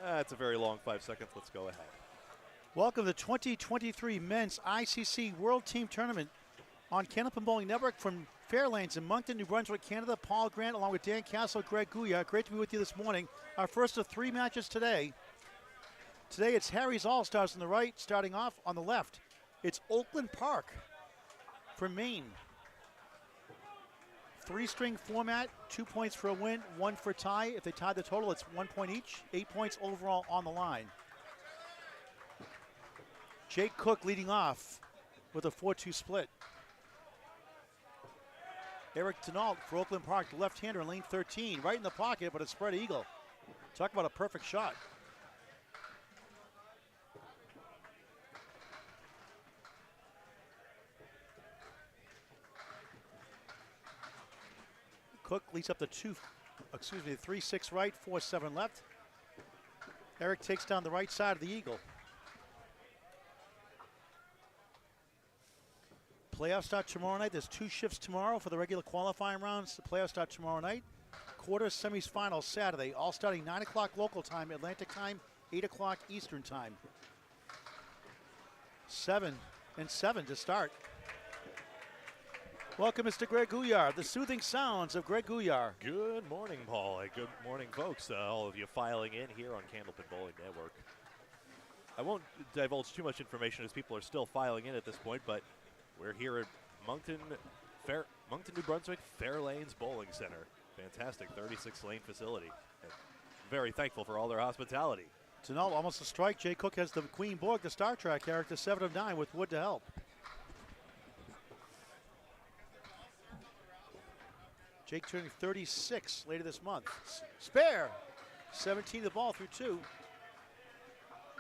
That's a very long 5 seconds. Let's go ahead. Welcome to the 2023 Men's ICC World Team Tournament on Candlepin Bowling Network from Fairlanes in Moncton, New Brunswick, Canada. Paul Grant along with Dan Castle, Greg Gouillart. Great to be with you this morning. Our first of 3 matches today. Today it's Harry's All-Stars on the right. Starting off on the left, it's Oakland Park from Maine. 3-string format, 2 points for a win, 1 for tie. If they tie the total, it's 1 point each. 8 points overall on the line. Jake Cook leading off with a 4-2 split. Eric Denault for Oakland Park, the left-hander in lane 13. Right in the pocket, but a spread eagle. Talk about a perfect shot. Cook leads up to 3-6 right, 4-7 left. Eric takes down the right side of the eagle. Playoffs start tomorrow night. There's 2 shifts tomorrow for the regular qualifying rounds. The playoffs start tomorrow night. Quarters, semis, finals Saturday, all starting 9 o'clock local time, Atlantic time, 8 o'clock Eastern time. 7 and 7 to start. Welcome, Mr. Greg Gouillart, the soothing sounds of Greg Gouillart. Good morning, Paul, and good morning, folks. All of you filing in here on Candlepin Bowling Network. I won't divulge too much information as people are still filing in at this point, but we're here at Moncton, New Brunswick Fairlanes Bowling Center. Fantastic 36-lane facility. And very thankful for all their hospitality. Denault almost a strike. Jay Cook has the Queen Borg, the Star Trek character, 7 of 9 with wood to help. Jake turning 36 later this month. Spare. 17 the ball through 2.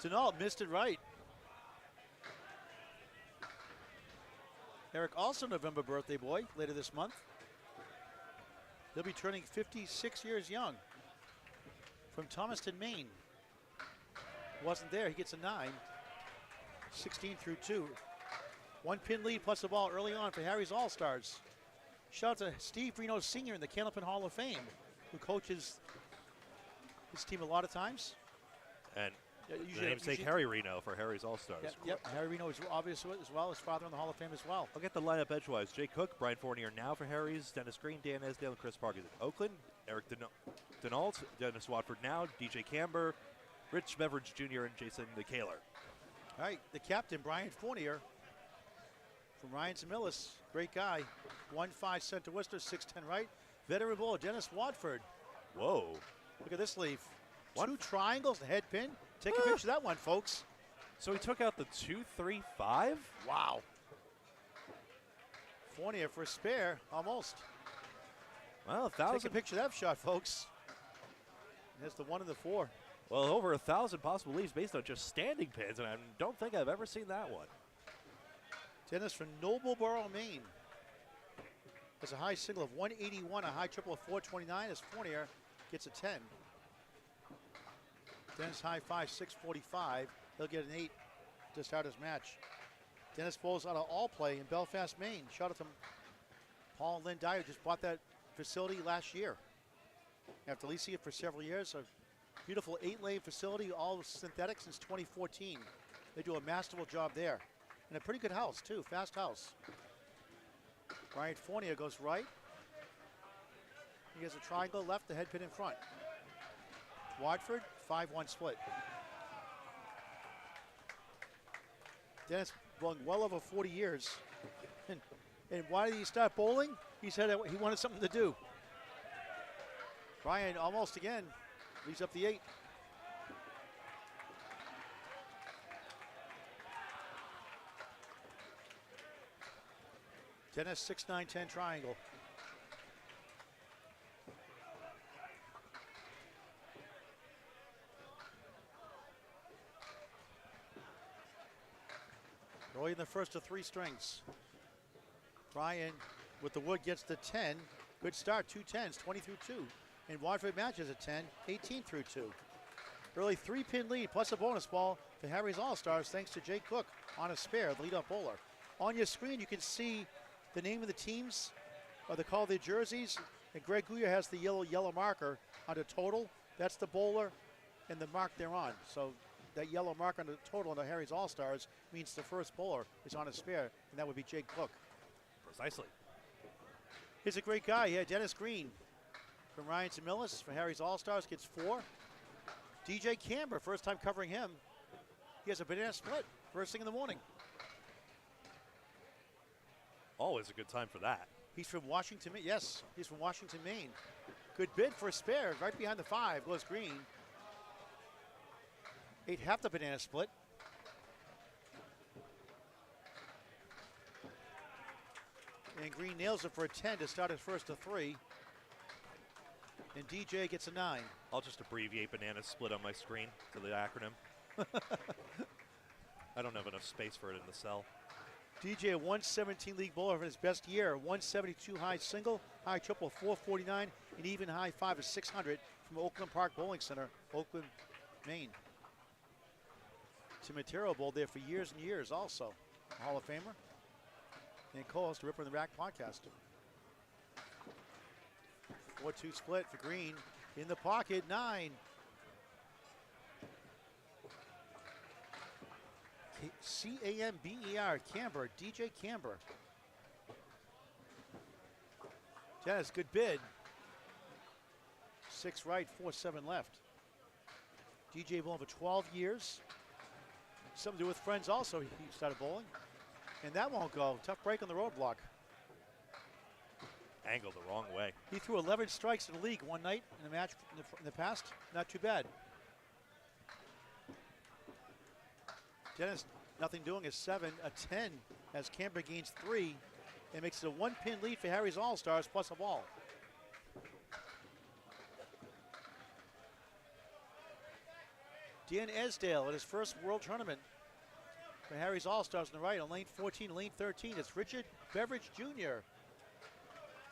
Denault missed it right. Eric also November birthday boy later this month. He'll be turning 56 years young. From Thomaston, Maine. Wasn't there, he gets a 9. 16 through 2. 1 pin lead plus the ball early on for Harry's All-Stars. Shout out to Steve Reno Sr. in the Candlepin Hall of Fame, who coaches his team a lot of times. And namesake Harry Reno for Harry's All-Stars. Yep, Harry Reno is obvious as well, his father in the Hall of Fame as well. I'll get the lineup edgewise. Jay Cook, Brian Fournier now for Harry's, Dennis Green, Dan Esdale, and Chris Parker at Oakland. Eric Denault, Dennis Watford now, DJ Camber, Rich Beveridge Jr., and Jason DeKaler. All right, the captain, Brian Fournier, from Ryan Zamillis, great guy. 1-5 center Worcester, 6-10 right. Veteran bowler, Dennis Watford. Whoa. Look at this leaf. 2 triangles, the head pin. Take a picture of that one, folks. So he took out the 2-3-5? Wow. Fournier for a spare, almost. Well, 1,000. Take a picture of that shot, folks. There's the 1 and the 4. Well, over 1,000 possible leaves based on just standing pins, and I don't think I've ever seen that one. Dennis from Nobleboro, Maine. There's a high single of 181, a high triple of 429 as Fournier gets a 10. Dennis high 5, 645. He'll get an 8 to start his match. Dennis bowls out of all play in Belfast, Maine. Shout out to Paul and Lynn Dyer, just bought that facility last year. After leasing it for several years, a beautiful 8-lane facility, all synthetic since 2014. They do a masterful job there. And a pretty good house, too, fast house. Brian Fournier goes right. He has a triangle left, the head pin in front. Watford, 5-1 split. Dennis bowling well over 40 years. And why did he start bowling? He said he wanted something to do. Brian almost again leaves up the 8. Dennis 6-9-10 triangle. Roy in the first of 3 strings. Brian with the wood gets the 10. Good start, 2 10s, 20 through 2. And Watford matches at 10, 18 through 2. Early 3-pin lead plus a bonus ball for Harry's All-Stars thanks to Jay Cook on a spare, the leadoff bowler. On your screen you can see the name of the teams, or they call their jerseys, and Greg Gouillart has the yellow marker under total. That's the bowler and the mark they're on. So that yellow mark on the total on the Harry's All-Stars means the first bowler is on a spare, and that would be Jake Cook. Precisely. He's a great guy. Yeah, Dennis Green from Ryan Zemillis for Harry's All-Stars gets 4. DJ Camber, first time covering him. He has a banana split first thing in the morning. Always a good time for that. He's from Washington, yes, he's from Washington, Maine. Good bid for a spare, right behind the 5 goes Green. 8 half the banana split. And Green nails it for a 10 to start his first to 3. And DJ gets a 9. I'll just abbreviate banana split on my screen to the acronym. I don't have enough space for it in the cell. DJ, a 117 league bowler for his best year. 172 high single, high triple 449, and even high 5 of 600 from Oakland Park Bowling Center, Oakland, Maine. Tim Matero bowled there for years and years also. A Hall of Famer. And co-host of Ripper in the Rack podcast. 4-2 split for Green. In the pocket, 9. C-A-M-B-E-R, Camber, DJ Camber. Dennis, good bid. 6 right, 4-7 left. DJ bowling for 12 years. Something to do with friends also, he started bowling. And that won't go. Tough break on the roadblock. Angled the wrong way. He threw 11 strikes in the league one night in a match in the past. Not too bad. Dennis, nothing doing, is 7, a 10 as Camber gains 3 and makes it a 1-pin lead for Harry's All-Stars plus a ball. Dan Esdale at his first World Tournament for Harry's All-Stars on the right on lane 14, lane 13. It's Richard Beveridge Jr.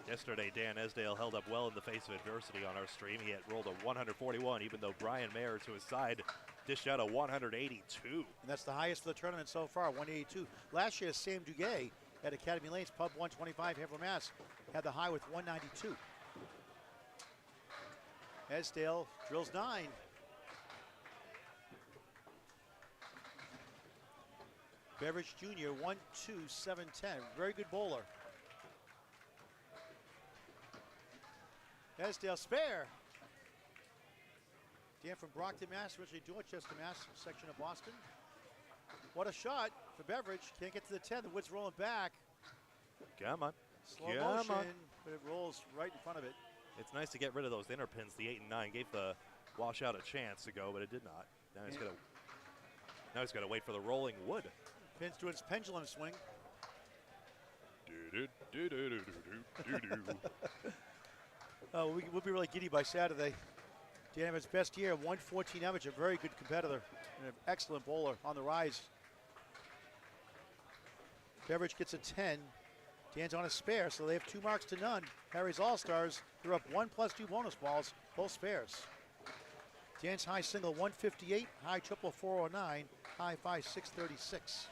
Yesterday, Dan Esdale held up well in the face of adversity on our stream. He had rolled a 141, even though Brian Mayer to his side dished out a 182. And that's the highest for the tournament so far, 182. Last year, Sam Duguay at Academy Lanes, Pub 125, Haverhill, Mass, had the high with 192. Esdale drills 9. Beveridge Jr., 1-2, 7-10. Very good bowler. Esdale spare. Dan from Brockton, Mass, originally Dorchester, Mass, section of Boston. What a shot for Beveridge. Can't get to the 10. The wood's rolling back. Come on. Slow motion, but it rolls right in front of it. It's nice to get rid of those inner pins. The 8 and 9 gave the washout a chance to go, but it did not. Now he's got to wait for the rolling wood. Pins doing its pendulum swing. We'll be really giddy by Saturday. Dan had his best year, 114 average, a very good competitor and an excellent bowler on the rise. Beveridge gets a 10. Dan's on a spare, so they have 2 marks to none. Harry's All-Stars, they're up 1 plus 2 bonus balls, both spares. Dan's high single 158, high triple 409, high 5 636.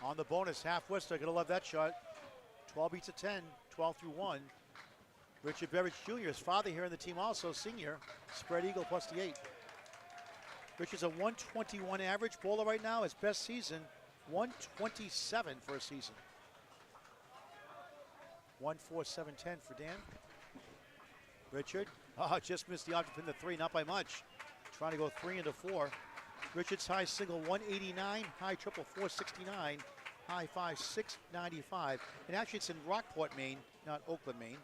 On the bonus, half Worcester, gonna love that shot. 12 beats a 10, 12 through 1. Richard Beveridge Jr., his father here in the team also, senior, spread eagle plus the 8. Richard's a 121 average bowler right now, his best season, 127 for a season. 1-4-7-10 for Dan. Richard, just missed the option to pin the 3, not by much. Trying to go 3 into 4. Richard's high single 189, high triple 469, high 5 695. And actually it's in Rockport, Maine, not Oakland, Maine.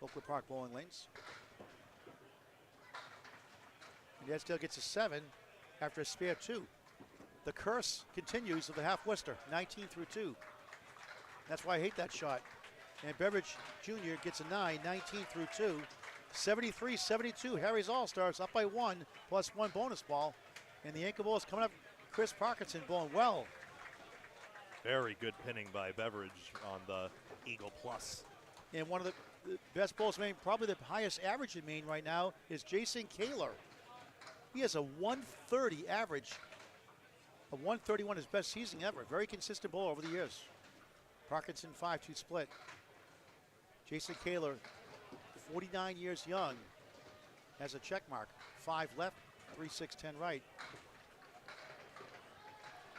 Oakland Park Bowling Lanes. And Esdale gets a 7 after a spare 2. The curse continues of the half Worcester, 19 through 2. That's why I hate that shot. And Beveridge Jr. gets a 9, 19 through 2. 73-72, Harry's All-Stars up by 1, plus 1 bonus ball. And the anchor ball is coming up. Chris Parkinson bowling well. Very good pinning by Beveridge on the Eagle Plus. And one of the best bowlers in Maine, probably the highest average in Maine right now, is Jason Kaler. He has a 130 average. A 131 his best season ever. Very consistent bowler over the years. Parkinson 5-2 split. Jason Kaler, 49 years young. has a check mark. 5 left, 3-6-10 right.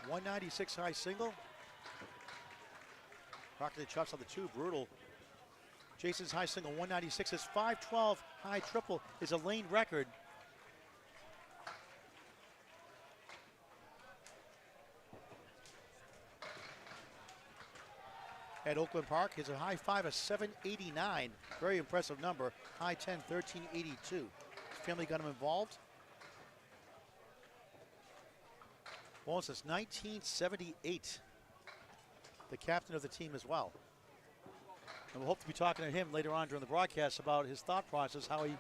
196 high single. Rocking the chops on the 2, brutal. Jason's high single 196. His 512 high triple is a lane record. At Oakland Park, his high 5 is 789. Very impressive number. High 10, 1382. His family got him involved. Well, since 1978. The captain of the team as well. And we'll hope to be talking to him later on during the broadcast about his thought process, how he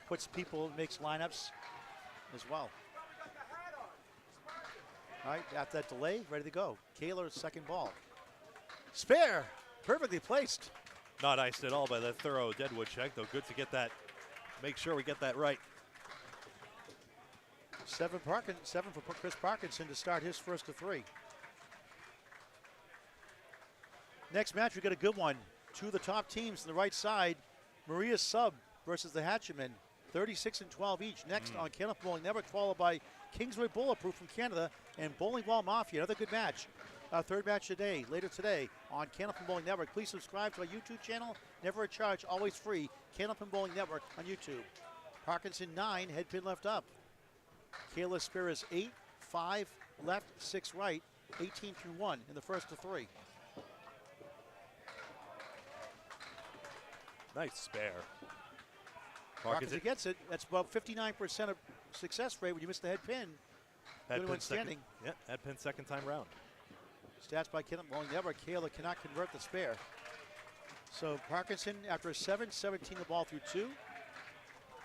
puts people, makes lineups as well. All right, after that delay, ready to go. Kaler's second ball. Spare, perfectly placed. Not iced at all by that thorough deadwood check, though good to get that, make sure we get that right. 7 for Chris Parkinson to start his first of 3. Next match, we got a good one. 2 of the top teams on the right side. Maria Sub versus the Hatchemen. 36-12 each. Next on Candlepin Bowling Network, followed by Kingsway Bulletproof from Canada and Bowling Ball Mafia. Another good match. Our third match today, later today on Candlepin Bowling Network. Please subscribe to our YouTube channel. Never a charge, always free. Candlepin Bowling Network on YouTube. Parkinson 9, head pin left up. Kayla Spears 8, 5 left, 6 right. 18 through 1 in the first of 3. Nice spare. Parkinson gets it. That's about 59% of success rate when you miss the head pin. Head Good pin one standing. Yeah, head pin second time round. Stats by Candlepin Bowling Network. Kayla cannot convert the spare. So Parkinson, after a 7, 17 the ball through 2.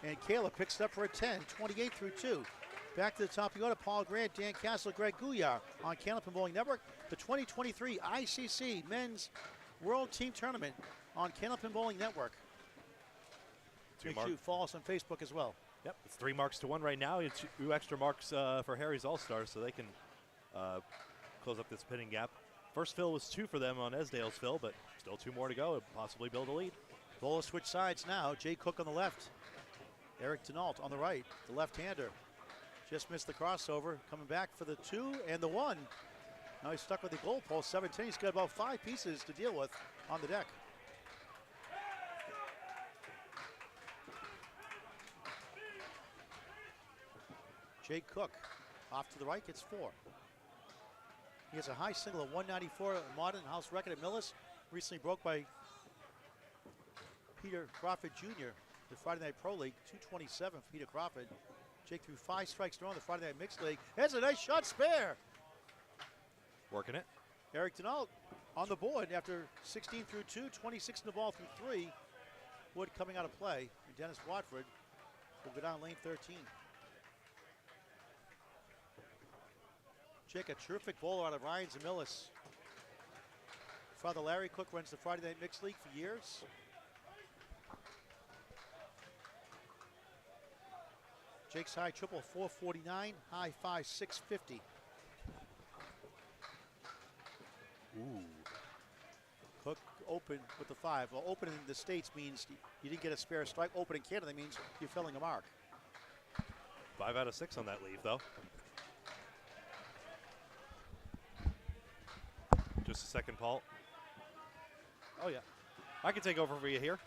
And Kayla picks it up for a 10, 28 through 2. Back to the top, you go to Paul Grant, Dan Castle, Greg Gouillart on Candlepin Bowling Network. The 2023 ICC Men's World Team Tournament on Candlepin Bowling Network. Make sure you follow us on Facebook as well. Yep, it's 3 marks to 1 right now. It's 2 extra marks for Harry's All-Stars, so they can close up this pinning gap. First fill was 2 for them on Esdale's fill, but still 2 more to go and possibly build a lead. Bowler switch sides now. Jay Cook on the left. Eric Denault on the right, the left-hander. Just missed the crossover, coming back for the 2 and the 1. Now he's stuck with the goal post, 7-10. He's got about 5 pieces to deal with on the deck. Jay Cook off to the right, gets 4. He has a high single of 194, modern house record at Millis, recently broke by Peter Crawford Jr., the Friday Night Pro League, 227 for Peter Crawford. Jake threw 5 strikes in a row in the Friday Night Mixed League. There's a nice shot, spare. Working it. Eric Denault on the board after 16 through 2, 26 in the ball through 3. Wood coming out of play. And Dennis Watford will go down lane 13. Jake, a terrific bowler out of Ryans and Millis. Father Larry Cook runs the Friday Night Mixed League for years. Jake's high triple 449, high 5 650. Ooh. Cook open with the 5. Well, open in the States means you didn't get a spare strike. Open in Canada means you're filling a mark. 5 out of 6 on that leave, though. Just a second, Paul. Oh, yeah. I can take over for you here.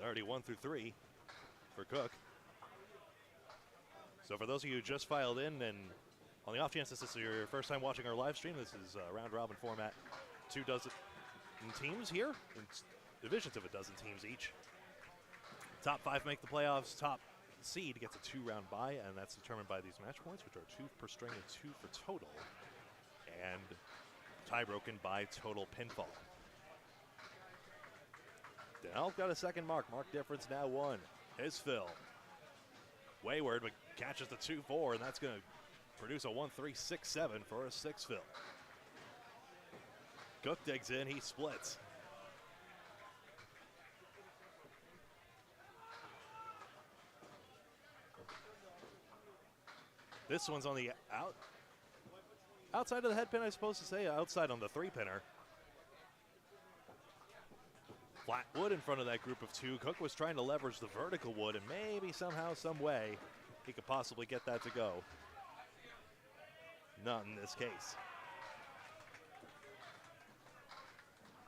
Already 1 through 3 for Cook. So for those of you who just filed in, and on the off chance this is your first time watching our live stream, this is a round robin format. 2 dozen teams here, and divisions of a dozen teams each. Top 5 make the playoffs. Top seed gets a 2-round bye, and that's determined by these match points, which are 2 per string and 2 for total, and tie broken by total pinfall. Dell got a second mark. Mark difference now 1. His fill. Wayward, but catches the 2-4, and that's going to produce a 1-3-6-7 for a 6 fill. Cook digs in, he splits. This one's on the outside of the head pin, I suppose to say, outside on the 3-pinner. flat wood in front of that group of two. Cook was trying to leverage the vertical wood, and maybe somehow, some way, he could possibly get that to go. Not in this case.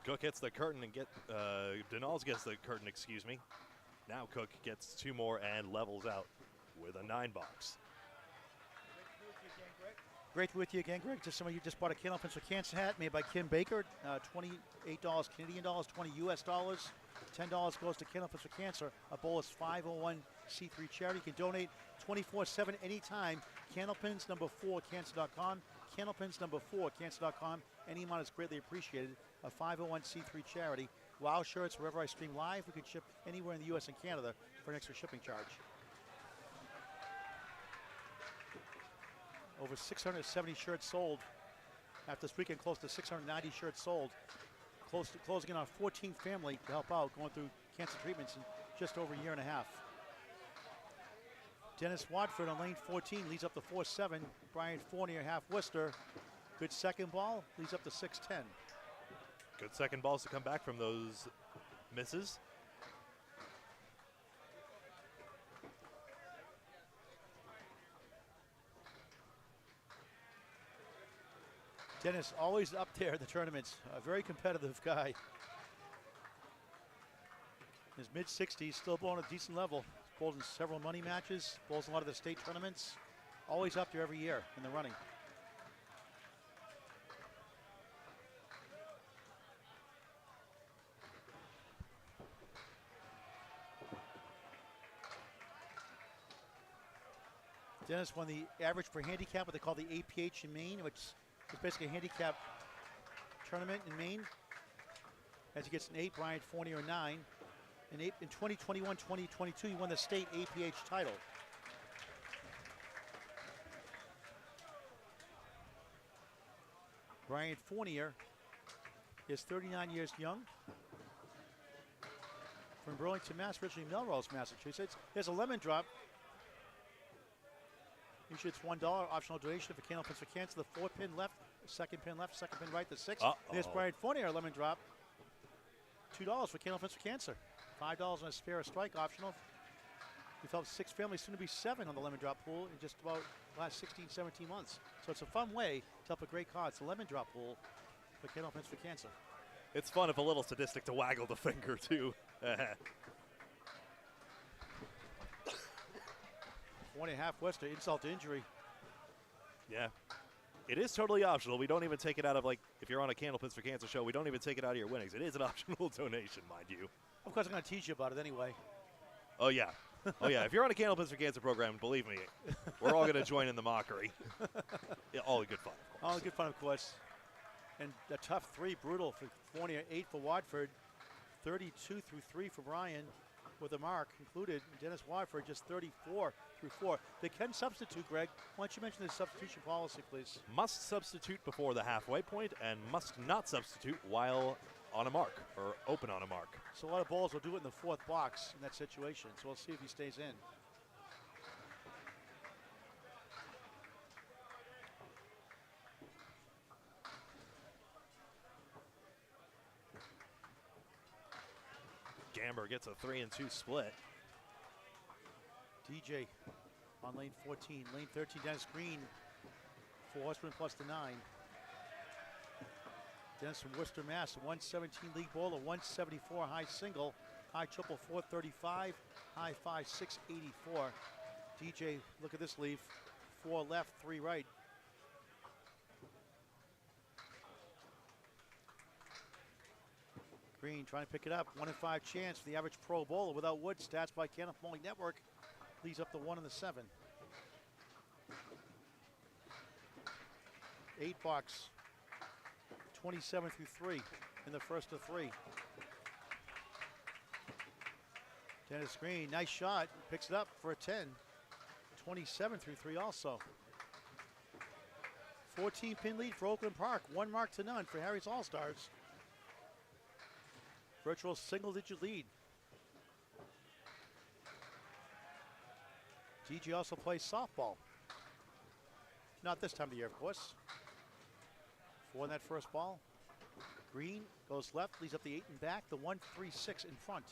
Cook hits the curtain and Denals gets the curtain, excuse me. Now Cook gets two more and levels out with a 9-box. Great to be with you again, Greg. Just somebody who just bought a Candlepins for Cancer hat made by Kim Baker. $28 Canadian dollars, 20 US dollars. $10 goes to Candlepins for Cancer, a Bolus 501c3 charity. You can donate 24/7 anytime. Candlepins number 4 cancer.com. Candlepins number 4 cancer.com. Any amount is greatly appreciated. A 501c3 charity. Wow shirts wherever I stream live. We can ship anywhere in the US and Canada for an extra shipping charge. Over 670 shirts sold. After this weekend, close to 690 shirts sold. Closing in on our 14th family to help out, going through cancer treatments in just over a year and a half. Dennis Watford on lane 14 leads up to 4-7. Brian Fournier, half Worcester. Good second ball, leads up to 6-10. Good second balls to come back from those misses. Dennis always up there in the tournaments. A very competitive guy. In his mid-60s, still bowling at a decent level. Bowls in several money matches, bowls in a lot of the state tournaments. Always up there every year in the running. Dennis won the average for handicap, what they call the APH in Maine, which is basically a handicap tournament in Maine. As he gets an 8, Brian Fournier a 9. In 2021-2022, he won the state APH title. Brian Fournier is 39 years young. From Burlington, Mass, originally Melrose, Massachusetts. There's a lemon drop. Usually it's $1 optional donation for Candlepins for Cancer. The 4-pin left, second pin left, second pin right, the 6. There's Brian Fournier, a lemon drop. $2 for Candlepins for Cancer. $5 on a spare strike optional. We've helped 6 families, soon to be 7 on the lemon drop pool in just about the last 16, 17 months. So it's a fun way to help a great cause. It's a lemon drop pool for Candlepins for Cancer. It's fun if a little sadistic to waggle the finger too. 1.5 Worcester, insult to injury. Yeah. It is totally optional. We don't even take it out of, like, if you're on a Candlepins for Cancer show, we don't even take it out of your winnings. It is an optional donation, mind you. Of course, I'm going to teach you about it anyway. Oh, yeah. Oh, yeah. If you're on a Candlepins for Cancer program, believe me, we're all going to join in the mockery. Yeah, all in good fun, of course. All in good fun, of course. And a tough 3, brutal for Fournier, 8 for Watford, 32 through 3 for Brian, with a mark included. Dennis Watford just 34 through 4. They can substitute, Greg. Why don't you mention the substitution policy, please? Must substitute before the halfway point and must not substitute while on a mark or open on a mark. So a lot of bowlers will do it in the 4th box in that situation. So we'll see if he stays in. Gamber gets a 3-2 split. DJ on lane 14. Lane 13, Dennis Green for Horseman plus the 9. Dennis from Worcester, Mass. 117 league bowler, 174 high single, high triple 435, high 5 684. DJ, look at this leaf. 4 left, 3 right. Green trying to pick it up. 1 in 5 chance for the average pro bowler without wood. Stats by Kenneth Bowling Network. Leads up to 1 in the 7. 8 box. 27 through 3 in the first of 3. Dennis Green, nice shot. Picks it up for a 10. 27 through 3 also. 14-pin lead for Oakland Park. 1 mark to none for Harry's All-Stars. Virtual single-digit lead. DG also plays softball. Not this time of year, of course. 4 in that first ball. Green Goes left, leads up the 8 and back, the 1-3-6 in front.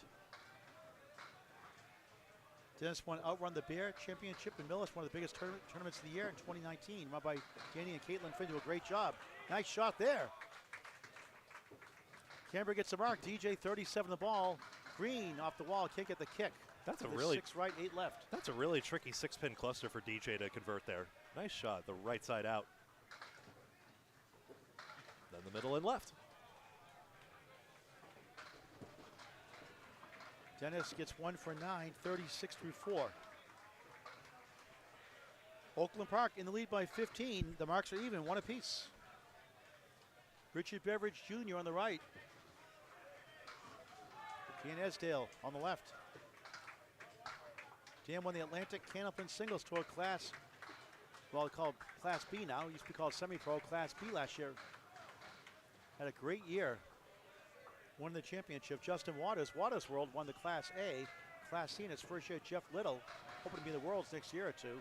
Dennis won Outrun the Bear Championship in Millis, one of the biggest tournaments of the year in 2019, run by Danny and Caitlin Finn. Do a great job. Nice shot there. Canberra gets the mark. DJ 37 the ball. Green off the wall, can't get the kick. That's a really 6 right, 8 left. That's a really tricky 6-pin cluster for DJ to convert there. Nice shot, the right side out. Then the middle and left. Dennis gets 1 for 9, 36 through 4. Oakland Park in the lead by 15. The marks are even, 1 apiece. Richard Beveridge Jr. on the right. Dan Esdale on the left. Dan won the Atlantic Candlepin Singles Tour Class, well, called Class B now. It used to be called Semi-Pro Class B last year. Had a great year. Won the championship. Justin Waters World won the Class A. Class C in his first year. Jeff Little, hoping to be in the Worlds next year or two.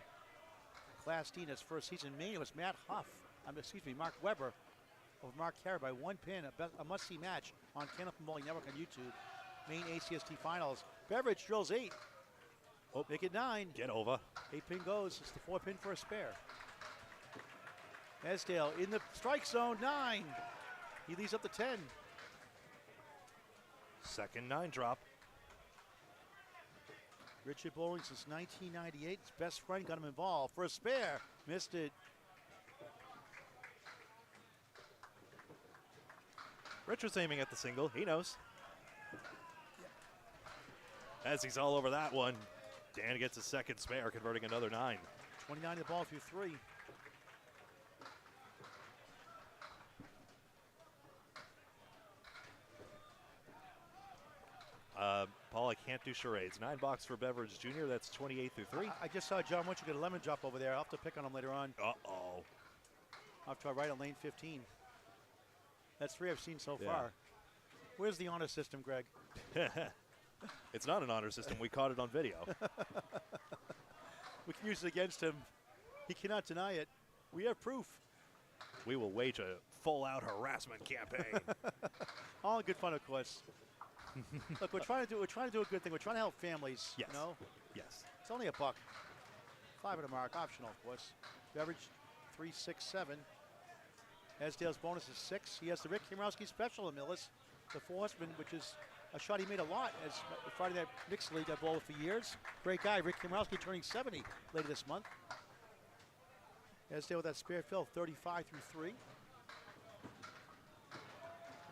Class D in his first season. Maine was Mark Weber of Mark Carey by 1 pin. A must-see match on Candlepin Bowling Network on YouTube. Maine ACST Finals. Beveridge drills 8. Oh, make it 9. Get over. 8 pin goes. It's the 4 pin for a spare. Esdale in the strike zone. 9. He leads up to 10. Second 9 drop. Richard bowling since 1998. His best friend got him involved for a spare. Missed it. Richard's aiming at the single. He knows. As he's all over that one, Dan gets a second spare, converting another 9. 29 the ball through 3. Paul, I can't do charades. 9 box for Beveridge Jr. That's 28 through 3. I just saw John Winchell get a lemon drop over there. I'll have to pick on him later on. Uh-oh. I'll try right on lane 15. That's 3 I've seen so far. Where's the honor system, Greg? It's not an honor system. We caught it on video. We can use it against him. He cannot deny it. We have proof. We will wage a full-out harassment campaign. All in good fun, of course. Look, we're trying to do a good thing. We're trying to help families. Yes. You know? Yes. It's only $1. 5 at a mark, optional, of course. Beveridge 3, 6, 7. Esdale's bonus is 6. He has the Rick Kimrowski special in Millis, the 4 horseman, which is a shot he made a lot as Friday Night Mixed League. I bowled for years. Great guy, Rick Kimrowski, turning 70 later this month. Esdale with that spare fill, 35 through 3.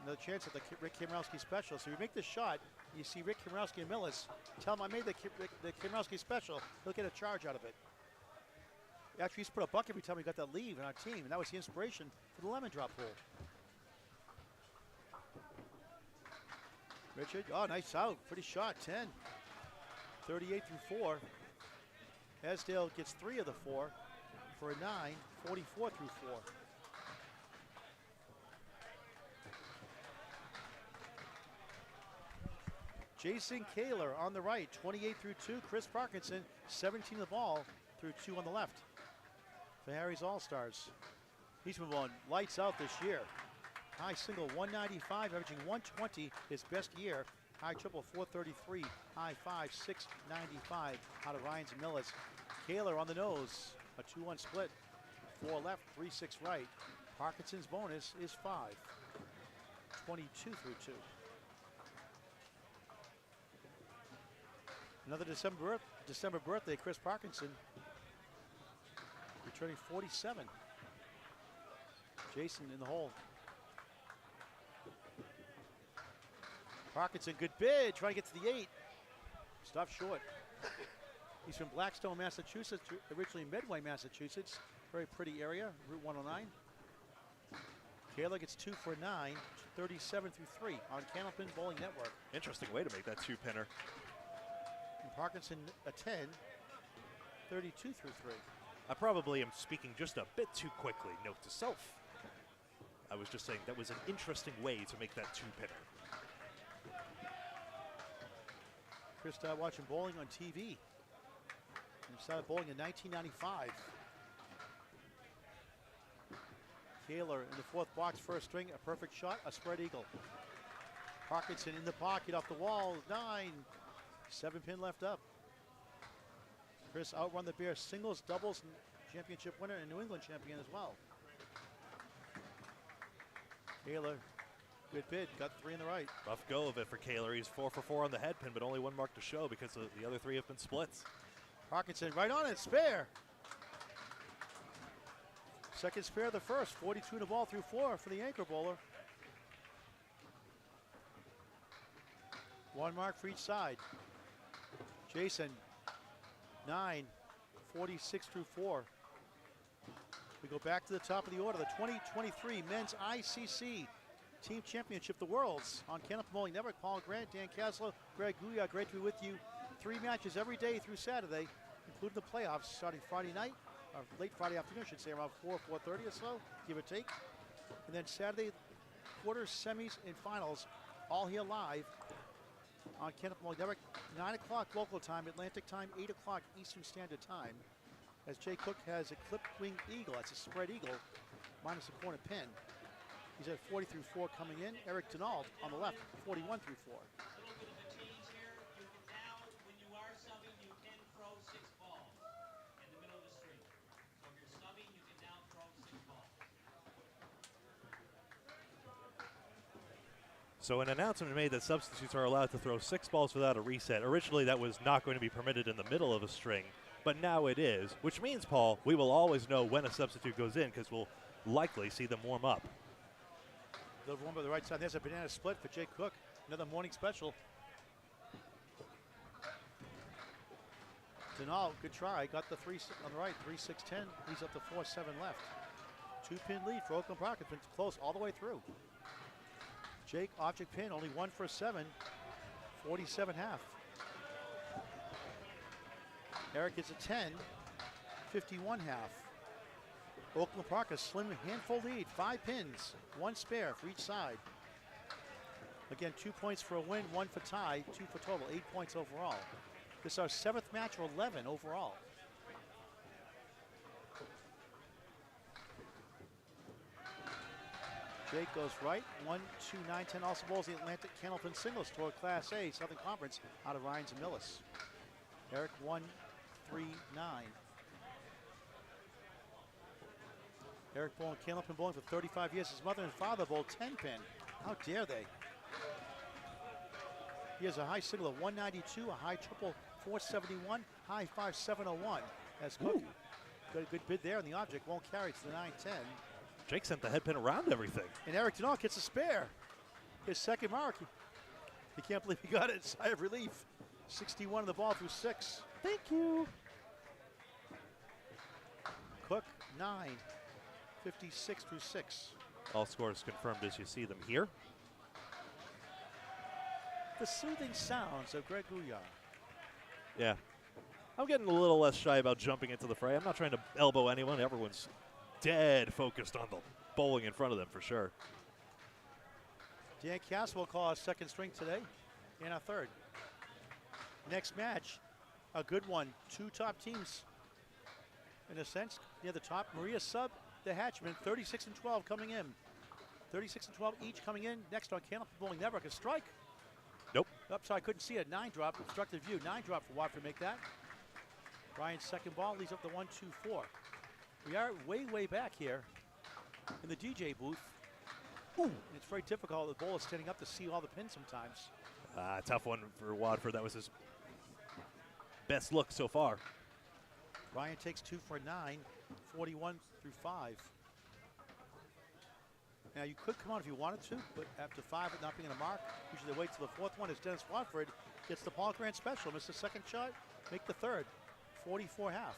Another chance at the Rick Kimrowski special. So you make this shot, you see Rick Kimrowski and Millis. Tell him I made the Kimrowski special. He'll get a charge out of it. Actually, he's put a buck every time we got that leave in our team, and that was the inspiration for the lemon drop pool. Richard, oh, nice out. Pretty shot, 10. 38 through 4. Esdale gets 3 of the 4 for a 9, 44 through 4. Jason Kaler on the right, 28 through 2. Chris Parkinson, 17 the ball through 2 on the left. For Harry's All-Stars. He's been on lights out this year. High single 195, averaging 120 his best year. High triple 433, high 5 695 out of Ryan's and Millis. Kaler on the nose, a 2-1 split. 4 left, 3 6 right. Parkinson's bonus is 5. 22 through 2. Another December birthday, Chris Parkinson. Returning 47. Jason in the hole. Parkinson, good bid, trying to get to the 8. Stuff short. He's from Blackstone, Massachusetts, originally Medway, Massachusetts. Very pretty area, Route 109. Kaler gets 2 for 9, 37 through 3 on Candlepin Bowling Network. Interesting way to make that 2-pinner. And Parkinson a 10, 32 through 3. I probably am speaking just a bit too quickly. Note to self. I was just saying that was an interesting way to make that 2-pinner. Chris started watching bowling on TV. He started bowling in 1995. Kaler in the 4th box, first string, a perfect shot, a spread eagle. Parkinson in the pocket off the wall. 9. 7 pin left up. Chris outrun the Bears singles, doubles, and championship winner and New England champion as well. Kaler, good bid, got 3 in the right. Rough go of it for Kaler. He's 4 for 4 on the head pin, but only 1 mark to show because the other 3 have been splits. Parkinson right on it, spare. Second spare of the first, 42 in the ball through 4 for the anchor bowler. 1 mark for each side. Jason, 9, 46 through 4. We go back to the top of the order, the 2023 Men's ICC Team Championship, the Worlds, on Candlepin Bowling Network. Paul Grant, Dan Caslow, Greg Gouillart, great to be with you. 3 matches every day through Saturday, including the playoffs starting Friday night, or late Friday afternoon, I should say, around 4:30 or so, give or take. And then Saturday, quarters, semis, and finals, all here live on Candlepin Bowling Network. 9 o'clock local time, Atlantic time, 8 o'clock Eastern Standard Time. As Jay Cook has a clipped wing eagle, that's a spread eagle, minus a corner pin. He's at 40 through 4 coming in. Eric Donald on the left, 41 through 4. So an announcement made that substitutes are allowed to throw 6 balls without a reset. Originally, that was not going to be permitted in the middle of a string, but now it is, which means, Paul, we will always know when a substitute goes in because we'll likely see them warm up. They'll warm up the right side. There's a banana split for Jay Cook. Another morning special. Denal, good try. Got the 3 on the right, 3-6-10. He's up to 4-7 left. 2-pin lead for Oakland Park. It's been close all the way through. Jake, object pin, only 1 for 7. 47 half. Eric gets a 10. 51 half. Oakland Park, a slim handful lead. 5 pins, 1 spare for each side. Again, 2 points for a win, 1 for tie, 2 for total, 8 points overall. This is our 7th match or 11 overall. Jake goes right, 1, 2, 9, 10. Also bowls the Atlantic Candlepin Singles Tour Class A Southern Conference out of Ryans and Millis. Eric 1, 3, 9. Eric bowling Candlepin bowling for 35 years. His mother and father bowled 10-pin. How dare they? He has a high single of 192, a high triple 471, high 5701. As Cook got a good bid there, and the object won't carry to the 9-10. Jake sent the head pin around everything. And Eric Denal gets a spare. His second mark. He can't believe he got it. Sigh of relief. 61 in the ball through 6. Thank you. Cook 9. 56 through 6. All scores confirmed as you see them here. The soothing sounds of Greg Gouillart. Yeah. I'm getting a little less shy about jumping into the fray. I'm not trying to elbow anyone. Everyone's dead focused on the bowling in front of them for sure. Dan Cass will call our second string today and our third. Next match, a good one. 2 top teams in a sense. Near the top, Maria Sub, the Hatchman, 36 and 12 coming in. 36 and 12 each coming in. Next on Candlepin Bowling Network, a strike. Nope. Sorry, I couldn't see it. 9 drop, obstructed view. 9 drop for Watford to make that. Ryan's second ball leads up to 1-2-4. We are way, way back here in the DJ booth. And it's very difficult. The bowler standing up to see all the pins sometimes. Tough one for Watford. That was his best look so far. Ryan takes 2 for 9, 41 through 5. Now you could come on if you wanted to, but after 5 it not being a mark, usually they wait till the 4th one as Dennis Watford gets the Paul Grant special. Miss the second shot, make the third. 44 half.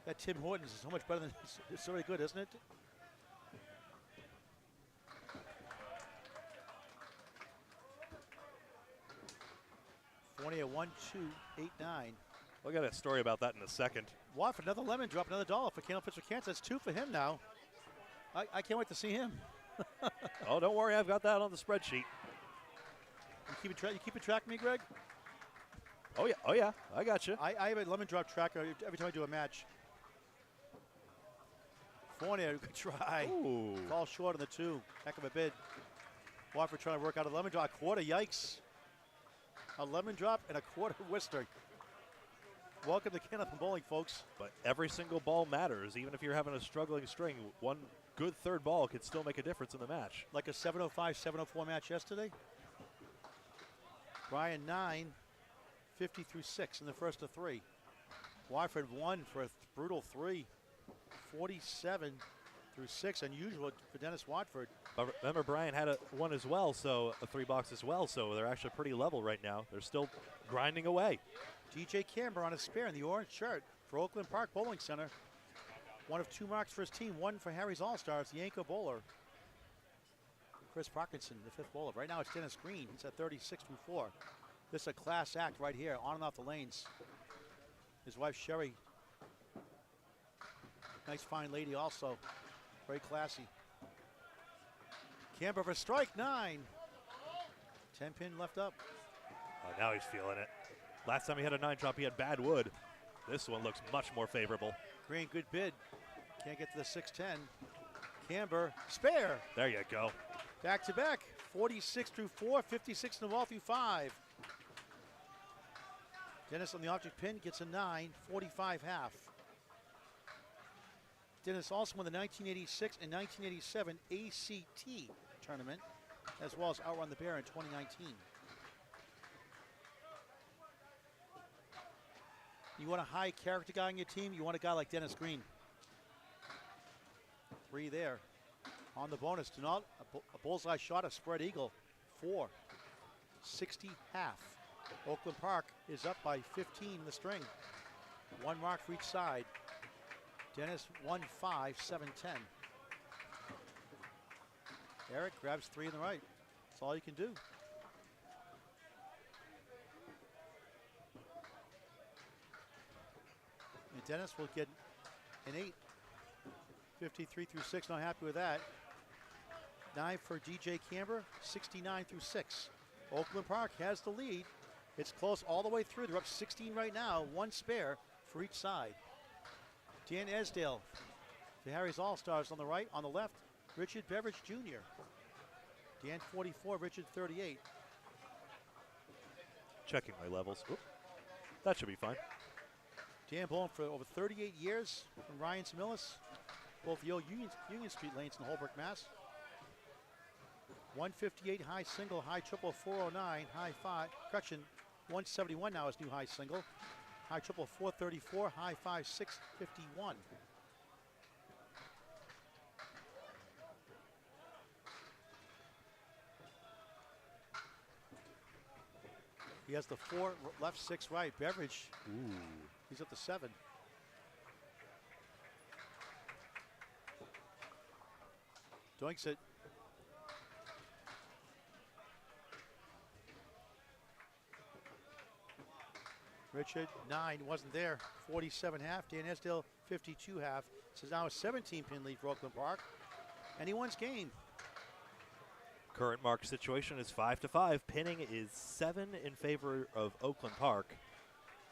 That Tim Hortons is so much better than it's really good, isn't it? Fournier 1-2-8-9. We'll get a story about that in a second. Watford, another lemon drop, another dollar for Candlepin for Kansas. That's 2 for him now. I can't wait to see him. Oh, don't worry, I've got that on the spreadsheet. You keep a track of me, Greg? Oh yeah, I got you. I have a lemon drop tracker every time I do a match. Fournier, good try. Ooh. Fall short on the 2. Heck of a bid. Watford trying to work out a lemon drop. Quarter, yikes. A lemon drop and a quarter Worcester. Welcome to Candlepin Bowling, folks. But every single ball matters. Even if you're having a struggling string, one good third ball can still make a difference in the match. Like a 7:05, 7:04 match yesterday. Brian 9, 50 through 6 in the first of 3. Watford 1 for a brutal 3, 47 through 6. Unusual for Dennis Watford. But remember, Brian had one as well, so a 3-box as well, so they're actually pretty level right now. They're still grinding away. DJ Camber on a spare in the orange shirt for Oakland Park Bowling Center. 1 of 2 marks for his team, 1 for Harry's All-Stars, the anchor bowler. Chris Parkinson, the 5th bowler. Right now it's Dennis Green. He's at 36 through 4. This is a class act right here, on and off the lanes. His wife Sherry, nice fine lady also, very classy. Camber for strike 9. 10 pin left up. Oh, now he's feeling it. Last time he had a 9 drop, he had bad wood. This one looks much more favorable. Green, good bid. Can't get to the 6-10. Camber, spare. There you go. Back to back, 46 through 4, 56 in the ball through 5. Dennis on the object pin gets a 9, 45 half. Dennis also won the 1986 and 1987 ACT tournament, as well as Outrun the Bear in 2019. You want a high character guy on your team, you want a guy like Dennis Green. 3 there. On the bonus, do not a bullseye shot, a spread eagle. 4, 60 half. Oakland Park is up by 15 in the string. 1 mark for each side. Dennis 1, 5, 7, 10. Eric grabs 3 in the right. That's all you can do. And Dennis will get an 8. 53 through 6, not happy with that. 9 for DJ Camber, 69 through 6. Oakland Park has the lead. It's close all the way through. They're up 16 right now, 1 spare for each side. Dan Esdale for Harry's All-Stars on the right. On the left, Richard Beveridge Jr. Dan 44, Richard 38. Checking my levels. Oop. That should be fine. Dan bowling for over 38 years from Ryan Samillis. Both the old Union Street lanes in Holbrook, Mass. 158 high single, high triple 409, high 5. Correction, 171 now is new high single. High triple 434, high 5 651. He has the 4 left, 6 right. Beveridge, Ooh. he's up to 7. Doinks it. Richard, 9, wasn't there. 47 half. Dan Esdale, 52 half. So now a 17-pin lead for Oakland Park. Anyone's game. Current mark situation is 5-5. Pinning is 7 in favor of Oakland Park.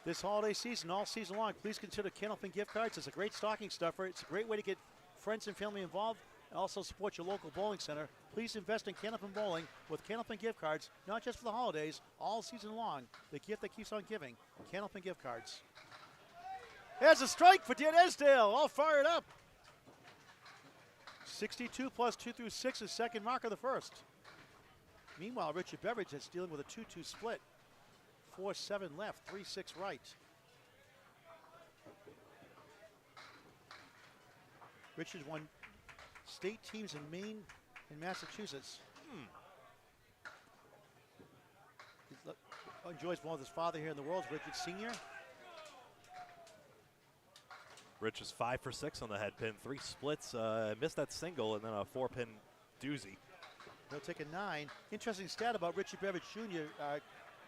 This holiday season, all season long, please consider Candlepin gift cards. It's a great stocking stuffer. It's a great way to get friends and family involved and also support your local bowling center. Please invest in Candlepin Bowling with Candlepin gift cards, not just for the holidays, all season long. The gift that keeps on giving. Candlepin gift cards. There's a strike for Dan Esdale, all fired up. 62 plus 2 through 6 is second mark of the first. Meanwhile, Richard Beveridge is dealing with a 2-2 split. 4-7 left, 3-6 right. Richard won state teams in Maine and Massachusetts. He enjoys one with his father here in the world, Richard Sr. Rich is 5 for 6 on the head pin. 3 splits, missed that single, and then a 4-pin doozy. He'll take a 9. Interesting stat about Richard Beveridge Jr.,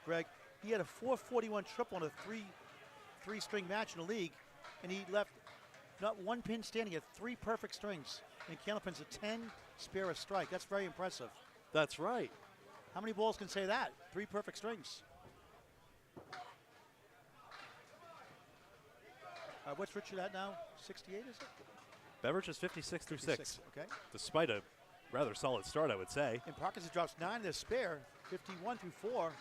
Greg. He had a 441 triple in a three-string match in the league, and he left not 1 pin standing. He had 3 perfect strings. And Candlepin's a 10 spare a strike. That's very impressive. That's right. How many bowlers can say that? 3 perfect strings. What's Richard at now? 68, is it? Beveridge is 56 through 6, Okay. despite a rather solid start, I would say. And Parkinson drops 9 to spare, 51 through 4.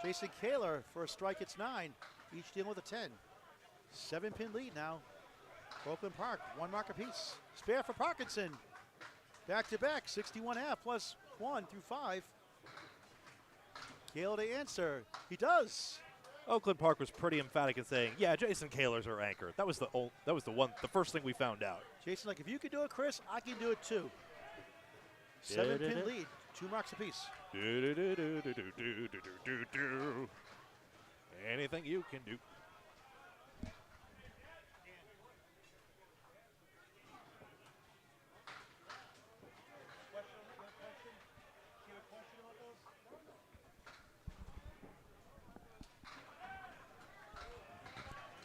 Jason Kaler for a strike, it's 9. Each dealing with a 10. 7-pin lead now. Oakland Park, 1 mark apiece. Spare for Parkinson. Back to back, 61 half plus 1 through 5. Kaler to answer. He does. Oakland Park was pretty emphatic in saying, "Yeah, Jason Kaler's our anchor." That was the first thing we found out. Jason, like, if you can do it, Chris, I can do it too. 7-pin lead, 2 marks apiece. Anything you can do.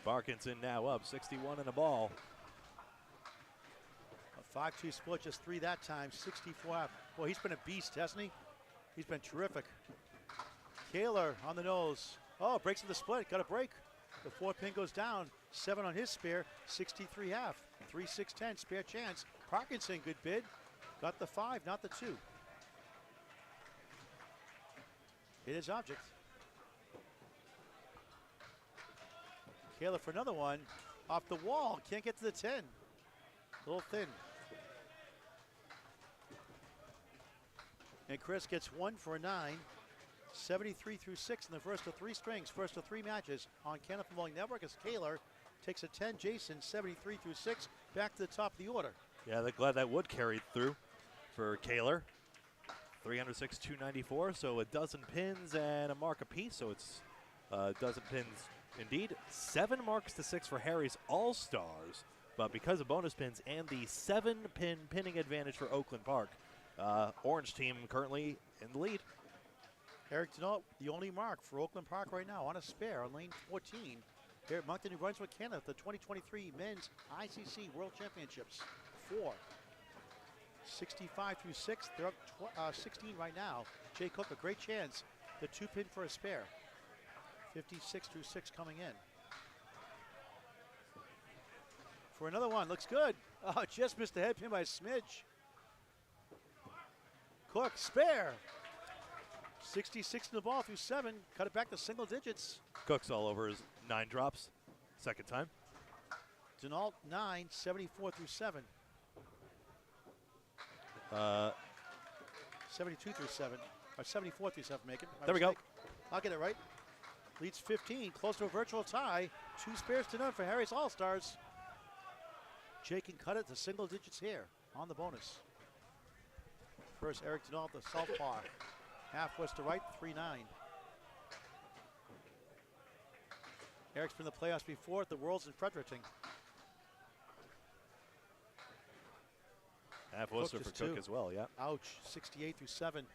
Parkinson now up 61 and a ball. A 5-2 split, just 3 that time, 64 half. Boy, he's been a beast, hasn't he? He's been terrific. Kaler on the nose. Oh, breaks in the split, got a break. The 4-pin goes down, 7 on his spare, 63 half. 3-6-10, spare chance. Parkinson, good bid. Got the 5, not the 2. Hit his object. Kaler for another one. Off the wall, can't get to the 10. A little thin. And Chris gets 1 for a 9. 73 through 6 in the first of 3 strings, first of 3 matches on Candlepin Bowling Network as Kaler takes a 10. Jason, 73 through 6, back to the top of the order. Yeah, they're glad that wood carried through for Kaler. 306, 294, so a dozen pins and a mark apiece, so it's a dozen pins indeed. 7 marks to 6 for Harry's All-Stars, but because of bonus pins and the 7-pin pinning advantage for Oakland Park, Orange team currently in the lead. Eric Denault, the only mark for Oakland Park right now on a spare on lane 14. Here at Moncton, New Brunswick, Canada, the 2023 Men's ICC World Championships. 4. 65 through 6, they're up 16 right now. Jay Cook, a great chance. The 2-pin for a spare. 56 through 6 coming in. For another one, looks good. Oh, just missed the head pin by a smidge. Cook, spare. 66 in the ball through 7, cut it back to single digits. Cook's all over his 9 drops, second time. Denault 9, 74 through 7. 72 through 7, or 74 through 7, make it. There we go. I'll get it right. Leads 15, close to a virtual tie. 2 spares to none for Harry's All-Stars. Jay can cut it to single digits here on the bonus. First, Eric Denault, the southpaw. Half west to right, 3-9. Eric's been in the playoffs before at the Worlds in Fredericton. Half Worcester for Cook as well, yeah. Ouch, 68 through 7.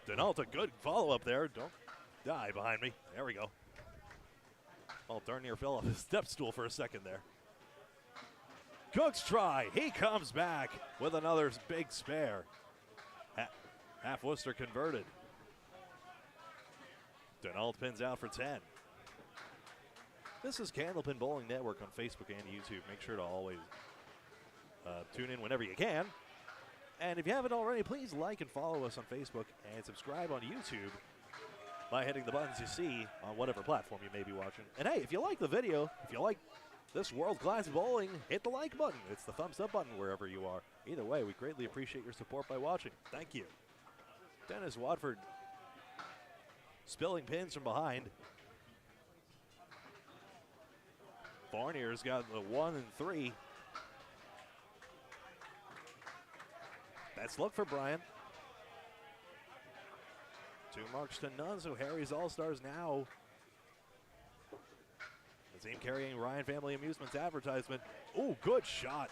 Denault, a good follow-up there. Don't die behind me. There we go. Oh, darn near fell off his step stool for a second there. Cook's try. He comes back with another big spare. Half Worcester converted. Denault pins out for 10. This is Candlepin Bowling Network on Facebook and YouTube. Make sure to always tune in whenever you can. And if you haven't already, please like and follow us on Facebook and subscribe on YouTube by hitting the buttons you see on whatever platform you may be watching. And hey, if you like the video, if you like this world-class bowling, hit the like button. It's the thumbs up button wherever you are. Either way, we greatly appreciate your support by watching. Thank you. Dennis Watford spilling pins from behind. Fournier's got the 1 and 3. Best look for Brian. 2 marks to none, so Harry's All-Stars now. The team carrying Ryan Family Amusements advertisement. Oh, good shot.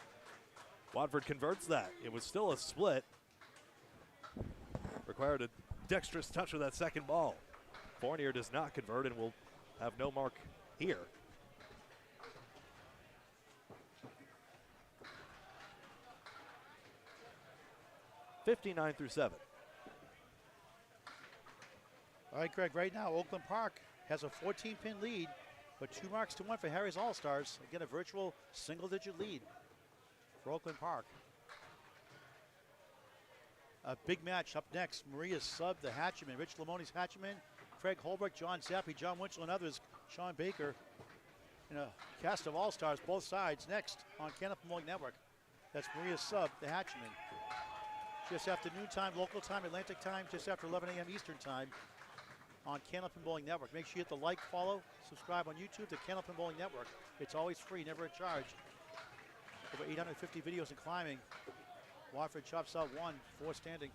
Watford converts that. It was still a split. Required a dexterous touch with that second ball. Fournier does not convert and will have no mark here. (59 through 7). All right, Greg, right now Oakland Park has a 14-pin lead, but 2 marks to 1 for Harry's All-Stars. Again, a virtual single-digit lead for Oakland Park. A big match up next. Maria's sub, the Hatcheman. Rich Lamoni's Hatcheman. Craig Holbrook, John Zappi, John Winchell, and others. Sean Baker. And a cast of all-stars, both sides, next on Canopy Bowling Network. That's Maria's sub, the Hatcheman. Just after noontime, local time, Atlantic time, just after 11 a.m. Eastern time on Canopy Bowling Network. Make sure you hit the like, follow, subscribe on YouTube to Canopy Bowling Network. It's always free, never a charge. Over 850 videos in climbing. Watford chops out 1, 4 standing.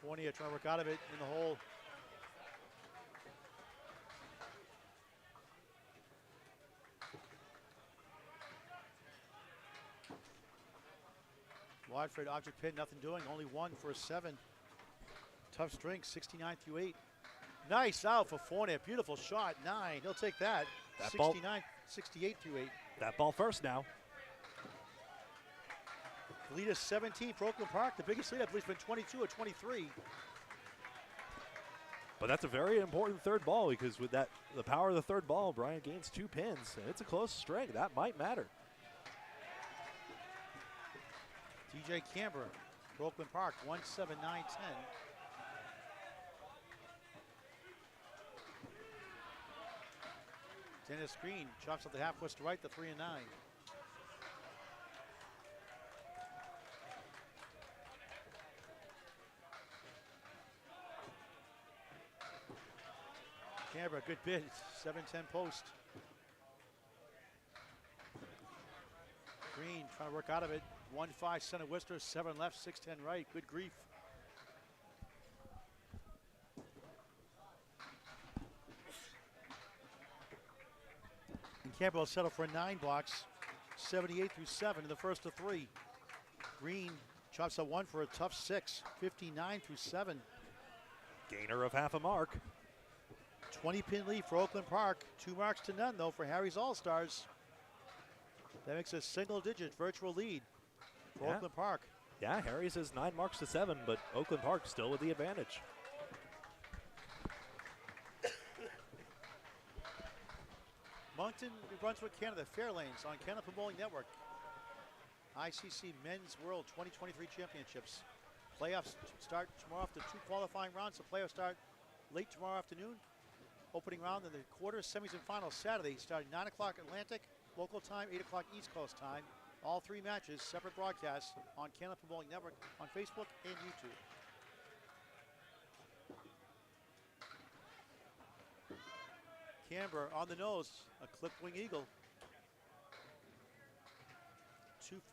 Fournier trying to work out of it in the hole. Watford object pin, nothing doing, only 1 for a 7. Tough string, 69 through 8. Nice out for Fournier, beautiful shot, 9. He'll take that. 69, 68 through 8. That ball first now. The lead is 17 for Oakland Park. The biggest lead, I believe, has been 22 or 23. But that's a very important third ball because with that, the power of the third ball, Brian gains 2 pins. And it's a close string. That might matter. DJ Canberra for Oakland Park, 1-7-9-10. Dennis Green chops up the half west to right, the 3 and 9. Canberra, good bid, 7-10 post. Green trying to work out of it. 1-5 center Worcester, 7 left, 6-10 right. Good grief. And Canberra will settle for a 9 box, 78 through 7 in the first of 3. Green chops up 1 for a tough 6, 59 through 7. Gainer of half a mark. 20-pin lead for Oakland Park. 2 marks to none, though, for Harry's All-Stars. That makes a single-digit virtual lead for Oakland Park. Yeah, Harry's is 9 marks to 7, but Oakland Park still with the advantage. Moncton, New Brunswick, Canada, Fairlanes on Canopy Bowling Network. ICC Men's World 2023 Championships. Playoffs start tomorrow after 2 qualifying rounds. The playoffs start late tomorrow afternoon. Opening round in the quarters, semis and finals Saturday, starting 9 o'clock Atlantic, local time, 8 o'clock East Coast time. All 3 matches, separate broadcasts on Canopy Bowling Network on Facebook and YouTube. Canberra on the nose, a clip wing eagle.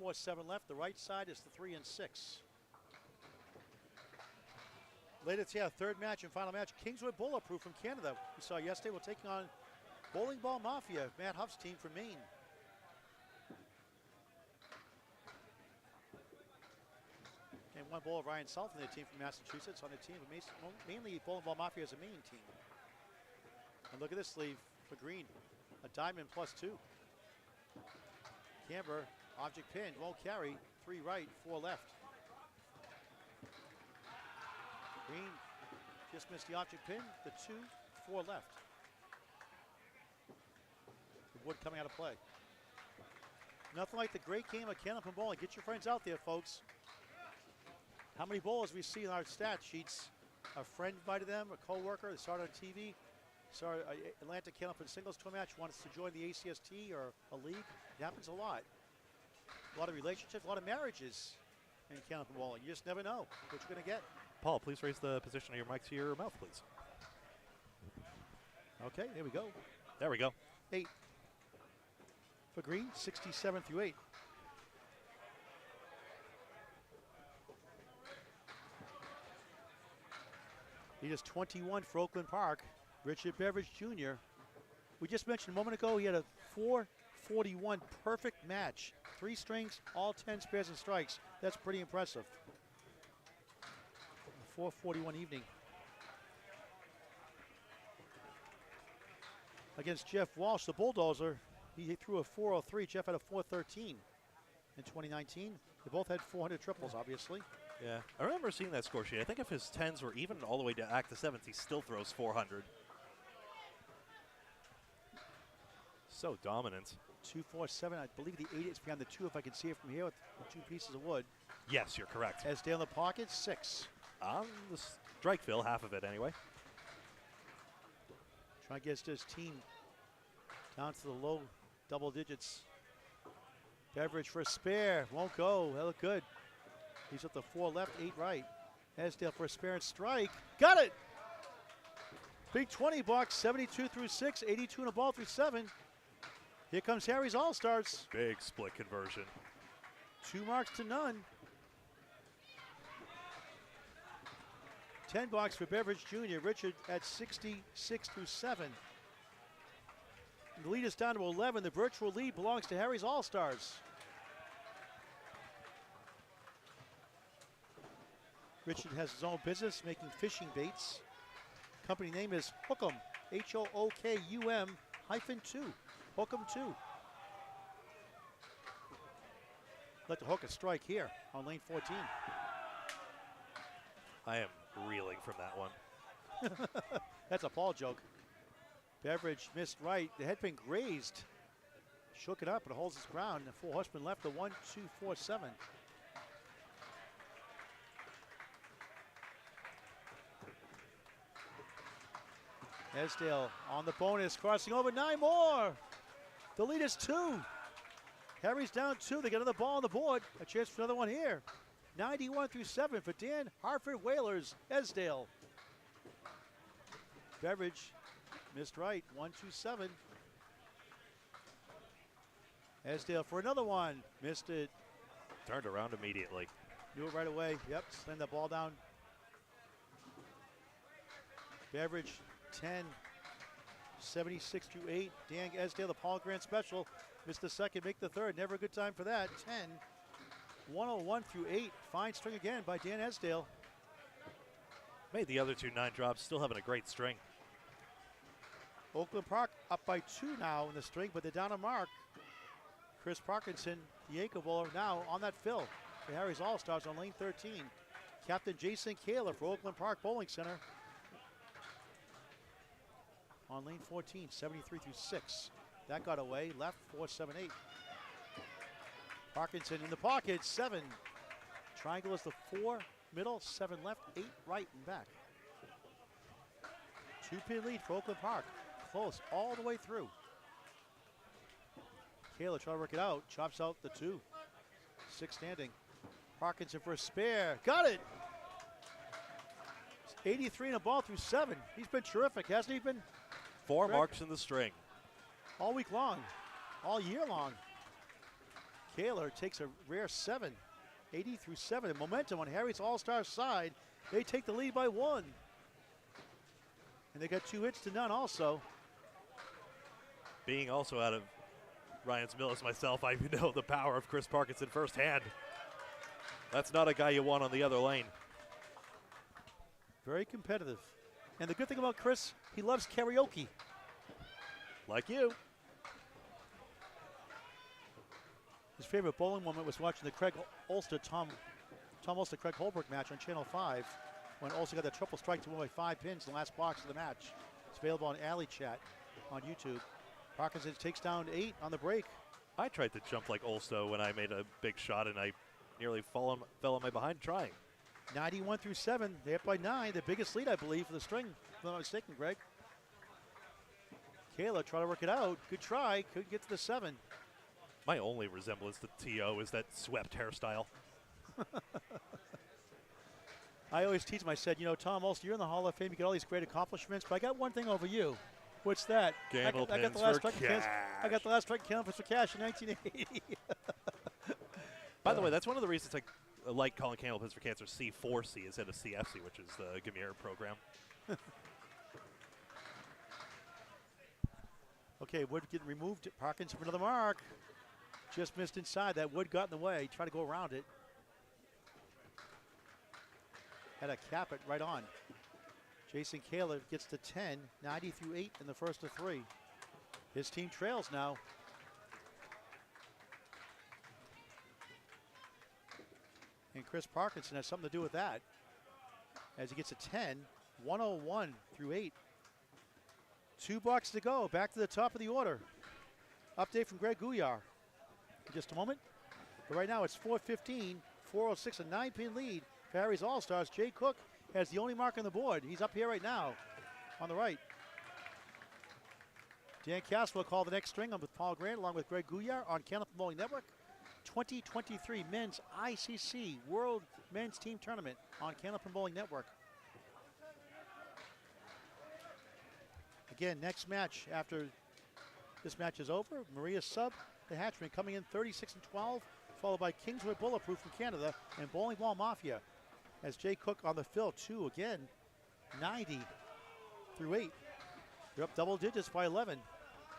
2-4-7 left. The right side is the 3 and 6. Later today, our third match and final match, Kingswood Bulletproof from Canada. We saw yesterday, we're taking on Bowling Ball Mafia, Matt Huff's team from Maine. And one bowler, Ryan South, from their team from Massachusetts on the team, but mainly Bowling Ball Mafia is a Maine team. And look at this sleeve for Green, a diamond +2. Canberra, object pin, won't carry, 3 right, 4 left. Green just missed the object pin, the 2, 4 left. The wood coming out of play. Nothing like the great game of Canopy Bowling. Get your friends out there, folks. How many bowlers we see in our stat sheets? A friend invited them, a co-worker, they saw it on TV, saw Atlantic Canopy singles tour match, wants to join the ACST or a league. It happens a lot. A lot of relationships, a lot of marriages in Canopy Bowling. You just never know what you're going to get. Paul, please raise the position of your mic to your mouth, please. Okay, there we go. There we go. 8 for Green, 67 through 8. He is 21 for Oakland Park. Richard Beveridge Jr. We just mentioned a moment ago he had a 441 perfect match. 3 strings, all 10 spares and strikes. That's pretty impressive. 441 evening. Against Jeff Walsh, the Bulldozer, he threw a 403. Jeff had a 413 in 2019. They both had 400 triples, obviously. Yeah, I remember seeing that score sheet. I think if his 10s were even all the way to act to 7s, he still throws 400. So dominant. 247. I believe the 8 is behind the 2 if I can see it from here with the 2 pieces of wood. Yes, you're correct. Esdale in the pocket, 6. On the strike fill, half of it anyway. Trying to get his team down to the low double digits. Beveridge for a spare. Won't go. That looked good. He's at the 4 left, 8 right. Esdale for a spare and strike. Got it! Big 20 bucks, 72 through 6, 82 in a ball through 7. Here comes Harry's All-Stars. Big split conversion. 2 marks to none. 10 bucks for Beveridge Jr. Richard at 66 through 7. The lead is down to 11. The virtual lead belongs to Harry's All-Stars. Richard has his own business making fishing baits. Company name is Hookum, H-O-O-K-U-M -2. Hookum 2. Let the hooker strike here on lane 14. I am reeling from that one. That's a Paul joke. Beveridge missed right. The headpin grazed. Shook it up, but it holds its ground. The 4 horsemen left the 1-2-4-7. Esdale on the bonus, crossing over 9 more. The lead is 2. Harry's down 2. They get another ball on the board. A chance for another one here. 91 through 7 for Dan Hartford Whalers, Esdale. Beveridge missed right, 1-2-7. Esdale for another one, missed it. Turned around immediately. Knew it right away. Yep, slammed that ball down. Beveridge 10, 76 through 8. Dan Esdale, the Paul Grant special. Missed the second, make the third. Never a good time for that. 10, 101 through 8. Fine string again by Dan Esdale. Made the other 2 9 drops, still having a great string. Oakland Park up by 2 now in the string, but they're down a mark. Chris Parkinson, the ankle bowler, now on that fill for Harry's All-Stars on lane 13. Captain Jason Kaler for Oakland Park Bowling Center. On lane 14, 73 through 6. That got away, left 4-7-8. Parkinson in the pocket, 7. Triangle is the 4 middle, 7 left, 8 right and back. 2-pin lead for Oakland Park. Close all the way through. Kaler trying to work it out, chops out the 2. 6 standing. Parkinson for a spare, got it! 83 in a ball through 7. He's been terrific, hasn't he been? 4 marks in the string. All week long, all year long. Kaler takes a rare 7, 80 through 7. And momentum on Harry's All-Star side. They take the lead by 1. And they got 2 hits to none also. Being also out of Ryan's mill as myself, I know the power of Chris Parkinson firsthand. That's not a guy you want on the other lane. Very competitive. And the good thing about Chris, he loves karaoke. Like you. His favorite bowling moment was watching the Craig Ulster, Tom Ulster, Craig Holbrook match on Channel 5 when Ulster got that triple strike to win by 5 pins in the last box of the match. It's available on Alley Chat on YouTube. Parkinson takes down 8 on the break. I tried to jump like Ulster when I made a big shot and I nearly fell on my behind trying. 91 through 7, they're up by 9, the biggest lead, I believe, for the string, if I'm not mistaken, Greg. Kaler trying to work it out. Good try, couldn't get to the 7. My only resemblance to T.O. is that swept hairstyle. I always tease him, I said, you know, Tom Ulster, you're in the Hall of Fame, you get all these great accomplishments, but I got one thing over you. What's that? I got the last strike in Candlepins for cash in 1980. By the way, that's one of the reasons I like calling Candlepins for Cancer C4C instead of CFC, which is the Gouillart program. Okay, Wood getting removed. Parkinson for another mark. Just missed inside. That Wood got in the way. Tried to go around it. Had to cap it right on. Jason Kaler gets to 10, 90 through 8 in the first of 3. His team trails now. Chris Parkinson has something to do with that. As he gets a 10, 101 through 8. 2 blocks to go. Back to the top of the order. Update from Greg Gouillart in just a moment. But right now it's 4:15, 4:06, a 9-pin lead for Harry's All-Stars. Jay Cook has the only mark on the board. He's up here right now on the right. Dan Caswell called the next string. I'm with Paul Grant along with Greg Gouillart on Candlepin Bowling Network. 2023 Men's ICC World Men's Team Tournament on Candlepin Bowling Network. Again, next match after this match is over, Maria Sub, the Hatchman, coming in 36-12, followed by Kingswood Bulletproof from Canada and Bowling Ball Mafia. As Jay Cook on the fill, 2 again, 90 through 8. They're up double digits by 11.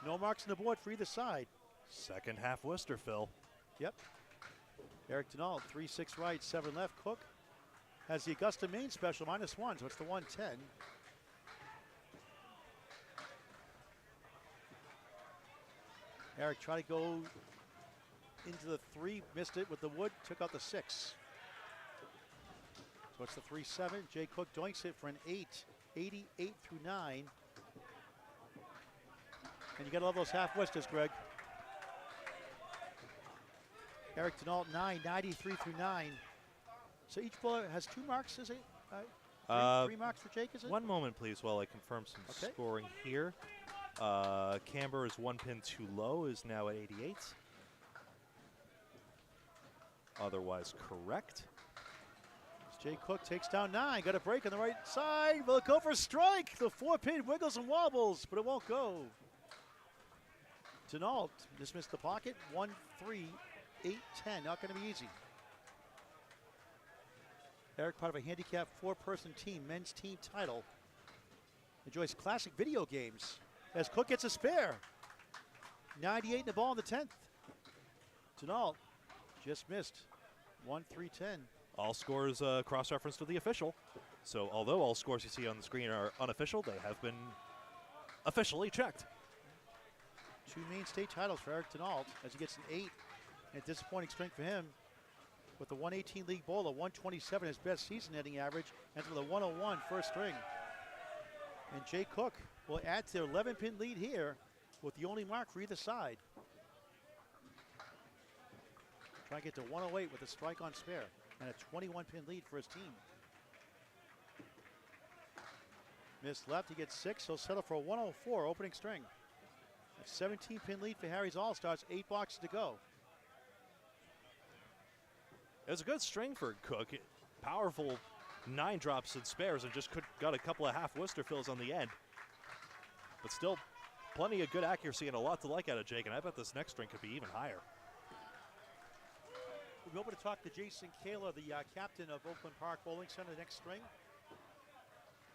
No marks on the board for either side. Second half Worcester, Phil. Yep. Eric Denault, 3-6 right, 7 left. Cook has the Augusta main special, -1, so it's the 110. Eric tried to go into the 3, missed it with the wood, took out the 6. So it's the 3-7. Jay Cook doinks it for an 8, 88 through 9. And you gotta love those half Westers, Greg. Eric Denault, 9, 93 through 9. So each bowler has 2 marks, is it? 3 marks for Jake, is it? One moment, please, while I confirm some scoring here. Camber is 1 pin too low, is now at 88. Otherwise correct. As Jay Cook takes down 9, got a break on the right side. Will it go for a strike? The 4-pin wiggles and wobbles, but it won't go. Denault dismissed the pocket, 1-3, 8-10, not gonna be easy. Eric, part of a handicap 4-person team, men's team title. Enjoys classic video games as Cook gets a spare. 98 in the ball in the 10th. Denault just missed, 1-3-10. All scores cross-reference to the official. So although all scores you see on the screen are unofficial, they have been officially checked. 2 main state titles for Eric Denault as he gets an 8. And a disappointing strength for him with the 118 league bowler, 127 his best season hitting average, and with a 101 first string. And Jay Cook will add to their 11-pin lead here with the only mark for either side. Trying to get to 108 with a strike on spare and a 21-pin lead for his team. Missed left, he gets 6. He'll settle for a 104 opening string. A 17-pin lead for Harry's All-Stars, 8 boxes to go. It was a good string for Cook. Powerful 9 drops and spares and just got a couple of half Worcester fills on the end. But still, plenty of good accuracy and a lot to like out of Jake, and I bet this next string could be even higher. We'll be able to talk to Jason Kaler, the captain of Oakland Park Bowling Center, next string.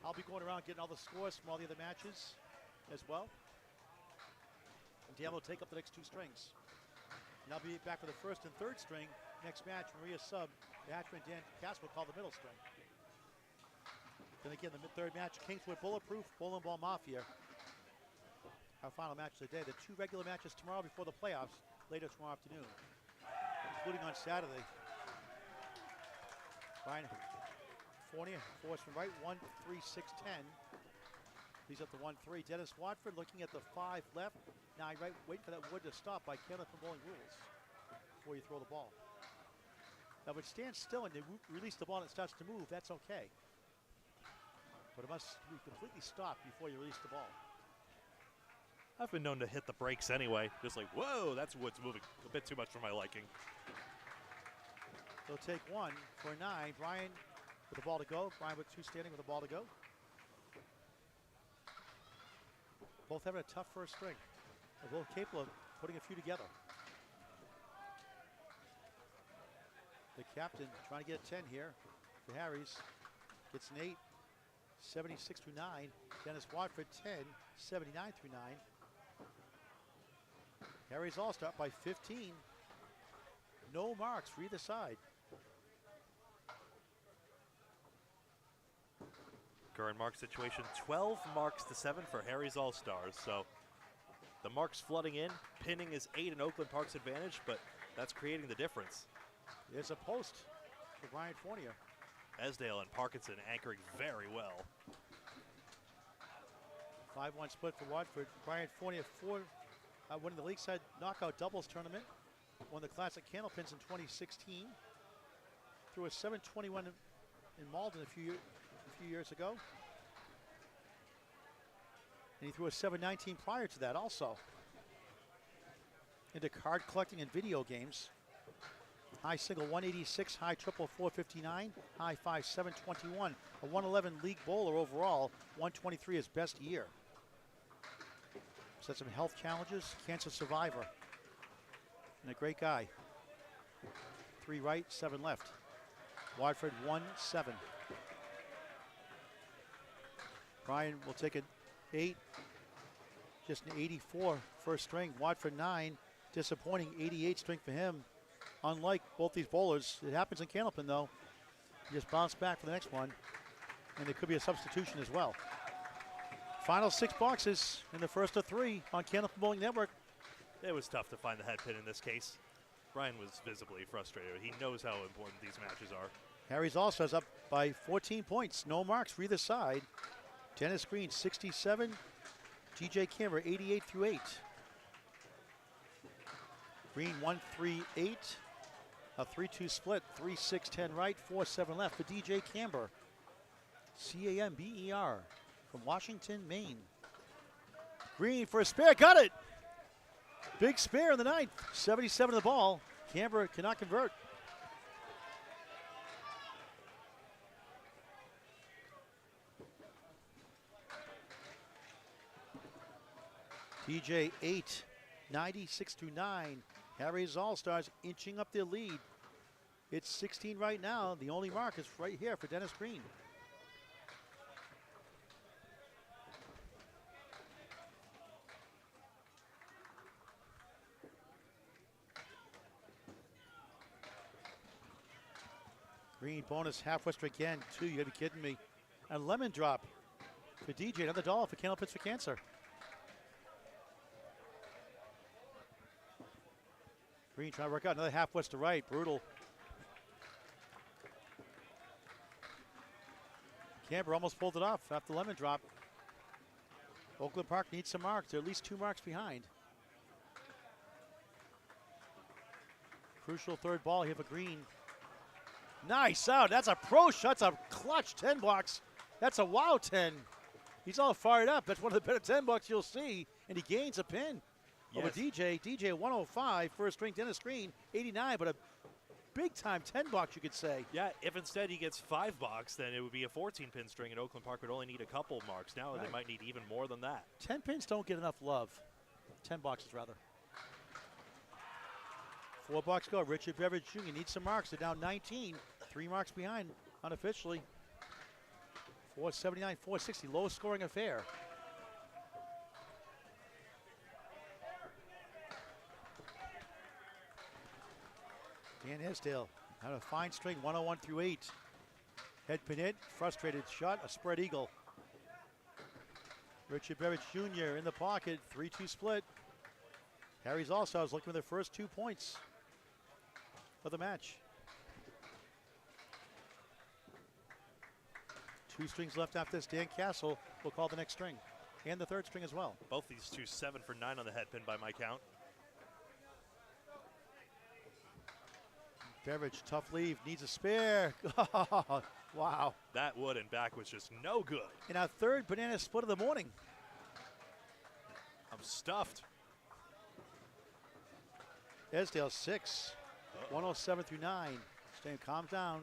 I'll be going around getting all the scores from all the other matches as well. And Dan will take up the next 2 strings. And I'll be back for the 1st and 3rd string. Next match, Maria Sub, the Hatchman, Dan Caswell call the middle string. Then again, the 3rd match, Kingswood Bulletproof, Bowling Ball Mafia. Our final match of the day. The 2 regular matches tomorrow before the playoffs, later tomorrow afternoon, including on Saturday. Brian Fournier, force from right, 1-3-6-10. He's up to 1-3. Dennis Watford looking at the 5 left, 9 right, waiting for that wood to stop by Candlepin Bowling rules before you throw the ball. Now, if it stands still and they release the ball and it starts to move, that's okay. But it must be completely stopped before you release the ball. I've been known to hit the brakes anyway. Just like, whoa, that's wood's moving a bit too much for my liking. They'll take 1 for 9. Brian with the ball to go. Brian with 2 standing with the ball to go. Both having a tough first string. They're both capable of putting a few together. The captain trying to get a 10 here for Harry's. Gets an 8, 76 through 9. Dennis Watford 10, 79 through 9. Harry's All-Star by 15. No marks for either side. Current mark situation, 12 marks to 7 for Harry's All-Stars. So the marks flooding in. Pinning is 8 in Oakland Park's advantage, but that's creating the difference. There's a post for Brian Fournier. Esdale and Parkinson anchoring very well. 5-1 split for Watford. Brian Fournier winning the league side knockout doubles tournament. Won the Classic Candlepins in 2016. Threw a 721 in Moncton a few years ago. And he threw a 719 prior to that also. Into card collecting and video games. High single 186, high triple 459, high five 721. A 111 league bowler overall, 123 his best year. He's had some health challenges, cancer survivor. And a great guy. 3 right, 7 left. Watford 1-7. Brian will take an 8, just an 84 first string. Watford 9, disappointing 88 string for him. Unlike both these bowlers, it happens in Candlepin though. You just bounce back for the next one, and there could be a substitution as well. Final 6 boxes in the first of 3 on Candlepin Bowling Network. It was tough to find the head pin in this case. Brian was visibly frustrated. He knows how important these matches are. Harry's also up by 14 points. No marks for either side. Dennis Green 67, TJ Camber 88 through 8. Green 1-3-8. A 3-2 split, 3-6-10 right, 4-7 left for DJ Camber. C-A-M-B-E-R from Washington, Maine. Green for a spare, got it! Big spare in the 9th, 77 of the ball. Camber cannot convert. DJ 8, 96 through 9. Harry's All-Stars inching up their lead. It's 16 right now. The only mark is right here for Dennis Green. Green bonus half Western again. 2, you gotta be kidding me. A lemon drop for DJ, another $1 for Candlepins for Cancer. Green trying to work out another half west to right. Brutal. Camber almost pulled it off after the lemon drop. Oakland Park needs some marks. They're at least 2 marks behind. Crucial 3rd ball here for Green. Nice out. That's a pro shot. That's a clutch 10 box. That's a wow 10. He's all fired up. That's one of the better 10 bucks you'll see. And he gains a pin. Over DJ. DJ 105, first string. Dennis Green 89, but a big time 10 box you could say. Yeah, if instead he gets 5 box, then it would be a 14 pin string, and Oakland Park would only need a couple marks. Now they might need even more than that. 10 pins don't get enough love. 10 boxes rather. 4 box go. Richard Beveridge Jr. needs some marks. They're down 19. 3 marks behind unofficially. 479, 460, lowest scoring affair. Dan Esdale had a fine string, 101 through 8. Head pin hit, frustrated shot, a spread eagle. Richard Beveridge Jr. in the pocket, 3-2 split. Harry's All-Stars looking for their first 2 points of the match. 2 strings left after this. Dan Castle will call the next string, and the 3rd string as well. Both these two 7 for 9 on the head pin by my count. Beveridge, tough leave, needs a spare. Wow. That wood and back was just no good. And our 3rd banana split of the morning. I'm stuffed. Esdale 6, 107 through 9. Staying calm down.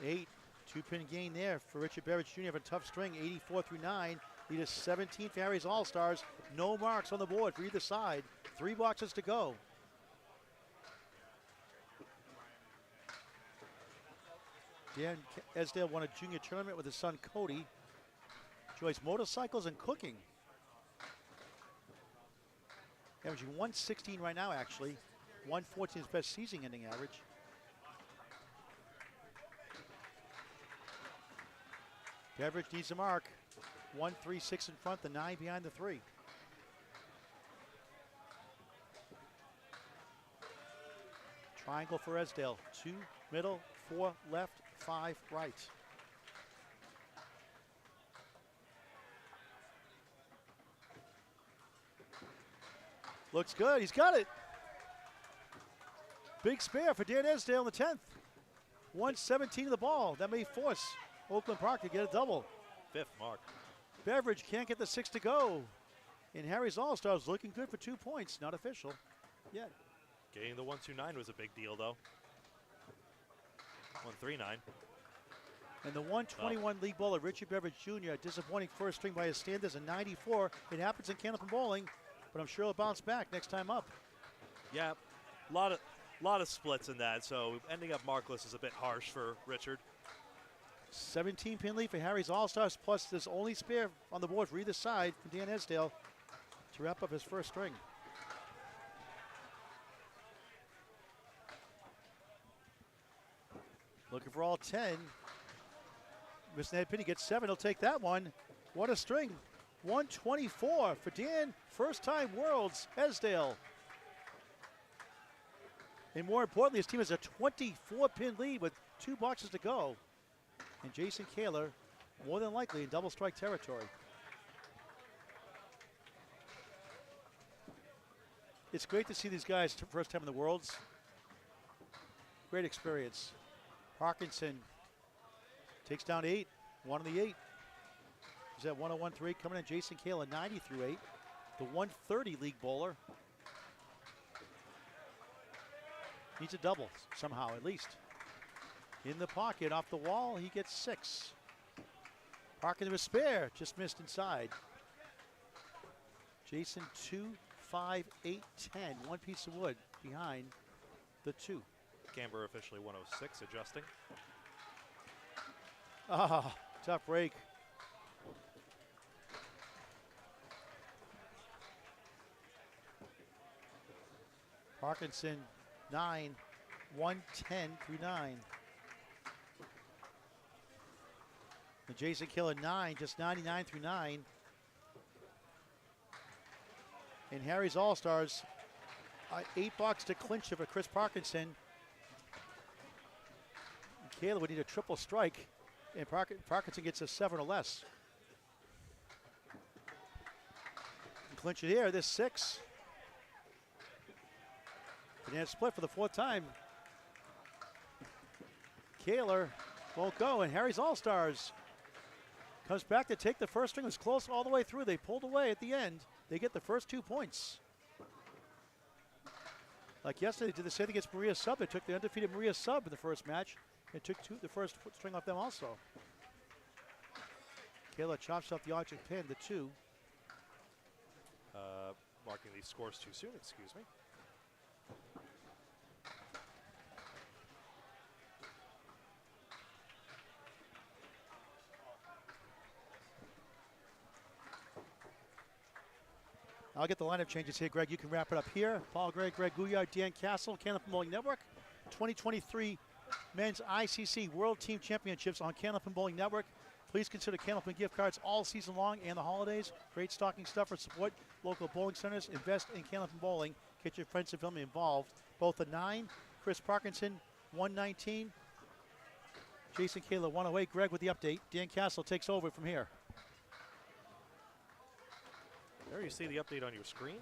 8, 2-pin gain there for Richard Beveridge Jr. Have a tough string, 84 through 9. Lead is 17 for Harry's All-Stars. No marks on the board for either side. 3 boxes to go. Dan Esdale won a junior tournament with his son Cody. Enjoys motorcycles and cooking. Averaging 116 right now, actually. 114 is best season ending average. Beveridge needs a mark. 1-3-6 in front, the 9 behind the 3. Triangle for Esdale. 2 middle, 4 left, 5 right. Looks good. He's got it. Big spare for Dan Esdale in the 10th. 117 of the ball. That may force Oakland Park to get a double. 5th mark. Beveridge can't get the 6 to go. And Harry's All-Stars looking good for 2 points. Not official yet. Getting the 129 was a big deal, though. 139. And the 121 league bowler, Richard Beveridge Jr., disappointing first string by his standards, a 94. It happens in Candlepin Bowling, but I'm sure he'll bounce back next time up. Yeah, a lot of splits in that, so ending up markless is a bit harsh for Richard. 17 pin lead for Harry's All-Stars, plus there's only spare on the board for either side for Dan Esdale to wrap up his first string. Looking for all 10. Mr. Ned Pinney gets 7. He'll take that one. What a string. 124 for Dan. First time Worlds, Esdale. And more importantly, his team has a 24-pin lead with 2 boxes to go. And Jason Kaler, more than likely in double strike territory. It's great to see these guys first time in the Worlds. Great experience. Parkinson takes down 8, 1 on the 8. He's at 101.3 coming in. Jason Kaler 90 through 8. The 130 league bowler. Needs a double somehow, at least. In the pocket, off the wall, he gets 6. Parkinson with spare, just missed inside. Jason 2, 5, 8, 10. 1 piece of wood behind the 2. Camber officially 106, adjusting. Ah, tough break. Parkinson 9, 110 through 9. And Jason Kaler 9, just 99 through 9. And Harry's All-Stars, 8 bucks to clinch it for Chris Parkinson. Kaler would need a triple strike, and Parkinson gets a 7 or less. And clinch it here, this 6. And split for the 4th time. Kaler won't go, and Harry's All-Stars comes back to take the first string. It was close all the way through. They pulled away at the end. They get the first 2 points. Like yesterday, they did the same thing against Maria Sub. They took the undefeated Maria Sub in the first match and took the first string off them also. Kaler chops off the object pin, the 2. Marking these scores too soon, excuse me. I'll get the lineup changes here, Greg. You can wrap it up here. Paul Gray, Greg Gouillart, Dan Castle, Candlepin Bowling Network. 2023 Men's ICC World Team Championships on Candlepin Bowling Network. Please consider Candlepin gift cards all season long and the holidays. Great stocking stuffer. Support local bowling centers. Invest in Candlepin Bowling. Get your friends and family involved. Both a 9, Chris Parkinson, 119. Jason Kaler, 108. Greg with the update. Dan Castle takes over from here. There you see the update on your screen.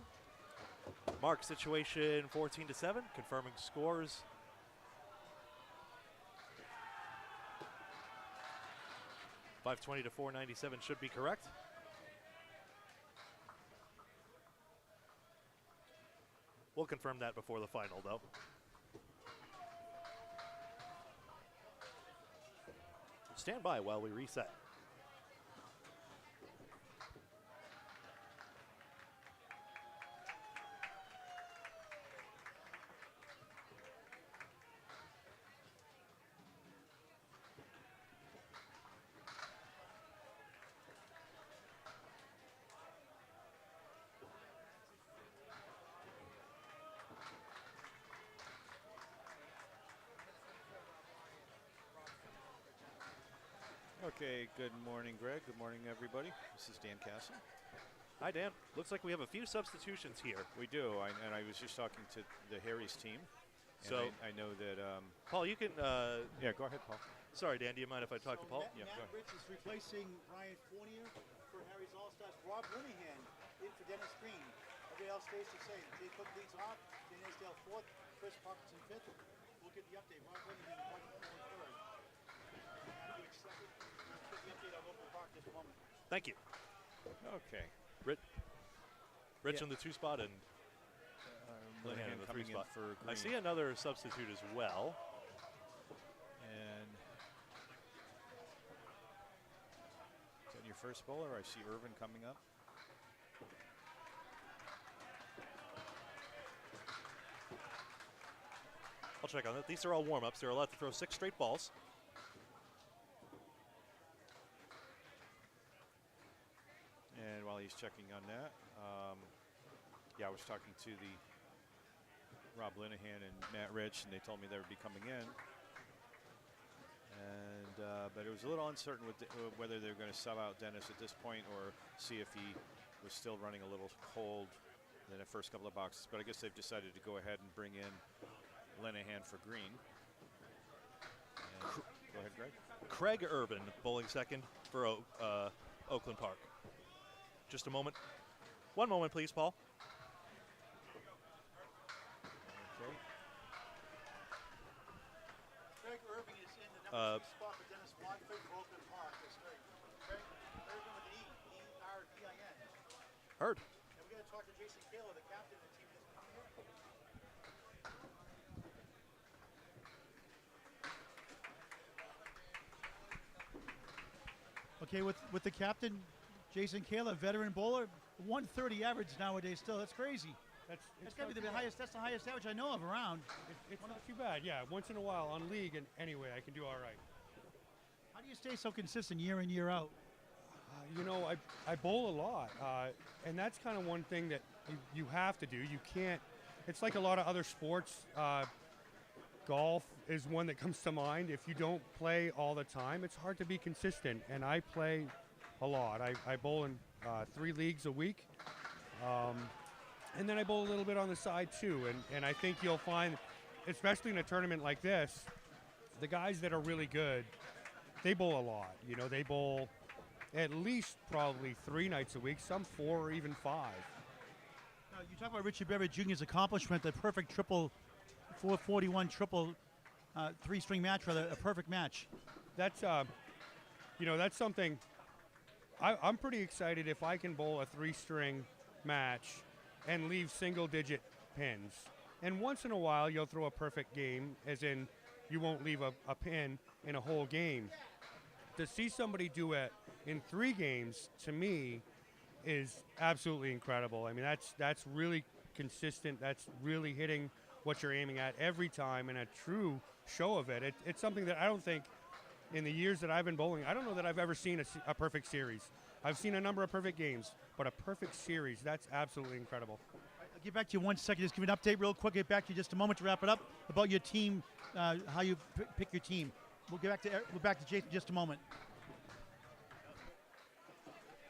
Mark situation 14-7, confirming scores. .520 to 497 should be correct. We'll confirm that before the final, though. Stand by while we reset. Okay, good morning, Greg. Good morning, everybody. This is Dan Castle. Hi, Dan. Looks like we have a few substitutions here. We do, and I was just talking to the Harry's team. So I know that. Paul, you can. Yeah, go ahead, Paul. Sorry, Dan. Do you mind if I talk to Paul? Yeah, go Matt ahead. Rich is replacing Brian Fournier for Harry's All-Stars. Rob Linehan in for Dennis Green. Everybody else stays the same. Jay Cook leads off. Dan Isdale fourth. Chris Parkinson fifth. We'll get the update. Rob Linehan going third. Matt Rich second. We'll get the update on Oakland Park in just a moment. Thank you. Okay. Rich Yeah. in the 2 spot and Linehan in the 3 coming in spot. for Green. I see another substitute as well. And is that your first bowler? I see Irvin coming up. I'll check on that. These are all warm-ups. They're allowed to throw 6 straight balls. And while he's checking on that, yeah, I was talking to the Rob Linehan and Matt Rich, and they told me they would be coming in. And but it was a little uncertain with whether they were going to sub out Dennis at this point or see if he was still running a little cold in the first couple of boxes. But I guess they've decided to go ahead and bring in Linehan for Green. And go ahead, Greg. Craig Irvin bowling second for Oakland Park. Just a moment. One moment, please, Paul. Okay. Craig Irving is in the number 2 spot for Dennis Watford for Oakland Park. That's great. Craig Irving with an E. E-R-V-I-N. Heard. And we're going to talk to Jason Kaler, the captain of the team that's coming here. Okay, with the captain, Jason Kaler, veteran bowler, 130 average nowadays still. That's crazy. That's got to be the highest. That's the highest average I know of around. It's not too bad, yeah. Once in a while on league, and anyway, I can do all right. How do you stay so consistent year in, year out? You know, I bowl a lot, and that's kind of one thing that you have to do. You can't. It's like a lot of other sports. Golf is one that comes to mind. If you don't play all the time, it's hard to be consistent, and I play a lot. I bowl in 3 leagues a week. And then I bowl a little bit on the side too, and I think you'll find, especially in a tournament like this, the guys that are really good, they bowl a lot. You know, they bowl at least probably 3 nights a week, some 4 or even 5. Now, you talk about Richie Beverett Jr.'s accomplishment, the perfect triple, 441 triple 3-string match, rather a perfect match. That's, you know, that's something. I'm pretty excited if I can bowl a 3-string match and leave single-digit pins. And once in a while, you'll throw a perfect game, as in you won't leave a pin in a whole game. To see somebody do it in 3 games, to me, is absolutely incredible. I mean, that's really consistent. That's really hitting what you're aiming at every time, and a true show of it. It's something that I don't think, in the years that I've been bowling, I don't know that I've ever seen a perfect series. I've seen a number of perfect games, but a perfect series, that's absolutely incredible. I'll get back to you 1 second. Just give an update real quick. Get back to you just a moment to wrap it up about your team, how you pick your team. We'll get back to Jason in just a moment.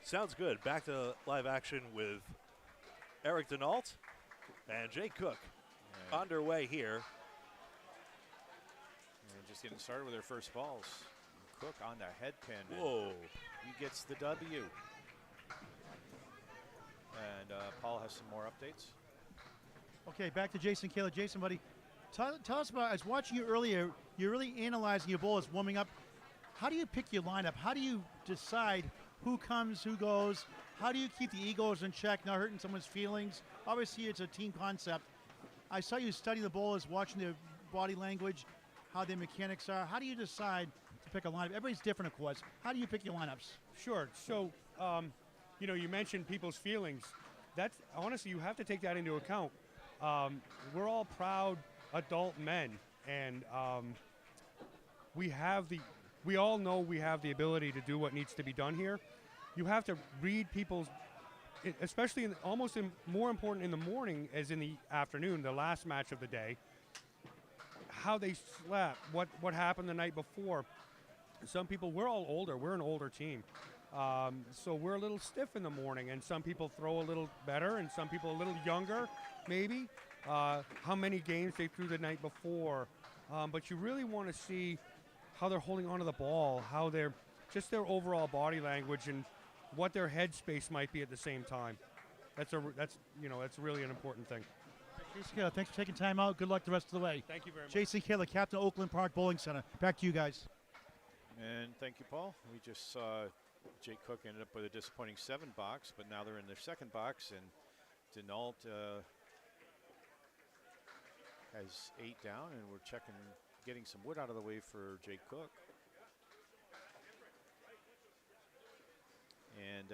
Sounds good. Back to live action with Eric Denault and Jay Cook underway here. And just getting started with their first balls. Cook on the head pin. Whoa. He gets the W. And Paul has some more updates. Okay, back to Jason Kaler. Jason, buddy, tell us about, I was watching you earlier, you're really analyzing your bowlers warming up. How do you pick your lineup? How do you decide who comes, who goes? How do you keep the egos in check, not hurting someone's feelings? Obviously, it's a team concept. I saw you studying the bowlers, watching their body language, how their mechanics are. How do you decide to pick a lineup? Everybody's different, of course. How do you pick your lineups? Sure. So, you know, you mentioned people's feelings. That's honestly, you have to take that into account. We're all proud adult men, and we all know we have the ability to do what needs to be done here. You have to read people's, especially more important in the morning as in the afternoon, the last match of the day, how they slept, what happened the night before. Some people, we're all older. We're an older team. So we're a little stiff in the morning, and some people throw a little better, and some people a little younger, maybe. how many games they threw the night before. But you really want to see how they're holding onto the ball, how they're just their overall body language and what their headspace might be at the same time. That's really an important thing. Jason Kaler, thanks for taking time out. Good luck the rest of the way. Thank you very much. Jason Kaler, captain of Oakland Park Bowling Center. Back to you guys. And thank you, Paul. We just saw Jake Cook ended up with a disappointing 7 box, but now they're in their 2nd box, and Denault has 8 down, and we're getting some wood out of the way for Jake Cook. And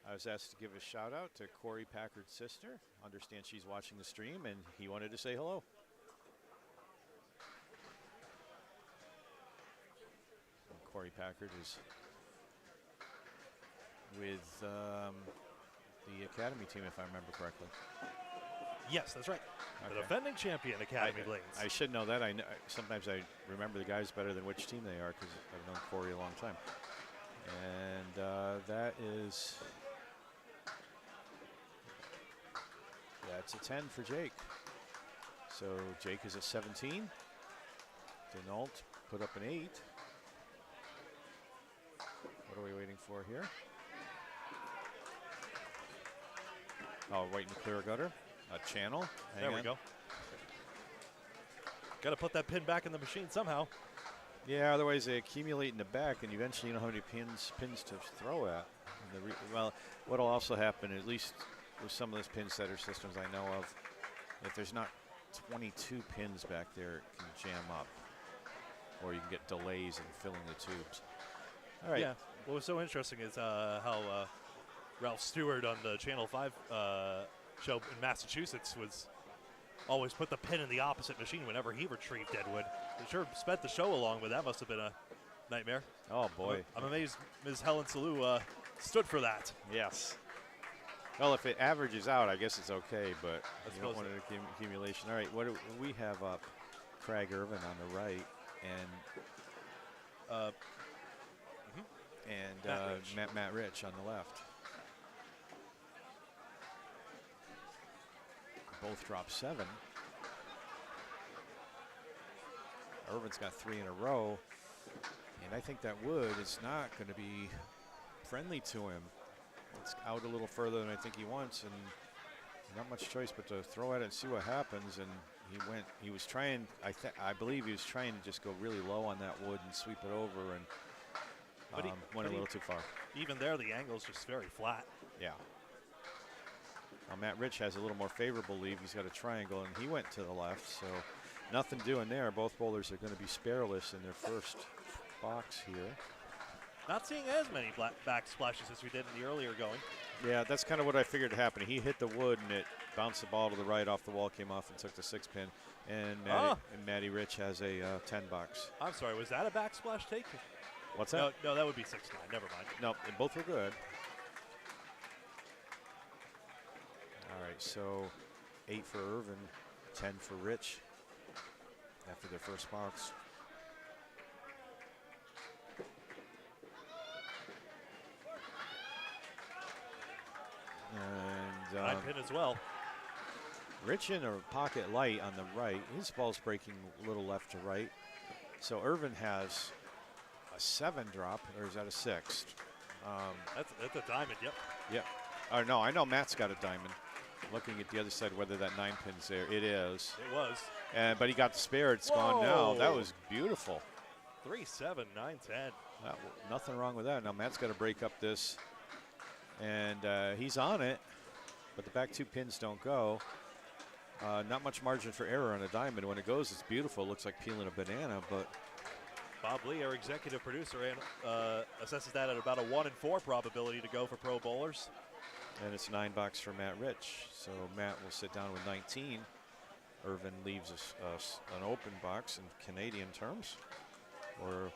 I was asked to give a shout out to Corey Packard's sister. Understand she's watching the stream, and he wanted to say hello. And Corey Packard is with the Academy team, if I remember correctly. Yes, that's right. Okay. The defending champion Academy Blades. I should know that. Sometimes I remember the guys better than which team they are because I've known Corey a long time. And that's a 10 for Jake. So Jake is at 17. Denault put up an 8. What are we waiting for here? Oh, right in the clear gutter. A channel. There we go. Got to put that pin back in the machine somehow. Yeah, otherwise they accumulate in the back, and eventually you don't have any pins to throw at. Well, what'll also happen, at least with some of those pin setter systems I know of, if there's not 22 pins back there, it can jam up, or you can get delays in filling the tubes. All right. Yeah. What was so interesting is how Ralph Stewart on the Channel 5 show in Massachusetts was always put the pin in the opposite machine whenever he retrieved deadwood. He sure sped the show along, but that must have been a nightmare. Oh, boy. I'm amazed Ms. Helen Salou stood for that. Yes. Well, if it averages out, I guess it's okay, but you don't want an accumulation. All right, what do we have up? Craig Irvin on the right, and Matt Rich on the left. Both drop 7. Irvin's got 3 in a row, and I think that wood is not going to be friendly to him. It's out a little further than I think he wants, and not much choice but to throw at it and see what happens. And he was trying, I believe he was trying to just go really low on that wood and sweep it over, and went a little too far. Even there, the angle's just very flat. Yeah. Now Matt Rich has a little more favorable leave. He's got a triangle, and he went to the left, so nothing doing there. Both bowlers are going to be spareless in their first box here. Not seeing as many back splashes as we did in the earlier going. Yeah, that's kind of what I figured would happen. He hit the wood, and it bounced the ball to the right off the wall, came off, and took the 6-pin. And Matty Rich has a 10 box. I'm sorry, was that a backsplash take? What's that? No, that would be 6-9. Never mind. No, both were good. All right, so 8 for Irvin, 10 for Rich after their first box. And 9-pin as well. Rich in a pocket light on the right. His ball's breaking a little left to right. So Irvin has a 7 drop, or is that a 6? That's a diamond, yep. Yep. Oh, no, I know Matt's got a diamond. Looking at the other side, whether that 9-pin's there. It is. It was. But he got the spare. It's gone now. That was beautiful. 3-7, 9-10. Nothing wrong with that. Now Matt's got to break up this. And he's on it, but the back 2 pins don't go. Not much margin for error on a diamond. When it goes, it's beautiful. It looks like peeling a banana, but Bob Lee, our executive producer, assesses that at about a 1 in 4 probability to go for pro bowlers. And it's 9 bucks for Matt Rich. So Matt will sit down with 19. Irvin leaves us an open box in Canadian terms, or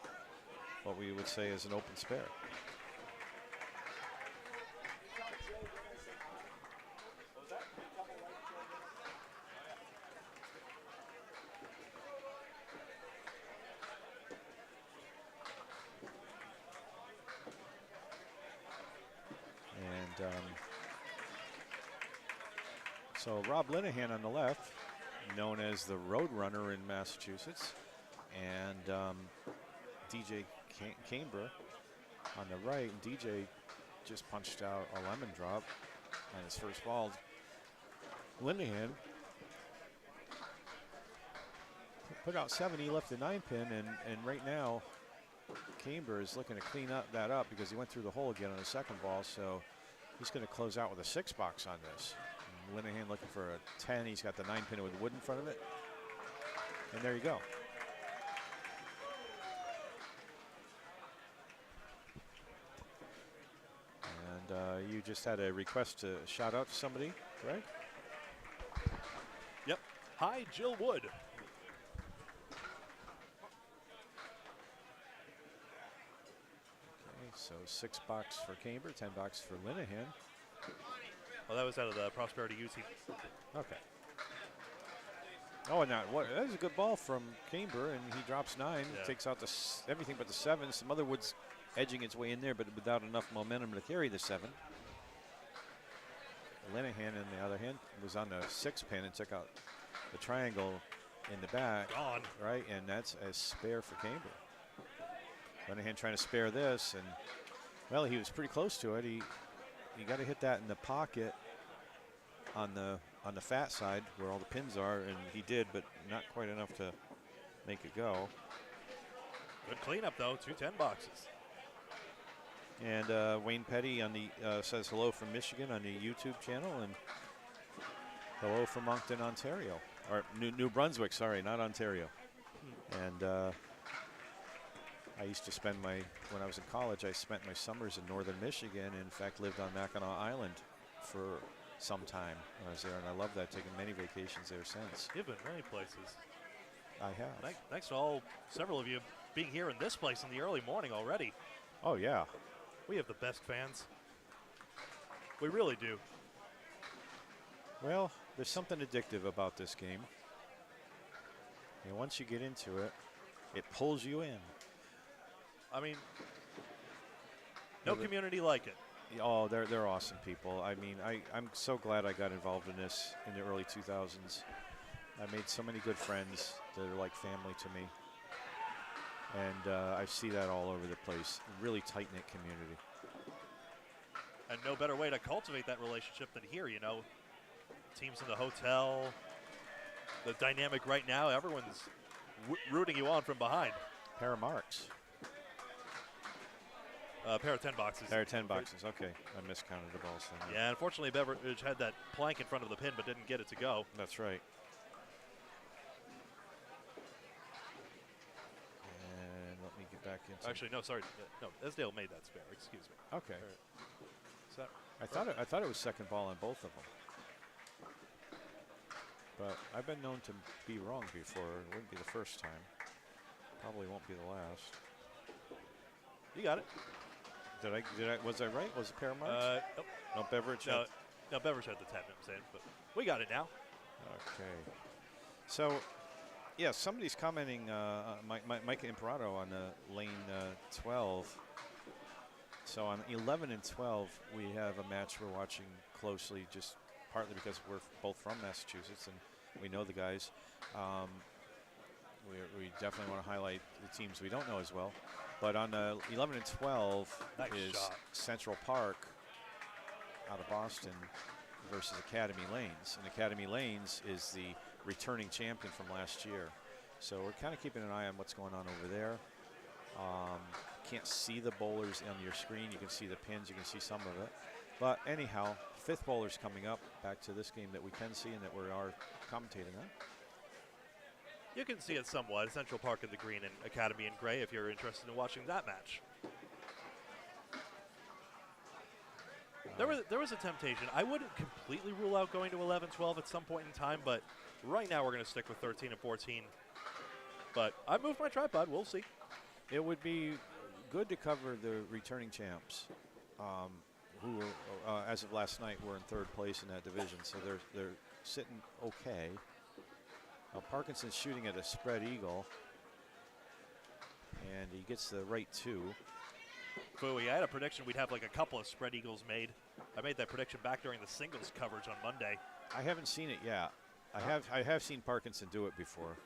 what we would say is an open spare. So Rob Linehan on the left, known as the Road Runner in Massachusetts, and DJ Canberra on the right. And DJ just punched out a lemon drop on his first ball. Linehan put out 7. He left the 9-pin, and right now Canberra is looking to clean that up because he went through the hole again on the second ball. So he's going to close out with a 6-box on this. And Linehan looking for a 10. He's got the 9-pin with wood in front of it. And there you go. And you just had a request to shout out to somebody, right? Yep. Hi, Jill Wood. Okay, so 6-box for Camber, 10-box for Linehan. Well, that was out of the Prosperity UC. Okay. Oh, and that was a good ball from Camber, and he drops 9, takes out everything but the 7. Some other wood's edging its way in there, but without enough momentum to carry the 7. Linehan, on the other hand, was on the 6-pin and took out the triangle in the back. Gone. Right, and that's a spare for Camber. Linehan trying to spare this, and, well, he was pretty close to it. He got to hit that in the pocket on the fat side where all the pins are, and he did, but not quite enough to make it go. Good cleanup, though. 2 10-boxes. And Wayne Petty on the says hello from Michigan on the YouTube channel, and hello from Moncton, Ontario, or New Brunswick. Sorry, not Ontario. And I used to spend when I was in college, I spent my summers in northern Michigan. And in fact, lived on Mackinac Island for some time when I was there, and I love that. Taken many vacations there since. You've been many places. I have. Thanks to several of you being here in this place in the early morning already. Oh yeah. We have the best fans. We really do. Well, there's something addictive about this game. And once you get into it, it pulls you in. I mean, no community like it. Oh, they're awesome people. I mean, I'm so glad I got involved in this in the early 2000s. I made so many good friends that are like family to me. And I see that all over the place. Really tight-knit community. And no better way to cultivate that relationship than here, you know. Teams in the hotel, the dynamic right now, everyone's rooting you on from behind. Pair of marks. Pair of 10-boxes. Pair of 10 boxes, okay. I miscounted the balls. Yeah, unfortunately, Beveridge had that plank in front of the pin but didn't get it to go. That's right. Back into. Actually, no, sorry. No, Esdale made that spare. Excuse me. Okay. I thought it was second ball on both of them. But I've been known to be wrong before. It wouldn't be the first time. Probably won't be the last. You got it. Was I right? Was it pair of marks? Nope. No, Beveridge. No, Beveridge had the 10, I'm saying, but we got it now. Okay. So. Yeah, somebody's commenting, Mike Imperato on lane 12. So on 11 and 12, we have a match we're watching closely, just partly because we're both from Massachusetts and we know the guys. We definitely want to highlight the teams we don't know as well. But on 11 and 12 is shot. Central Park out of Boston versus Academy Lanes. And Academy Lanes is the returning champion from last year. So we're kind of keeping an eye on what's going on over there. Can't see the bowlers on your screen. You can see the pins. You can see some of it. But anyhow, 5th bowler's coming up. Back to this game that we can see and that we are commentating on. You can see it somewhat. Central Park in the green and Academy in gray if you're interested in watching that match. There was a temptation. I wouldn't completely rule out going to 11-12 at some point in time, but right now we're going to stick with 13 and 14. But I moved my tripod. We'll see. It would be good to cover the returning champs, who were, as of last night, were in 3rd place in that division. So they're sitting okay. Parkinson's shooting at a spread eagle, and he gets the right 2. Fooey, I had a prediction we'd have like a couple of spread eagles made. I made that prediction back during the singles coverage on Monday. I haven't seen it yet. I have seen Parkinson do it before.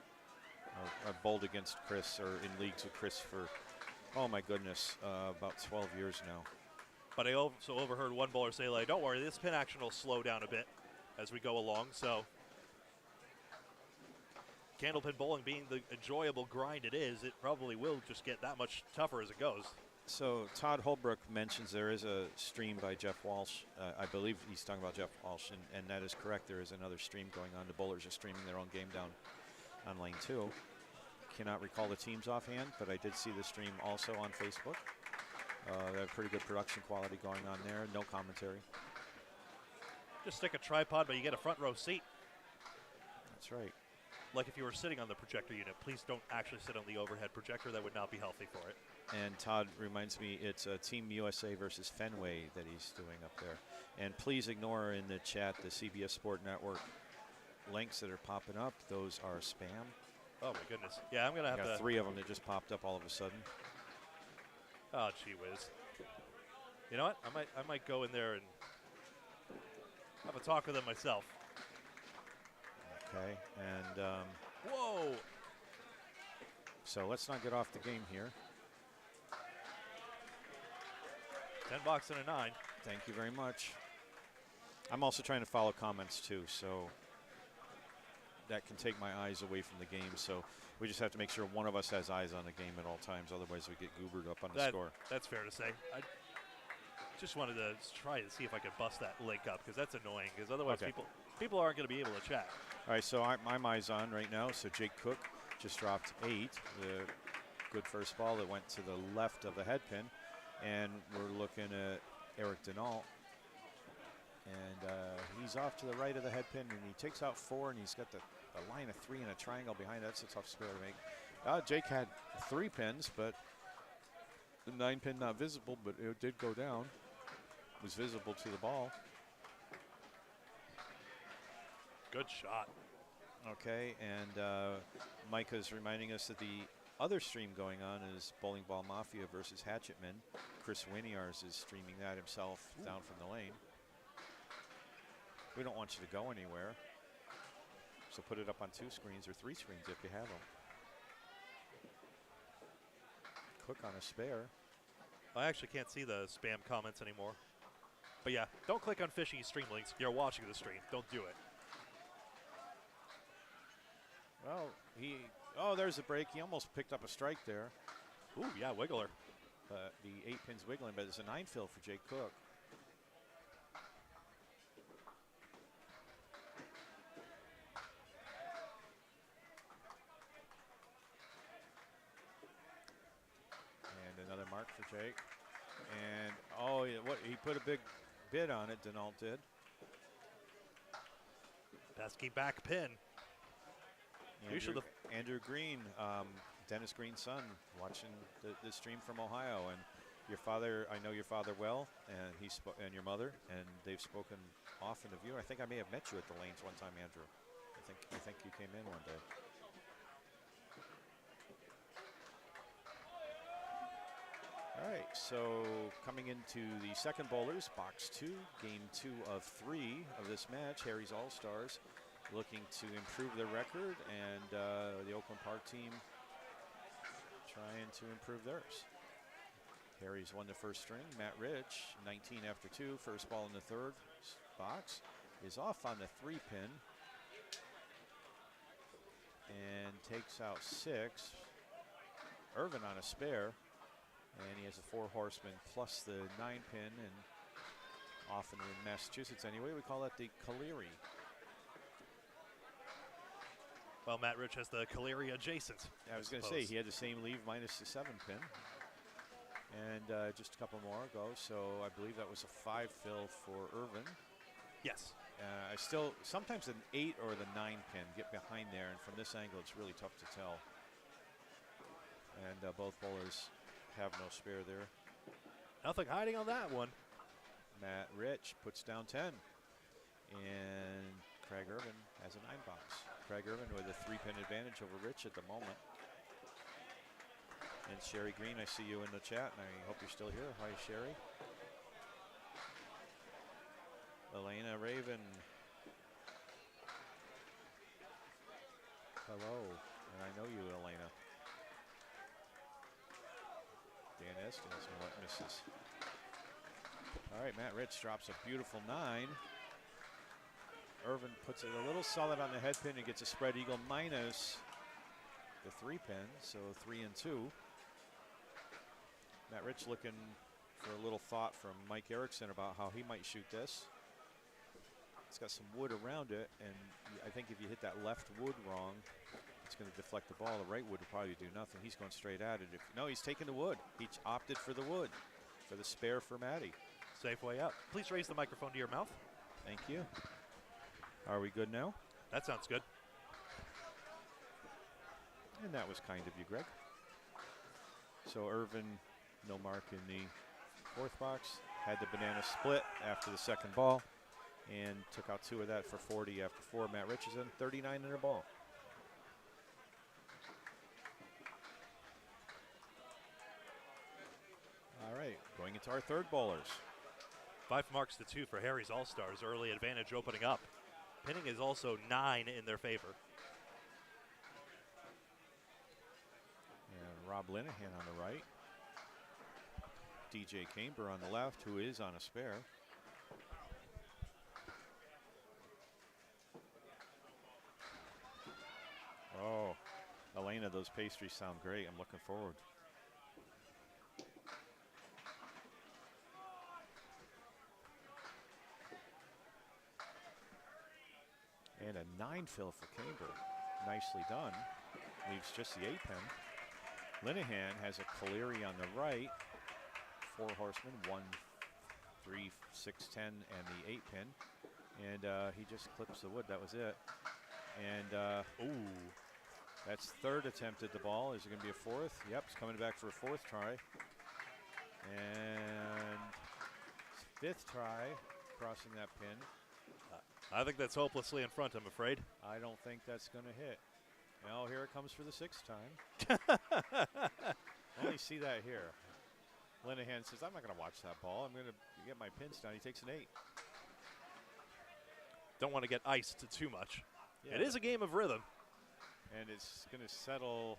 I've bowled against Chris or in leagues with Chris for, oh my goodness, about 12 years now. But I also overheard one bowler say, like, don't worry, this pin action will slow down a bit as we go along. So candlepin bowling being the enjoyable grind it is, it probably will just get that much tougher as it goes. So Todd Holbrook mentions there is a stream by Jeff Walsh. I believe he's talking about Jeff Walsh, and that is correct. There is another stream going on. The bowlers are streaming their own game down on lane 2. Cannot recall the teams offhand, but I did see the stream also on Facebook. They have pretty good production quality going on there. No commentary. Just stick a tripod, but you get a front row seat. That's right. Like if you were sitting on the projector unit. Please don't actually sit on the overhead projector. That would not be healthy for it. And Todd reminds me it's Team USA versus Fenway that he's doing up there. And please ignore in the chat the CBS Sport Network links that are popping up. Those are spam. Oh my goodness. Yeah, I'm gonna have Got to. 3 of them that just popped up all of a sudden. Oh gee whiz. You know what? I might go in there and have a talk with them myself. Okay, and Whoa! so let's not get off the game here. 10 bucks and a 9. Thank you very much. I'm also trying to follow comments too, so that can take my eyes away from the game. So we just have to make sure one of us has eyes on the game at all times. Otherwise, we get goobered up on the score. That's fair to say. I just wanted to try to see if I could bust that link up because that's annoying. Because otherwise, Okay. people aren't going to be able to chat. All right, so I'm eyes on right now. So Jake Cook just dropped 8. The good first ball that went to the left of the head pin. And we're looking at Eric Denault. And he's off to the right of the head pin, and he takes out 4, and he's got a line of 3 and a triangle behind. That's a tough spare to make. Jake had 3 pins, but the 9 pin not visible, but it did go down. It was visible to the ball. Good shot. Okay, and Micah's reminding us that the other stream going on is Bowling Ball Mafia versus Hatchetman. Chris Winiars is streaming that himself down from the lane. We don't want you to go anywhere, so put it up on 2 screens or 3 screens if you have them. Cook on a spare. I actually can't see the spam comments anymore. But yeah, don't click on fishy stream links. You're watching the stream. Don't do it. Well, there's a break. He almost picked up a strike there. Ooh, yeah, wiggler. The 8 pins wiggling, but it's a 9 fill for Jake Cook. And another mark for Jake. And he put a big bid on it. Denault did. Pesky back pin. Andrew Green, Dennis Green's son, watching the stream from Ohio, and your father. I know your father well, and and your mother, and they've spoken often of you. I think I may have met you at the lanes one time, Andrew. I think you came in one day. All right, so coming into the second bowlers, box 2, game 2 of 3 of this match. Harry's All-Stars looking to improve their record, and the Oakland Park team trying to improve theirs. Harry's won the first string. Matt Rich, 19 after 2, first ball in the third box, is off on the 3 pin and takes out 6. Irvin on a spare. And he has a 4 horseman plus the 9 pin, and often in Massachusetts anyway, we call that the Caleri. Well, Matt Rich has the Caleri adjacent. I was going to say he had the same leave minus the 7 pin. And just a couple more ago, so I believe that was a 5 fill for Irvin. Yes. Sometimes an 8 or the 9 pin get behind there, and from this angle it's really tough to tell. And both bowlers have no spare there. Nothing hiding on that one. Matt Rich puts down 10. And Craig Irvin has a 9 box. Craig Irvin with a 3-pin advantage over Rich at the moment. And Sherry Green, I see you in the chat, and I hope you're still here. Hi, Sherry. Elena Raven Hello, and I know you, Elena. Dan Estes misses. All right, Matt Rich drops a beautiful 9. Irvin puts it a little solid on the head pin and gets a spread eagle minus the 3 pin, so 3 and 2. Matt Rich looking for a little thought from Mike Erickson about how he might shoot this. It's got some wood around it, and I think if you hit that left wood wrong, it's going to deflect the ball. The right wood would probably do nothing. He's going straight at it. No, he's taking the wood. He opted for the wood, for the spare for Matty. Safe way out. Please raise the microphone to your mouth. Thank you. Are we good now? That sounds good. And that was kind of you, Greg. So Irvin, no mark in the 4th box. Had the banana split after the second ball and took out 2 of that for 40 after 4. Matt Rich is in 39 in a ball. All right, going into our 3rd bowlers. 5 marks to 2 for Harry's All-Stars. Early advantage opening up. Pinning is also 9 in their favor. And Rob Linehan on the right. DJ Camber on the left, who is on a spare. Oh, Elena, those pastries sound great. I'm looking forward. And a 9 fill for Camber. Nicely done. Leaves just the 8 pin. Linehan has a Caleri on the right. 4 horsemen, 1, 3, 6, 10, and the 8 pin. And he just clips the wood. That was it. And ooh, that's 3rd attempt at the ball. Is it going to be a 4th? Yep, it's coming back for a 4th try. And 5th try, crossing that pin. I think that's hopelessly in front, I'm afraid. I don't think that's going to hit. Now here it comes for the 6th time. Only see that here. Linehan says, I'm not going to watch that ball. I'm going to get my pins down. He takes an 8. Don't want to get iced too much. Yeah. It is a game of rhythm. And it's going to settle.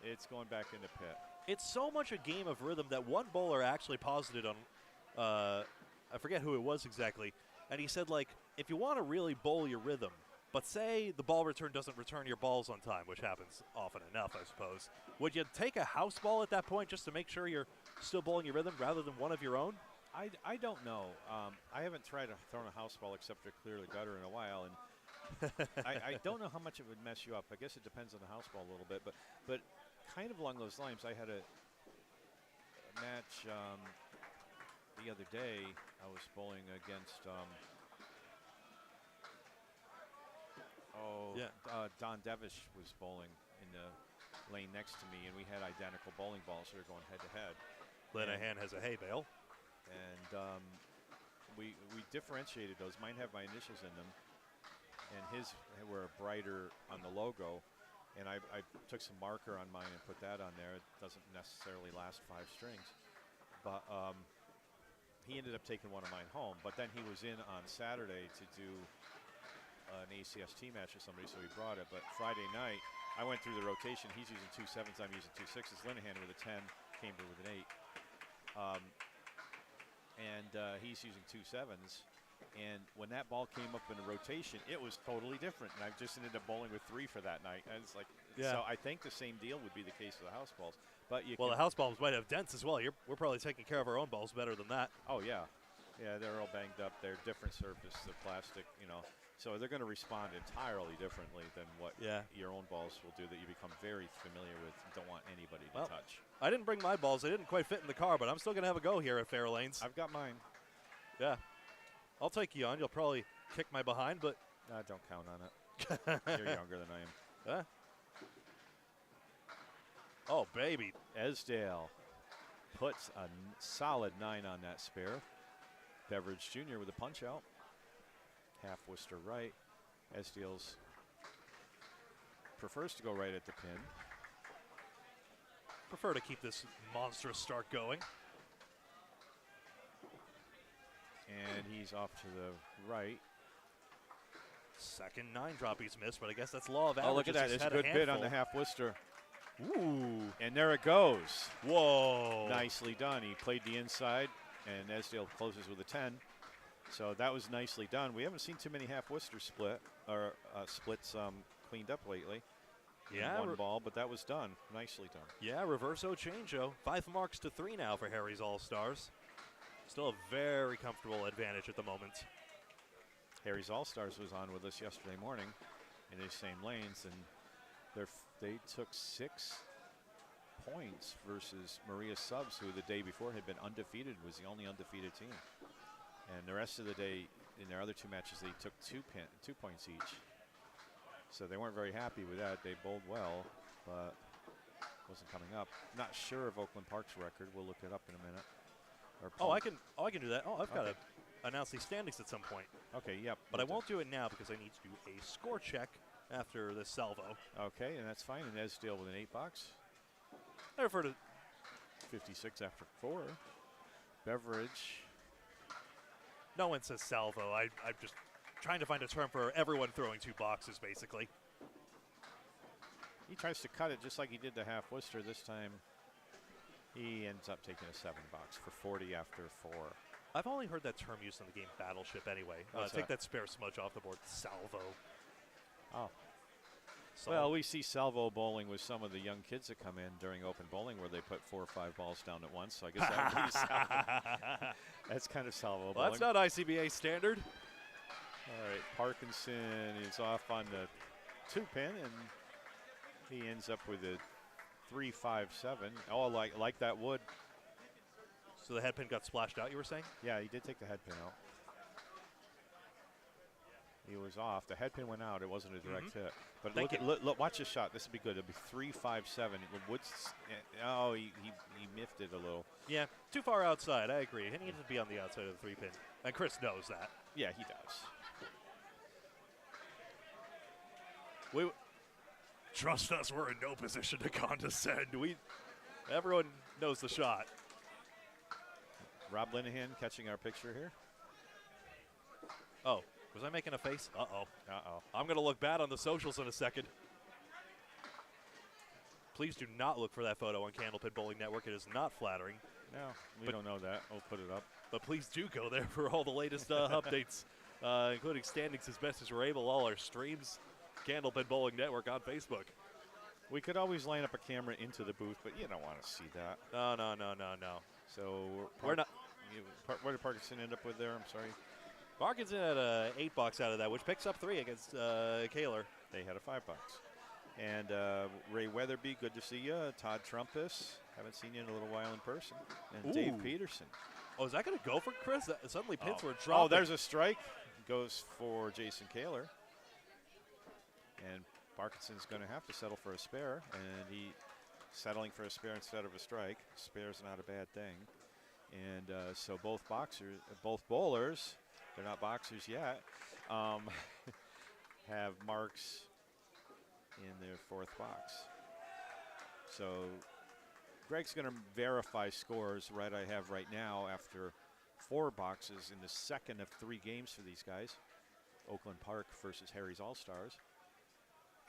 It's going back in the pit. It's so much a game of rhythm that one bowler actually posited on, I forget who it was exactly, and he said, like, if you want to really bowl your rhythm, but say the ball return doesn't return your balls on time, which happens often enough, I suppose, would you take a house ball at that point just to make sure you're still bowling your rhythm rather than one of your own? I don't know. I haven't tried to throw a house ball except to clear the gutter in a while, and I don't know how much it would mess you up. I guess it depends on the house ball a little bit, but kind of along those lines, I had a match the other day. I was bowling against Don Devish was bowling in the lane next to me, and we had identical bowling balls that are going head to head. Linehan has a hay bale. And we differentiated those. Mine have my initials in them, and his were brighter on the logo. And I took some marker on mine and put that on there. It doesn't necessarily last 5 strings. But he ended up taking one of mine home. But then he was in on Saturday to do an ACST match with somebody, so he brought it. But Friday night, I went through the rotation. He's using 2 7s, I'm using 2 6s. Linehan with a 10, Camber with an 8. And he's using 2 7s. And when that ball came up in a rotation, it was totally different. And I just ended up bowling with 3 for that night. And it's like, yeah. So I think the same deal would be the case with the house balls. But the house balls might have dents as well. We're probably taking care of our own balls better than that. Oh, yeah. Yeah, they're all banged up. They're different surface, they're plastic, you know. So they're going to respond entirely differently than what your own balls will do that you become very familiar with and don't want anybody to touch. I didn't bring my balls. They didn't quite fit in the car, but I'm still going to have a go here at Fairlanes. I've got mine. Yeah. I'll take you on. You'll probably kick my behind, but don't count on it. You're younger than I am. Huh? Oh, baby. Esdale puts a solid 9 on that spare. Beveridge Jr. with a punch out. Half Worcester right. Esdale's prefers to go right at the pin. Prefer to keep this monstrous start going. And he's off to the right. Second 9-drop he's missed, but I guess that's law of averages. Oh, look at that. He's There's a had good bid on the handful. half Worcester. Ooh. And there it goes. Whoa. Nicely done. He played the inside, and Esdale closes with a 10. So that was nicely done. We haven't seen too many half Worcester splits cleaned up lately. Yeah. One ball, but that was done. Nicely done. Yeah, reverso changeo. 5 marks to 3 now for Harry's All-Stars. Still a very comfortable advantage at the moment. Harry's All-Stars was on with us yesterday morning in these same lanes, and they took 6 points versus Maria Subs, who the day before had been undefeated, was the only undefeated team. And the rest of the day, in their other 2 matches, they took 2 points each. So they weren't very happy with that. They bowled well, but wasn't coming up. Not sure of Oakland Park's record. We'll look it up in a minute. Oh, I can do that. Oh, I've got to announce these standings at some point. Okay, yep. But I won't do it now because I need to do a score check after this salvo. Okay, and that's fine. And Esdale with an 8 box. I refer to 56 after 4. Beverage. no one says salvo. I'm just trying to find a term for everyone throwing 2 boxes, basically. He tries to cut it just like he did to half Worcester. This time he ends up taking a 7 box for 40 after 4. I've only heard that term used in the game Battleship anyway. Take that spare smudge off the board. Salvo. Oh. So Well, we see salvo bowling with some of the young kids that come in during open bowling where they put 4 or 5 balls down at once. So I guess that would be salvo. That's kind of salvo well, bowling. that's not ICBA standard. All right, Parkinson is off on the 2-pin, and he ends up with a 3-5-7. Oh, like that would. So the head pin got splashed out, you were saying? Yeah, he did take the head pin out. He was off. The head pin went out. It wasn't a direct hit. But look, watch this shot. This would be good. It'll be 3-5-7. Woods. Oh, he miffed it a little. Yeah, too far outside. I agree. He needs to be on the outside of the 3-pin. And Chris knows that. Yeah, he does. Trust us, we're in no position to condescend. Everyone knows the shot. Rob Linehan catching our picture here. Oh, was I making a face? Uh-oh. Uh-oh. I'm going to look bad on the socials in a second. Please do not look for that photo on Candlepin Bowling Network. It is not flattering. No, we don't know that. We'll put it up. But please do go there for all the latest updates, including standings as best as we're able, all our streams, Candlepin Bowling Network on Facebook. We could always line up a camera into the booth, but you don't want to see that. No. So We're not. What did Parkinson end up with there? I'm sorry. Parkinson had a 8 box out of that, which picks up 3 against Kaler. They had a 5 box. And Ray Weatherby, good to see you. Todd Trumpus, haven't seen you in a little while in person. And Dave Ooh. Peterson. Oh, is that going to go for Chris? Suddenly pins were Oh, dropping. there's a strike. Goes for Jason Kaler. And Parkinson's going to have to settle for a spare. And he settling for a spare instead of a strike. Spare's not a bad thing. And so both bowlers, they're not boxers yet, have marks in their 4th box. So Greg's going to verify scores I have right now after 4 boxes in the second of 3 games for these guys. Oakland Park versus Harry's All-Stars.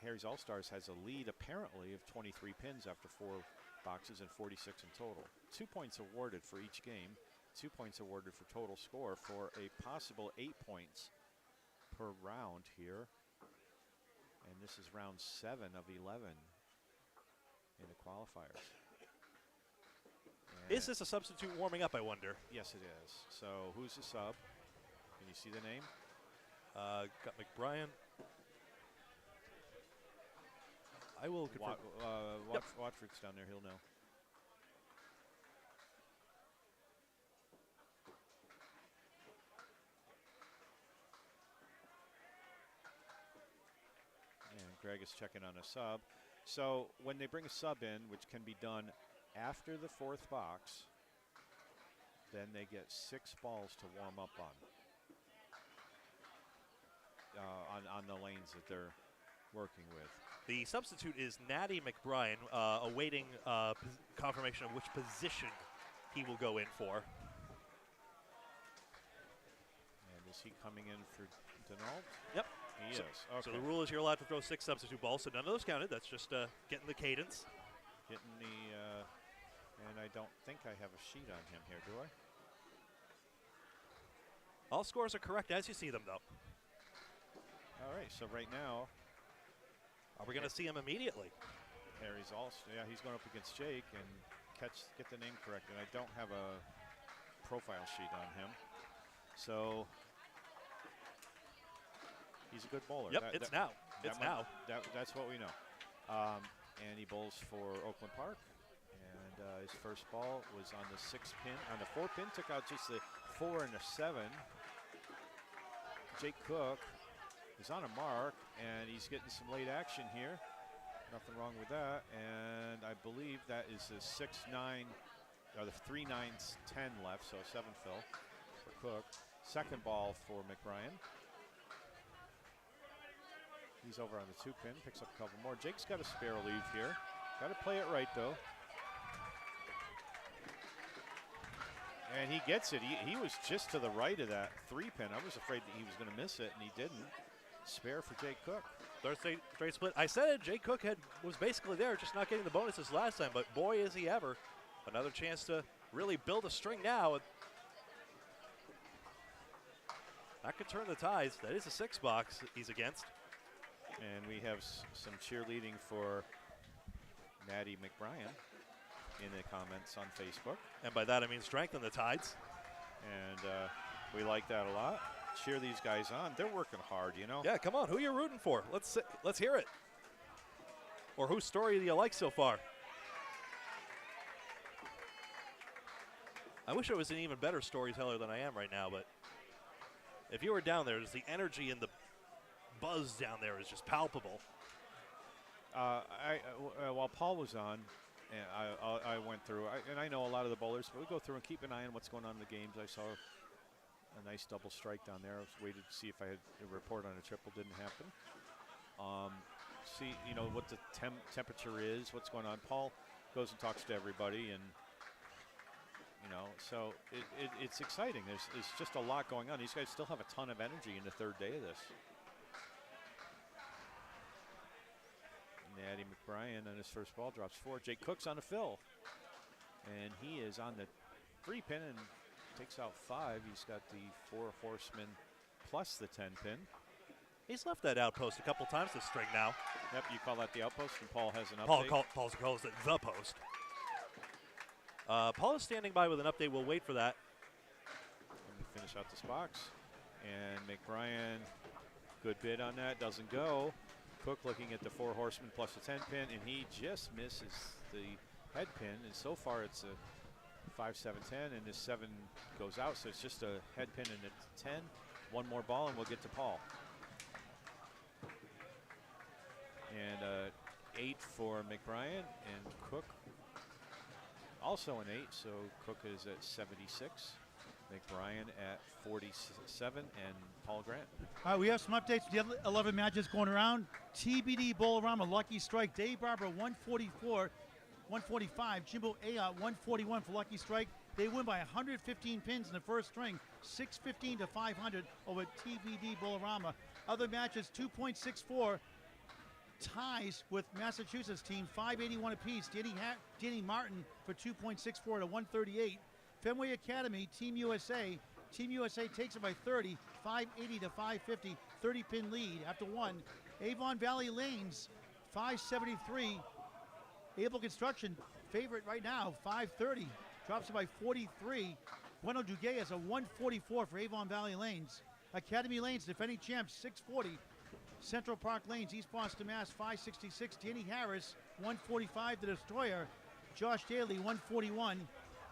Harry's All-Stars has a lead apparently of 23 pins after 4 boxes and 46 in total. 2 points awarded for each game. 2 points awarded for total score for a possible 8 points per round here. And this is round 7 of 11 in the qualifiers. And Is this a substitute warming up, I wonder? yes, it is. So who's the sub? Can you see the name? Got McBrien. I will confirm. Watford's down there. He'll know. And Greg is checking on a sub. So when they bring a sub in, which can be done after the 4th box, then they get 6 balls to warm up on the lanes that they're working with. The substitute is Natty McBrien, awaiting confirmation of which position he will go in for. And is he coming in for Denault? Yep. He so, is. Okay. So the rule is you're allowed to throw 6 substitute balls, so none of those counted. That's just getting the cadence. Getting the, and I don't think I have a sheet on him here, do I? All scores are correct as you see them, though. All right, so right now, Are we going to see him immediately? Harry's he's going up against Jake and get the name correct, and I don't have a profile sheet on him. So he's a good bowler. Yep, it's now. That's what we know. And he bowls for Oakland Park. And his first ball was on the 6 pin. On the 4 pin, took out just the 4 and a 7. Jake Cook is on a mark, and he's getting some late action here. Nothing wrong with that. And I believe that is the 6-9, or the 3-9-10 left, so 7 fill for Cook. Second ball for McBrien. He's over on the 2 pin, picks up a couple more. Jake's got a spare leave here. Got to play it right, though. And he gets it. He was just to the right of that 3 pin. I was afraid that he was going to miss it, and he didn't. Spare for Jake Cook. Third straight split. I said it, Jake Cook was basically there, just not getting the bonuses last time, but boy, is he ever. Another chance to really build a string now. That could turn the ties. That is a 6 box he's against. And we have some cheerleading for Maddie McBrien in the comments on Facebook. And by that I mean strengthen the tides. And we like that a lot. Cheer these guys on. They're working hard, you know. Yeah, come on. Who are you rooting for? Let's hear it. Or whose story do you like so far? I wish I was an even better storyteller than I am right now, but if you were down there, the energy and the buzz down there is just palpable. While Paul was on, and I went through, and I know a lot of the bowlers, but we go through and keep an eye on what's going on in the games. I saw a nice double strike down there. I was waited to see if I had a report on a triple. Didn't happen. See, you know, what the temperature is, what's going on. Paul goes and talks to everybody, and you know, so it's exciting. There's just a lot going on. These guys still have a ton of energy in the 3rd day of this. Natty McBrien on his first ball drops 4. Jake Cook's on a fill, and he is on the 3 pin and takes out 5. He's got the 4 horsemen plus the 10 pin. He's left that outpost a couple times this string now. Yep, you call that the outpost, and Paul has an update. Paul calls it the post. Paul is standing by with an update. We'll wait for that. Let me finish out this box. And McBrien, good bid on that, doesn't go. Cook looking at the 4 horsemen plus the 10 pin, and he just misses the head pin. And so far it's a 5-7-10, and this 7 goes out, so it's just a head pin and a 10. One more ball, and we'll get to Paul. And 8 for McBrien, and Cook also an 8, so Cook is at 76. McBrien at 47, and Paul Grant. All right, we have some updates. The other 11 matches going around. TBD Bowl-A-Rama Lucky Strike. Dave Barber 144, 145. Jimbo Ayotte 141 for Lucky Strike. They win by 115 pins in the first string, 615 to 500 over TBD Bowl-A-Rama. Other matches 2.64. Ties with Massachusetts team 581 apiece. Danny Martin for 2.64 to 138. Fenway Academy, Team USA. Team USA takes it by 30, 580 to 550, 30-pin lead after 1. Avon Valley Lanes, 573. Able Construction, favorite right now, 530. Drops it by 43. Bueno Duguay has a 144 for Avon Valley Lanes. Academy Lanes, defending champs, 640. Central Park Lanes, East Boston, Mass, 566. Danny Harris, 145. The Destroyer. Josh Daly, 141.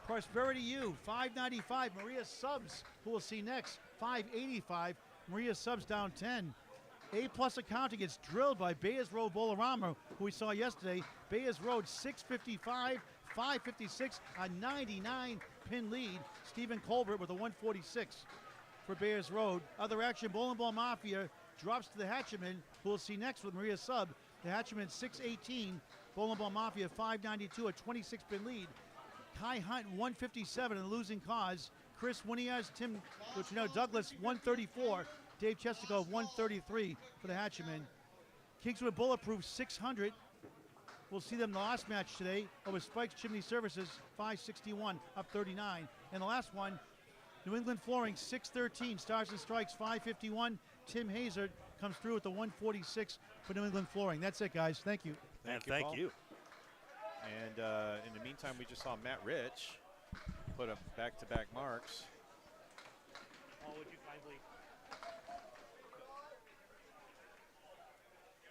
Prosperity U, 595. Maria Subs, who we'll see next, 585. Maria Subs down 10. A-plus accounting gets drilled by Bayers Road Bowl-A-Rama, who we saw yesterday. Bayers Road, 655, 556, a 99-pin lead. Stephen Colbert with a 146 for Bayers Road. Other action, Bowling Ball Mafia drops to the Hatcheman, who we'll see next with Maria Sub. The Hatcheman, 618. Bowling Ball Mafia, 592, a 26-pin lead. Kai Hunt, 157 in the losing cause. Chris Winiaz, Tim Douglas, 134. Dave Chesterko, 133 for the Hatchemen. Kingswood Bulletproof, 600. We'll see them in the last match today over Spike's Chimney Services, 561, up 39. And the last one, New England Flooring, 613. Stars and Strikes, 551. Tim Hazard comes through with the 146 for New England Flooring. That's it, guys. Thank you. And Paul. thank you. And in the meantime, we just saw Matt Rich put up back-to-back marks. Oh, would you kindly?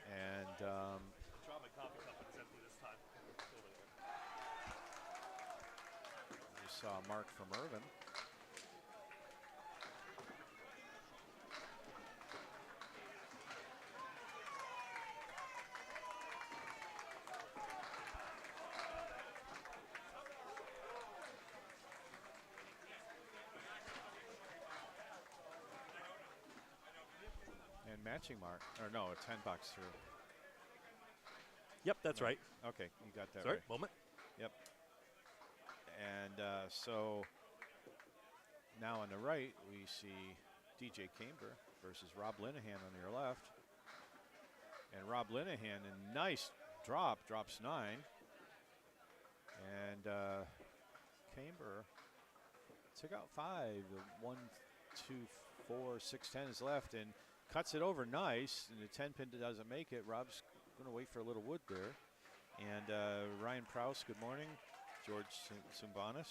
And Drop my coffee cup and it's empty this time. we saw a mark from Irvin. And matching mark, or no, a 10 box through. Yep, that's right. Okay, you got that Sorry, right. moment. Yep. And so now on the right, we see DJ Camber versus Rob Linehan on your left. And Rob Linehan, a nice drop, drops 9. And Camber took out 5. The 1, 2, 4, 6, 10 is left and cuts it over nice. And the 10 pin doesn't make it. Rob's going to wait for a little wood there. And Ryan Prouse, good morning. George Sumbanis,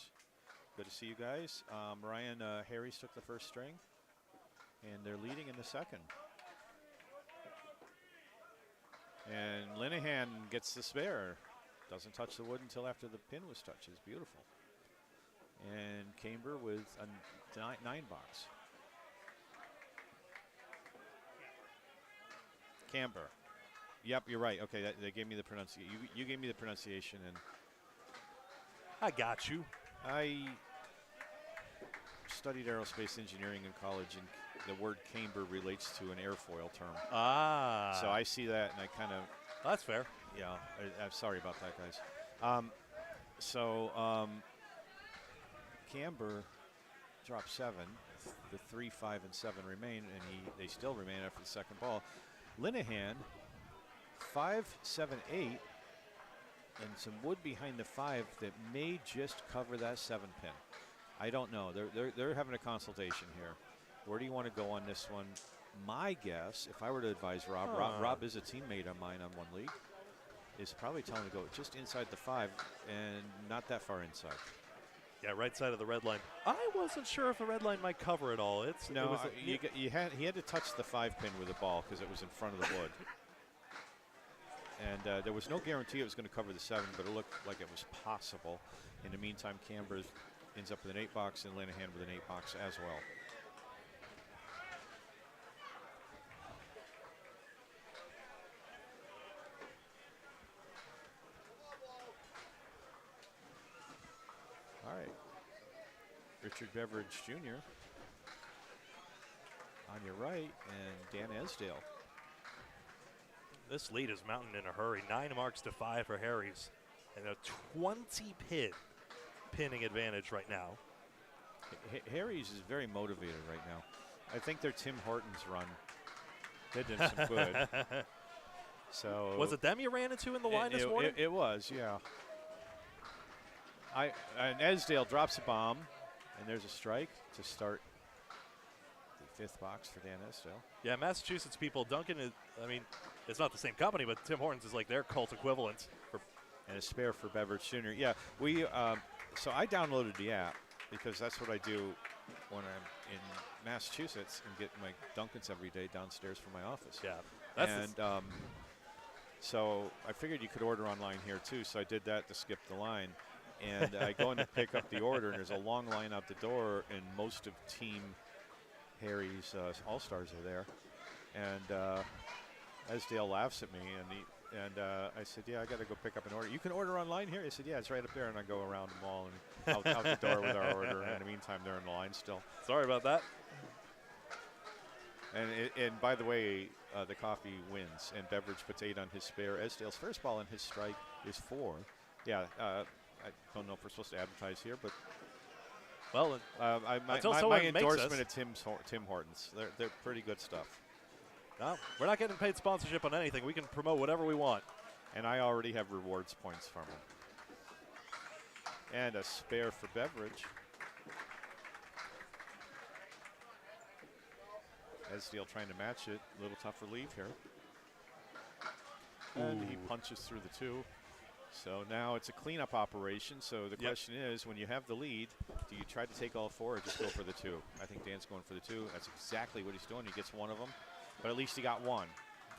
good to see you guys. Ryan Harris took the first string, and they're leading in the second. And Linehan gets the spare. Doesn't touch the wood until after the pin was touched. It's beautiful. And Camber with a 9 box. Camber. Yep, you're right. Okay, they gave me the pronunciation. You gave me the pronunciation, and I got you. I studied aerospace engineering in college, and the word camber relates to an airfoil term. Ah. So I see that, and I kind of, That's fair. yeah, I'm sorry about that, guys. Camber dropped 7. The 3, 5, and 7 remain, and they still remain after the second ball. Linehan, 5, 7, 8, and some wood behind the 5 that may just cover that 7 pin. I don't know. They're having a consultation here. Where do you want to go on this one? My guess, if I were to advise Rob, Rob is a teammate of mine on one league, is probably telling him to go just inside the 5 and not that far inside. Yeah, right side of the red line. I wasn't sure if the red line might cover it all. He had to touch the 5 pin with the ball because it was in front of the wood. And there was no guarantee it was going to cover the 7, but it looked like it was possible. In the meantime, Camber ends up with an 8 box and Linehan with an 8 box as well. All right. Richard Beveridge Jr. on your right, and Dan Esdale. This lead is mounting in a hurry. 9 marks to 5 for Harry's, and a 20 pin pinning advantage right now. Harry's is very motivated right now. I think their Tim Hortons run did them some good. So was it them you ran into in the line this morning? It was, yeah. And Esdale drops a bomb, and there's a strike to start the 5th box for Dan Esdale. Yeah, Massachusetts people. Duncan is. I mean, it's not the same company, but Tim Hortons is like their cult equivalent. And a spare for Beveridge Jr. Yeah, we. So I downloaded the app because that's what I do when I'm in Massachusetts and get my Dunkins every day downstairs from my office. Yeah, so I figured you could order online here too. So I did that to skip the line. And I go in to pick up the order, and there's a long line out the door, and most of Team Harry's All-Stars are there. And Esdale laughs at me, and I said, yeah, I got to go pick up an order. You can order online here? I said, yeah, it's right up there. And I go around the mall and out the door with our order. And in the meantime, they're in the line still. Sorry about that. And by the way, the coffee wins, and Beveridge puts 8 on his spare. Esdale's first ball in his strike is 4. Yeah, I don't know if we're supposed to advertise here, but Well, until my someone makes endorsement us. of Tim Hortons. They're pretty good stuff. No, we're not getting paid sponsorship on anything. We can promote whatever we want. And I already have rewards points from them. And a spare for beverage. Esdale trying to match it. A little tough relief here. And he punches through the 2. So now it's a cleanup operation. So the question is, when you have the lead, do you try to take all 4 or just go for the 2? I think Dan's going for the 2. That's exactly what he's doing. He gets one of them. But at least he got one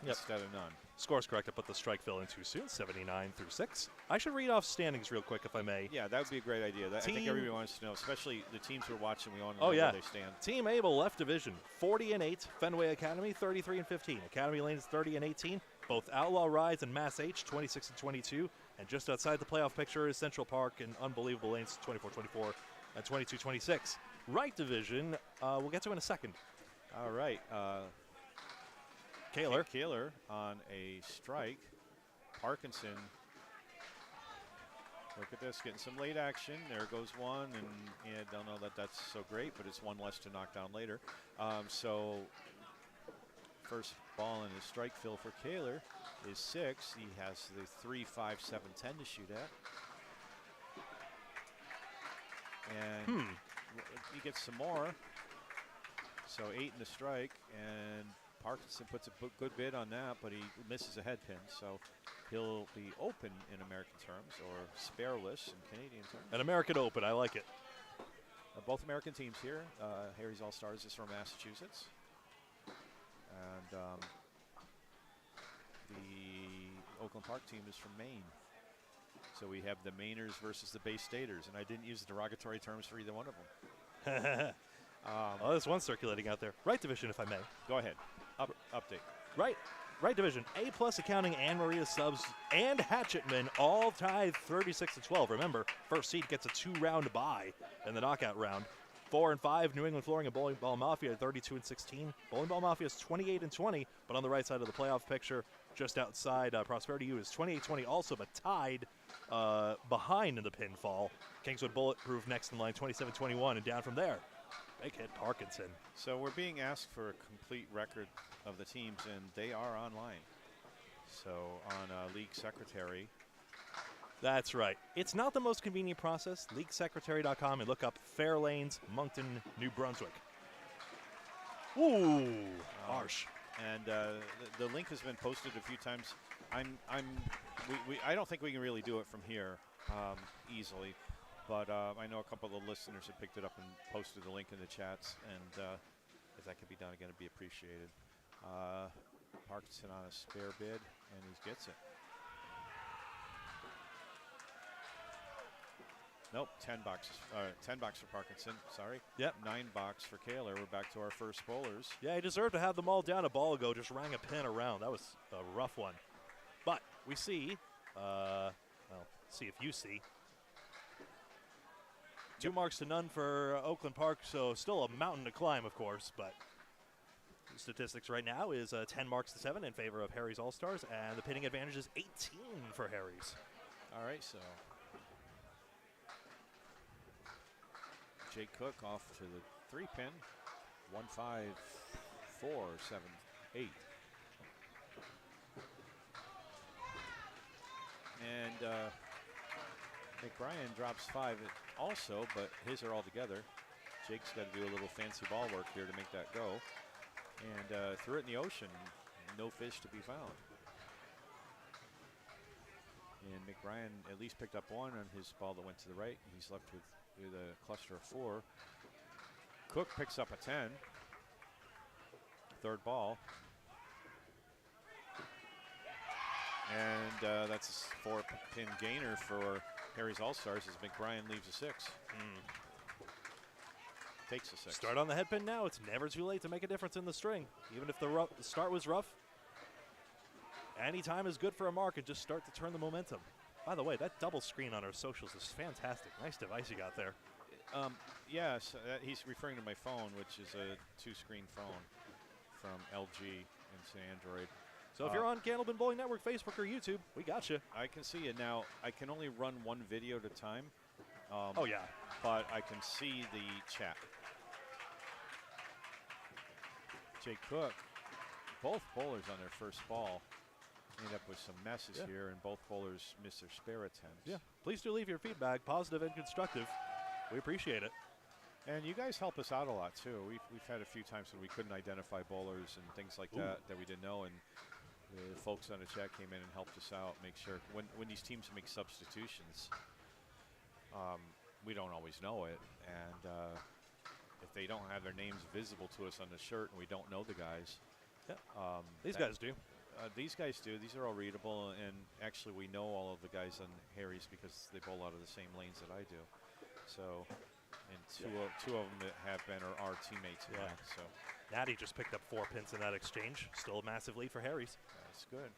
instead of none. Score's correct. I put the strike fill in too soon, 79-6. I should read off standings real quick if I may. Yeah, that would be a great idea. I think everybody wants to know, especially the teams we're watching. We want to know where they stand. Team Able left division, 40-8. Fenway Academy, 33-15. Academy Lanes, 30-18. Both Outlaw Rides and Mass H, 26-22. And just outside the playoff picture is Central Park and Unbelievable Lanes, 24-24 and 22-26. Right division, we'll get to in a second. All right. Kaler on a strike. Parkinson, look at this, getting some late action. There goes one, and yeah, don't know that that's so great, but it's one less to knock down later. So first ball in his strike fill for Kaler is 6. He has the 3, 5, 7, 10 to shoot at. And he gets some more. So 8 in the strike, and Parkinson puts a good bid on that, but he misses a head pin. So he'll be open in American terms, or spareless in Canadian terms. An American Open, I like it. Both American teams here. Harry's All-Stars is from Massachusetts. And the Oakland Park team is from Maine. So we have the Mainers versus the Bay Staters, and I didn't use derogatory terms for either one of them. Oh, there's one circulating out there. Right division, if I may. Go ahead. Update. Right division. A+ Accounting, Ann Maria Subs, and Hatchetman all tied 36-12. Remember, first seed gets a 2-round bye in the knockout round. 4 and 5, New England Flooring and Bowling Ball Mafia 32-16. Bowling Ball Mafia is 28-20, but on the right side of the playoff picture, just outside Prosperity U is 28-20, also but tied behind in the pinfall. Kingswood Bulletproof next in line, 27-21, and down from there. Big hit Parkinson. So we're being asked for a complete record of the teams, and they are online. So on League Secretary. That's right. It's not the most convenient process. LeagueSecretary.com and look up Fairlanes, Moncton, New Brunswick. Ooh, harsh. And the link has been posted a few times. I don't think we can really do it from here easily. But I know a couple of the listeners have picked it up and posted the link in the chats, and if that could be done again, it'd be appreciated. Parkinson on a spare bid, and he gets it. Nope, 10 bucks. 10 bucks for Parkinson. Sorry. Yep. 9 bucks for Kaler. We're back to our first bowlers. Yeah, he deserved to have them all down a ball ago. Just rang a pin around. That was a rough one. But we see. Well, see if you see. 2 marks to none for Oakland Park, so still a mountain to climb, of course, but the statistics right now is 10 marks to 7 in favor of Harry's All-Stars, and the pinning advantage is 18 for Harry's. All right, so Jake Cook off to the 3-pin, 1, 5, 4, 7, 8. And McBrien drops 5 also, but his are all together. Jake's got to do a little fancy ball work here to make that go. And threw it in the ocean. No fish to be found. And McBrien at least picked up 1 on his ball that went to the right. He's left with a cluster of 4. Cook picks up a 10. Third ball. And that's a 4-pin gainer for Harry's All-Stars as McBrien leaves a 6. Takes a 6. Start on the head pin now. It's never too late to make a difference in the string. Even if the start was rough, any time is good for a mark and just start to turn the momentum. By the way, that double screen on our socials is fantastic. Nice device you got there. Yes, he's referring to my phone, which is a 2-screen phone from LG. It's an Android. So if you're on Candlepin Bowling Network, Facebook, or YouTube, we got you. I can see it now. I can only run 1 video at a time, Oh, yeah. But I can see the chat. Jake Cook, both bowlers on their first ball end up with some messes here, and both bowlers miss their spare attempts. Yeah. Please do leave your feedback, positive and constructive. We appreciate it. And you guys help us out a lot too. We've had a few times when we couldn't identify bowlers and things like that we didn't know, and the folks on the chat came in and helped us out, make sure when these teams make substitutions, we don't always know it, and if they don't have their names visible to us on the shirt and we don't know the guys, these guys do. These guys do. These are all readable, and actually we know all of the guys on Harry's because they bowl out of the same lanes that I do. So. And two of them that have been or are teammates. Yeah. So Natty just picked up 4 pins in that exchange. Still a massive lead for Harry's. that's good.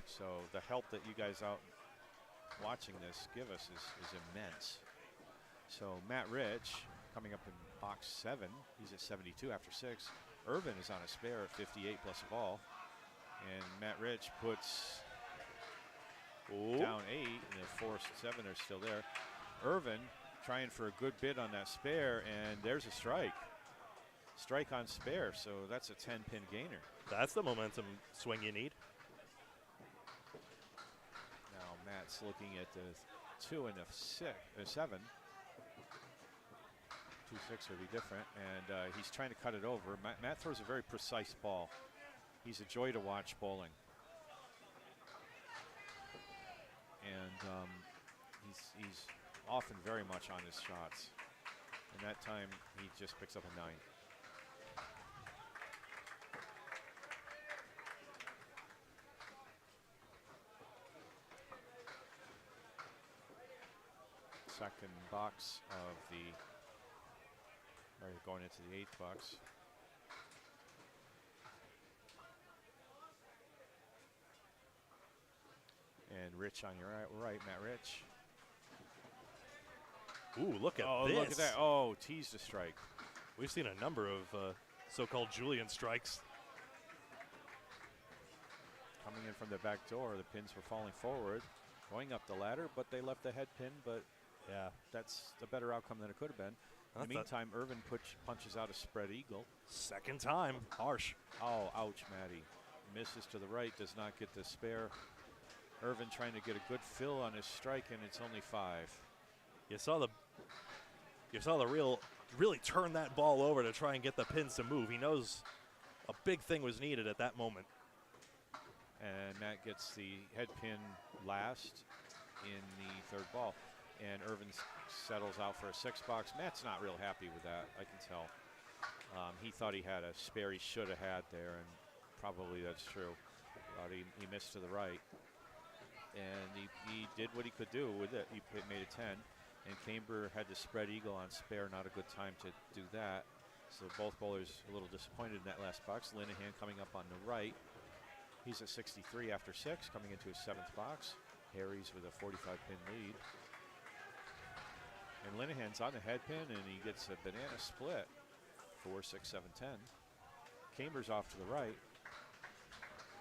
So the help that you guys out watching this give us is immense. So Matt Rich coming up in box 7. He's at 72 after 6. Irvin is on a spare at 58 plus a ball. And Matt Rich puts down 8, and the 4 7 are still there. Irvin trying for a good bid on that spare, and there's a strike. Strike on spare, so that's a 10-pin gainer. That's the momentum swing you need. Now Matt's looking at the 2 and a 7. 2-6 would be different, and he's trying to cut it over. Matt throws a very precise ball. He's a joy to watch bowling. And he's often very much on his shots. And that time he just picks up a 9. Second box of the, or going into the 8th box. And Rich on your right, Matt Rich. Ooh, look at this. Look at that. Oh, teased a strike. We've seen a number of so-called Julian strikes. Coming in from the back door, the pins were falling forward, going up the ladder, but they left the head pin, but yeah, that's a better outcome than it could have been. In the meantime, Irvin punches out a spread eagle. Second time. Harsh. Oh, ouch, Matty. Misses to the right, does not get the spare. Irvin trying to get a good fill on his strike, and it's only 5. You saw the really turn that ball over to try and get the pins to move. He knows a big thing was needed at that moment. And Matt gets the head pin last in the 3rd ball. And Irvin settles out for a 6 box. Matt's not real happy with that, I can tell. He thought he had a spare he should have had there, and probably that's true. But he missed to the right. And he did what he could do with it. He made a 10. And Camber had the spread eagle on spare, not a good time to do that. So both bowlers a little disappointed in that last box. Linehan coming up on the right. He's at 63 after 6, coming into his 7th box. Harry's with a 45-pin lead. And Linehan's on the head pin, and he gets a banana split. 4, 6, 7, 10. Camber's off to the right.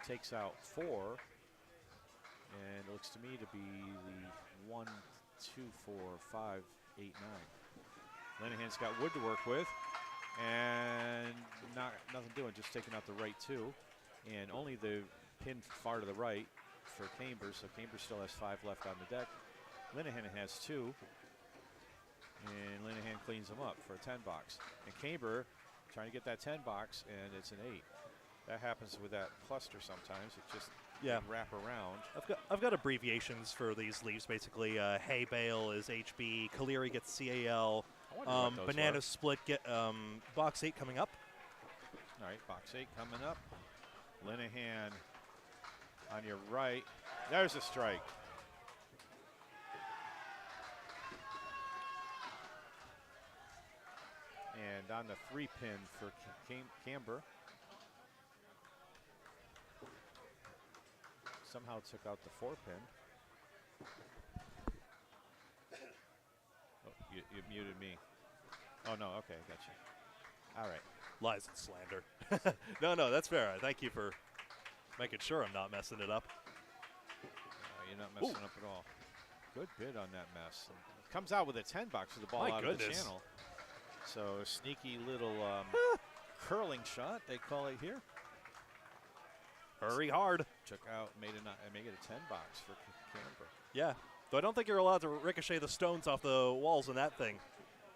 Takes out 4. And it looks to me to be the 1, 2, 4, 5, 8, 9. Linehan's got wood to work with, and nothing doing, just taking out the right 2. And only the pin far to the right for Camber, so Camber still has 5 left on the deck. Linehan has 2, and Linehan cleans them up for a 10 box. And Camber trying to get that 10 box, and it's an 8. That happens with that cluster sometimes. It just wrap around. I've got abbreviations for these leaves. Basically, hay bale is HB. Caleri gets CAL. Banana split get box 8 coming up. All right, box 8 coming up. Linehan on your right. There's a strike. And on the 3 pin for Camber. Somehow took out the 4 pin. Oh, you muted me. Oh, no, okay, I got you. All right. Lies and slander. No, that's fair. Thank you for making sure I'm not messing it up. you're not messing up at all. Good bid on that mess. And comes out with a 10 box with the ball out of the channel. So a sneaky little curling shot, they call it here. Hurry hard. Took out, make it a 10 box for Camber. Yeah, though I don't think you're allowed to ricochet the stones off the walls in that thing.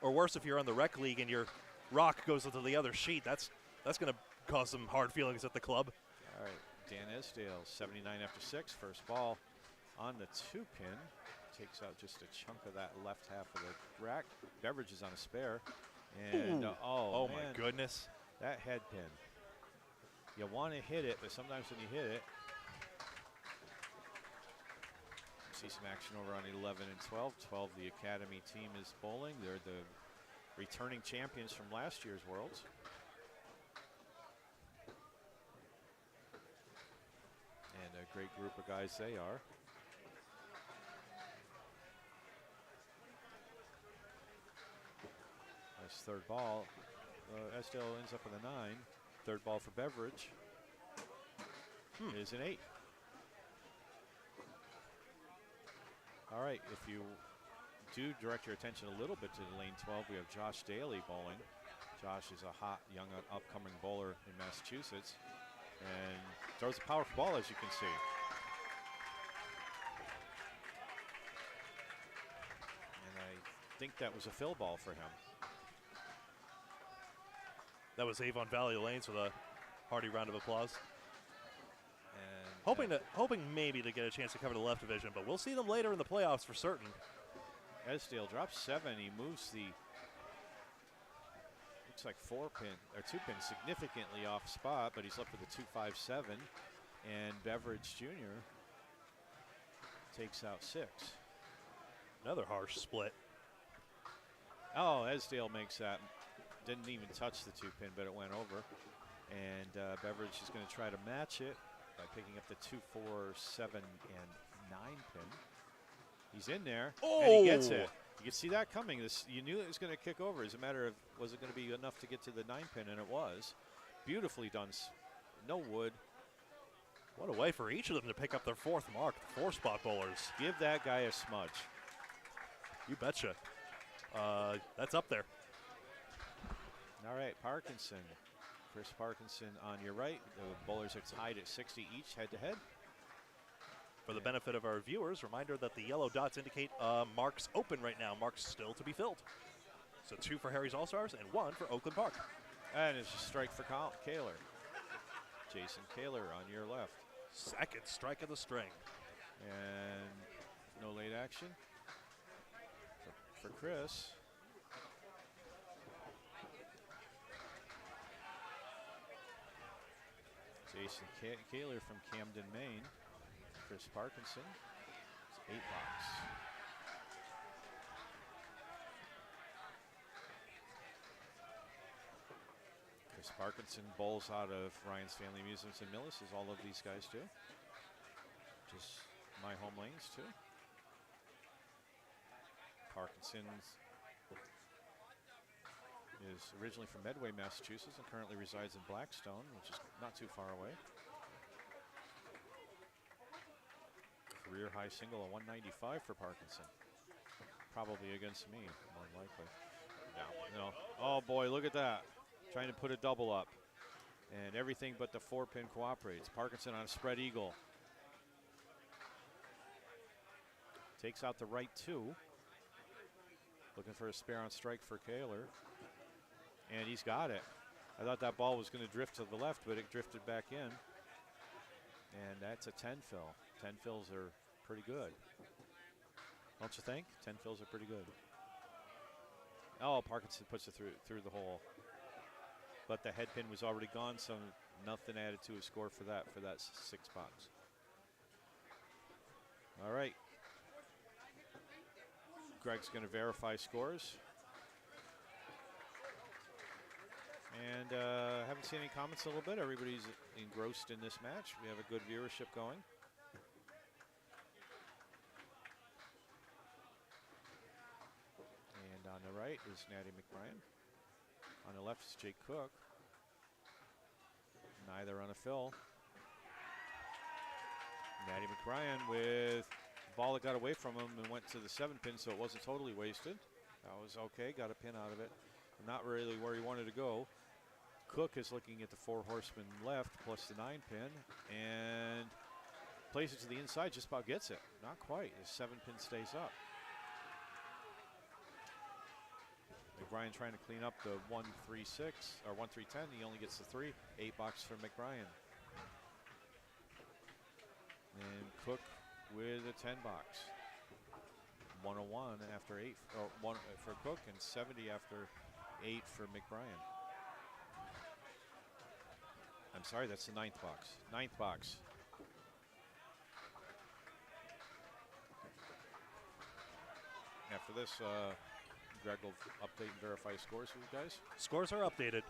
Or worse, if you're on the rec league and your rock goes into the other sheet, that's going to cause some hard feelings at the club. All right, Dan Esdale, 79 after 6. First ball on the 2-pin. Takes out just a chunk of that left half of the rack. Beveridge is on a spare. And oh man, my goodness. That head pin. You want to hit it, but sometimes when you hit it, see some action over on 11 and 12. 12, the Academy team is bowling. They're the returning champions from last year's Worlds. And a great group of guys they are. Nice third ball. Esdale ends up with a 9. Third ball for Beveridge is an 8. All right, if you do direct your attention a little bit to the lane 12, we have Josh Daly bowling. Josh is a hot, young, upcoming bowler in Massachusetts and throws a powerful ball, as you can see. And I think that was a fill ball for him. That was Avon Valley Lanes with a hearty round of applause. And hoping maybe to get a chance to cover the left division, but we'll see them later in the playoffs for certain. Esdale drops 7. He moves the, looks like 4-pin or 2-pin significantly off spot, but he's left with a 2-5-7. And Beveridge Jr. takes out 6. Another harsh split. Oh, Esdale makes that. Didn't even touch the 2-pin, but it went over. And Beveridge is going to try to match it by picking up the 2, 4, 7, and 9-pin. He's in there, and he gets it. You can see that coming. You knew it was going to kick over. It's a matter of, was it going to be enough to get to the 9-pin, and it was. Beautifully done. No wood. What a way for each of them to pick up their 4th mark, the 4-spot bowlers. Give that guy a smudge. You betcha. That's up there. All right, Parkinson. Chris Parkinson on your right. The bowlers are tied at 60 each, head-to-head. For the benefit of our viewers, reminder that the yellow dots indicate marks open right now. Marks still to be filled. So 2 for Harry's All-Stars and 1 for Oakland Park. And it's a strike for Kaler. Jason Kaler on your left. Second strike of the string. And no late action for Chris. Jason Kaler from Camden, Maine. Chris Parkinson. It's 8 box. Chris Parkinson bowls out of Ryan's Family Amusements in Millis, as all of these guys do. Just my home lanes, too. Parkinson is originally from Medway, Massachusetts, and currently resides in Blackstone, which is not too far away. Career high single of 195 for Parkinson. Probably against me, more than likely. No. Oh boy, look at that. Trying to put a double up. And everything but the 4-pin cooperates. Parkinson on a spread eagle. Takes out the right 2. Looking for a spare on strike for Kaler. And he's got it. I thought that ball was going to drift to the left, but it drifted back in. And that's a 10 fill. 10 fills are pretty good. Don't you think? 10 fills are pretty good. Oh, Parkinson puts it through the hole. But the head pin was already gone, so nothing added to his score for that 6 box. All right. Greg's going to verify scores. And haven't seen any comments in a little bit. Everybody's engrossed in this match. We have a good viewership going. And on the right is Natty McBrien. On the left is Jake Cook. Neither on a fill. Natty McBrien with ball that got away from him and went to the 7-pin, so it wasn't totally wasted. That was okay, got a pin out of it. Not really where he wanted to go. Cook is looking at the 4 horsemen left plus the 9-pin and plays it to the inside, just about gets it. Not quite, the 7-pin stays up. McBrien trying to clean up the 1-3-6 or 1-3-10. He only gets the 3. 8 box for McBrien. And Cook with a 10 box. 101 after 8 or 1 for Cook and 70 after 8 for McBrien. I'm sorry, that's the 9th box. 9th box. After this, Greg will update and verify scores for you guys. Scores are updated,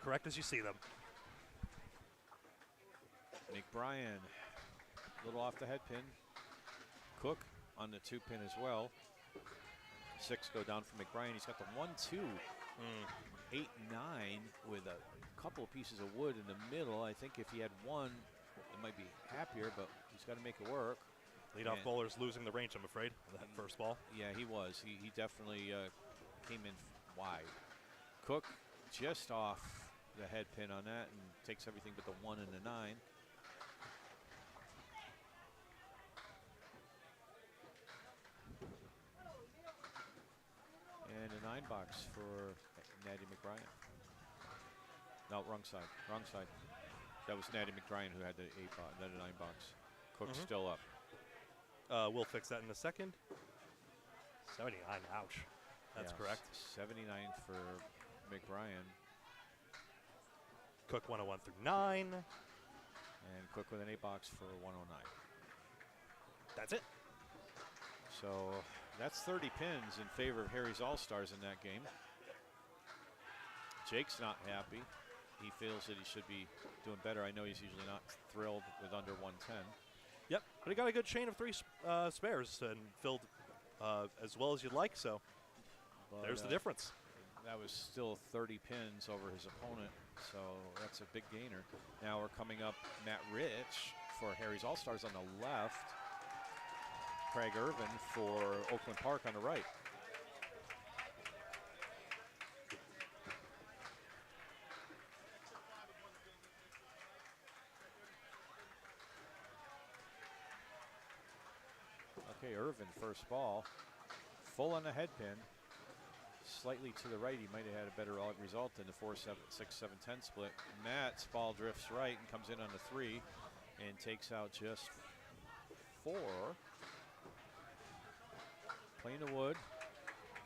correct as you see them. McBrien, a little off the head pin. Cook on the 2-pin as well. 6 go down for McBrien. He's got the 1-2, 8-9 with a couple of pieces of wood in the middle. I think if he had 1, it might be happier, but he's got to make it work. Leadoff bowler's losing the range, I'm afraid, with that first ball. Yeah, he was. He definitely came in wide. Cook just off the head pin on that and takes everything but the 1 and the 9. And a 9 box for Natty McBrien. No, wrong side. Wrong side. That was Natty McBrien who had the 8 box, then a 9 box. Cook's still up. We'll fix that in a second. 79, ouch. That's correct. 79 for McBrien. Cook 101 through 9. And Cook with an 8 box for 109. That's it. So that's 30 pins in favor of Harry's All-Stars in that game. Jake's not happy. He feels that he should be doing better. I know he's usually not thrilled with under 110. Yep, but he got a good chain of 3 spares and filled as well as you'd like, so But, there's the difference. That was still 30 pins over his opponent, so that's a big gainer. Now we're coming up Matt Rich for Harry's All-Stars on the left. Craig Irvin for Oakland Park on the right. Okay, Irvin, first ball. Full on the head pin. Slightly to the right, he might have had a better result than the 4-7, 6-7-10 split. Matt's ball drifts right and comes in on the 3 and takes out just 4. Playing the wood.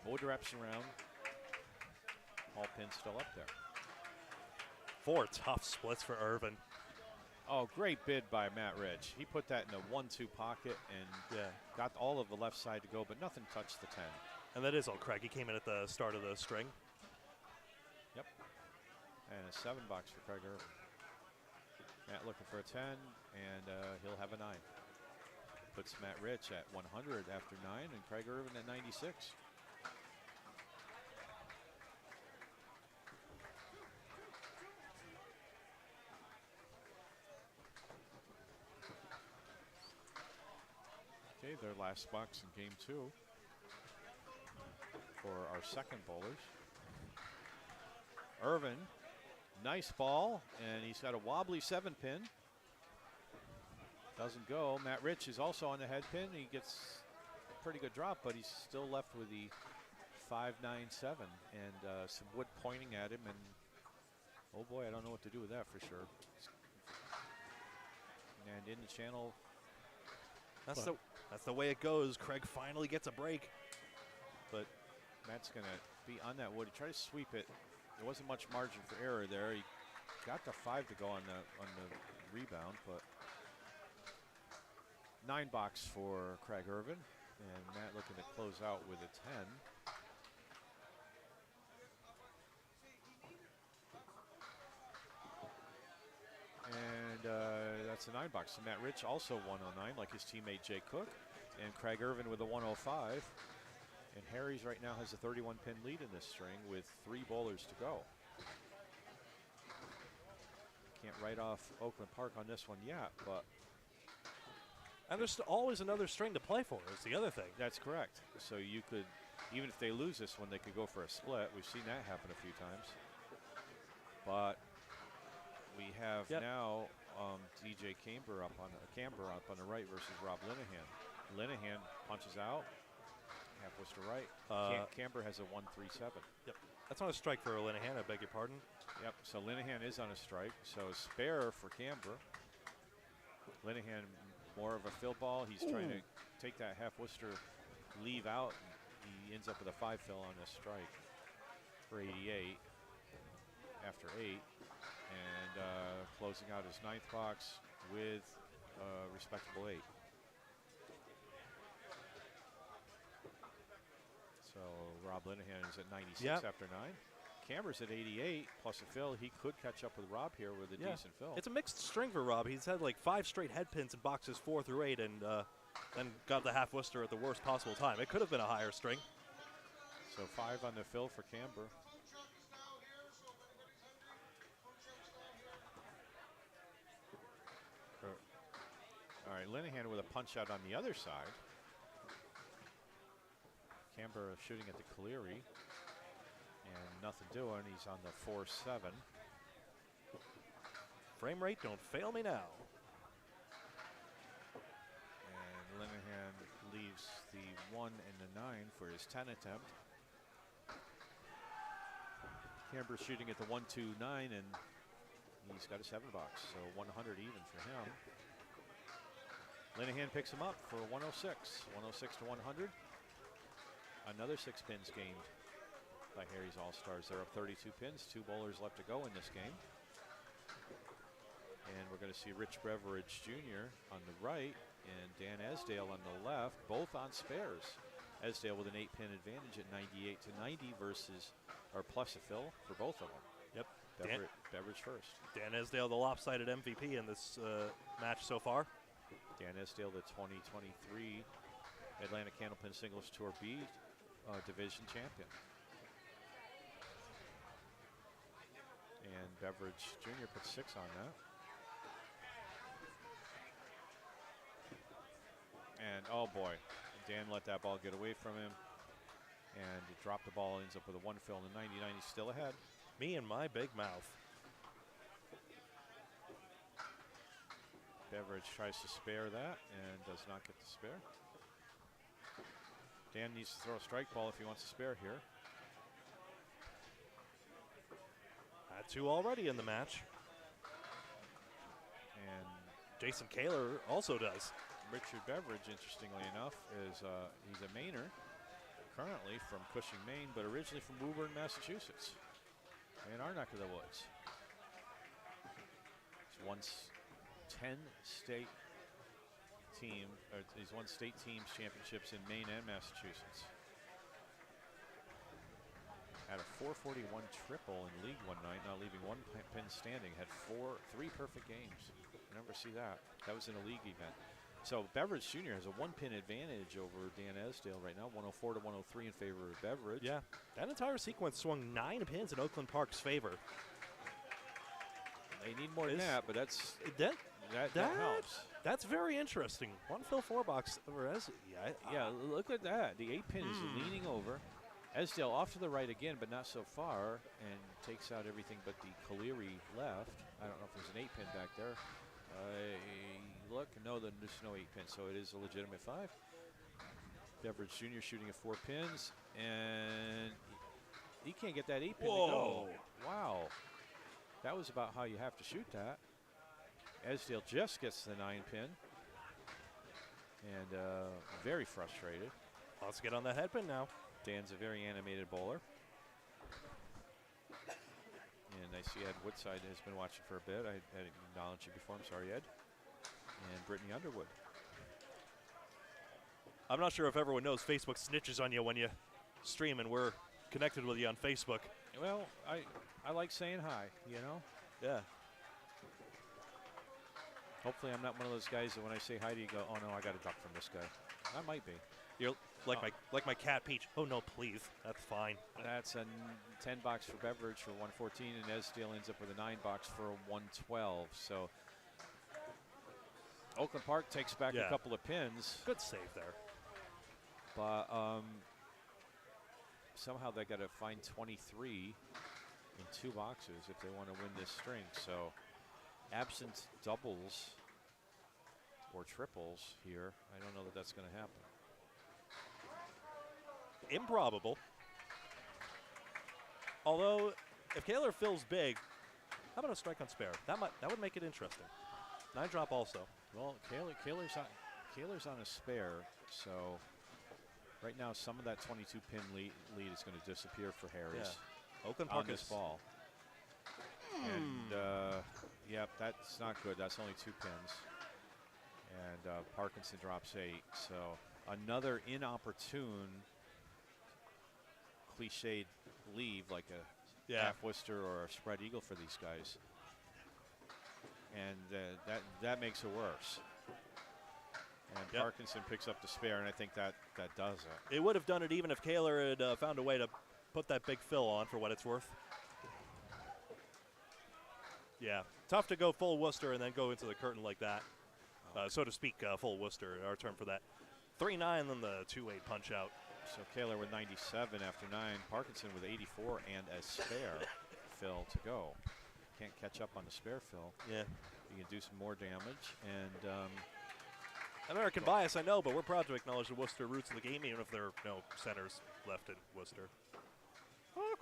Wood wraps around. All pins still up there. 4 tough splits for Irvin. Oh, great bid by Matt Rich. He put that in a 1-2 pocket and got all of the left side to go, but nothing touched the 10. And that is all Craig. He came in at the start of the string. Yep. And a 7 box for Craig Irvin. Matt looking for a 10, and he'll have a 9. Puts Matt Rich at 100 after 9, and Craig Irvin at 96. Okay, their last box in game 2 for our second bowlers. Irvin, nice ball, and he's got a wobbly 7-pin. Doesn't go. Matt Rich is also on the head pin. He gets a pretty good drop, but he's still left with the 5-9-7 and some wood pointing at him. And oh boy, I don't know what to do with that for sure. And in the channel. That's the way it goes. Craig finally gets a break. But Matt's going to be on that wood. He tried to sweep it. There wasn't much margin for error there. He got the 5 to go on the rebound, but 9 box for Craig Irvin, and Matt looking to close out with a 10. And that's a 9 box. So Matt Rich also 109, like his teammate Jake Cook, and Craig Irvin with a 105. And Harry's right now has a 31-pin lead in this string with 3 bowlers to go. Can't write off Oakland Park on this one yet, but And there's always another string to play for, is the other thing. That's correct. So you could, even if they lose this one, they could go for a split. We've seen that happen a few times. But we have now DJ Camber up on the right versus Rob Linehan. Linehan punches out, half Worcester right. Camber has a 1-3-7. Yep. That's on a strike for Linehan, I beg your pardon. Yep, so Linehan is on a strike. So a spare for Camber. Linehan more of a fill ball. He's trying to take that half Worcester leave out. He ends up with a 5 fill on this strike for 88 after 8. And closing out his 9th box with a respectable 8. So Rob Linehan is at 96 after 9. Camber's at 88 plus a fill. He could catch up with Rob here with a decent fill. It's a mixed string for Rob. He's had like 5 straight head pins in boxes 4 through 8 and then got the half Worcester at the worst possible time. It could have been a higher string. So 5 on the fill for Camber. All right, Linehan with a punch out on the other side. Camber shooting at the Cleary. And nothing doing. He's on the 4-7. Frame rate, don't fail me now. And Linehan leaves the 1 and the 9 for his 10 attempt. Camber shooting at the 1-2-9, and he's got a 7 box, so 100 even for him. Linehan picks him up for 106. 106 to 100. Another 6 pins gained by Harry's All-Stars. They're up 32 pins, 2 bowlers left to go in this game. And we're going to see Rich Beveridge Jr. on the right and Dan Esdale on the left, both on spares. Esdale with an 8-pin advantage at 98 to 90 versus, or plus a fill for both of them. Yep. Beveridge first. Dan Esdale, the lopsided MVP in this match so far. Dan Esdale, the 2023 Atlantic Candlepin Singles Tour B division champion. And Beveridge Jr. puts 6 on that. And oh boy, Dan let that ball get away from him. And he dropped the ball, ends up with a 1 fill in the 99. He's still ahead. Me and my big mouth. Beveridge tries to spare that and does not get the spare. Dan needs to throw a strike ball if he wants to spare here. Had 2 already in the match. And Jason Kaler also does. Richard Beveridge, interestingly enough, is he's a Mainer currently from Cushing, Maine, but originally from Woburn, Massachusetts, in our neck of the woods. He's won 10 state team, or he's won state teams championships in Maine and Massachusetts. Had a 441 triple in league one night, not leaving 1 pin standing. Had 3 perfect games. Never see that. That was in a league event. So Beveridge Jr. has a 1-pin advantage over Dan Esdale right now, 104 to 103 in favor of Beveridge. Yeah, that entire sequence swung 9 pins in Oakland Park's favor. They need more than that, but that helps. That's very interesting. 1 fill 4 box over Esdale. Yeah, look at that. The 8-pin is leaning over. Esdale off to the right again, but not so far, and takes out everything but the Cleary left. I don't know if there's an 8-pin back there. Look, no, there's no 8-pin, so it is a legitimate 5. Beveridge Jr. shooting at 4 pins, and he can't get that 8-pin to go. Wow. That was about how you have to shoot that. Esdale just gets the 9-pin, and very frustrated. Let's get on that head pin now. Dan's a very animated bowler. And I see Ed Woodside has been watching for a bit. I had acknowledged you before. I'm sorry, Ed. And Brittany Underwood. I'm not sure if everyone knows Facebook snitches on you when you stream, and we're connected with you on Facebook. Well, I like saying hi, you know? Yeah. Hopefully I'm not one of those guys that when I say hi to you go, oh no, I got to duck from this guy. I might be. You're like my cat Peach. Oh no, please. That's fine. That's a 10 box for Beveridge for 114, and Esdale ends up with a 9 box for a 112. So, Oakland Park takes back Yeah. a couple of pins, Good save there. but somehow they got to find 23 in 2 boxes if they want to win this string. So absent doubles or triples here, I don't know that that's going to happen. Improbable. Although, if Kaler fills big, how about a strike on spare? That would make it interesting. 9 drop also. Well, Kaler's on a spare, so right now some of that 22 pin lead is going to disappear for Harris. Yeah. Oakland On Park this is ball. And yep, that's not good. That's only 2 pins. And Parkinson drops 8. So another inopportune cliched leave, like a half Worcester or a spread eagle for these guys. And that makes it worse. And Parkinson picks up the spare, and I think that does it. It would have done it even if Kaler had found a way to put that big fill on for what it's worth. Yeah, tough to go full Worcester and then go into the curtain like that. So to speak, full Worcester, our term for that. 3-9, then the 2-8 punch out. So Kaler with 97 after 9. Parkinson with 84 and a spare fill to go. Can't catch up on the spare fill. Yeah. You can do some more damage. And American bias, I know, but we're proud to acknowledge the Worcester roots of the game, even if there are no centers left in Worcester.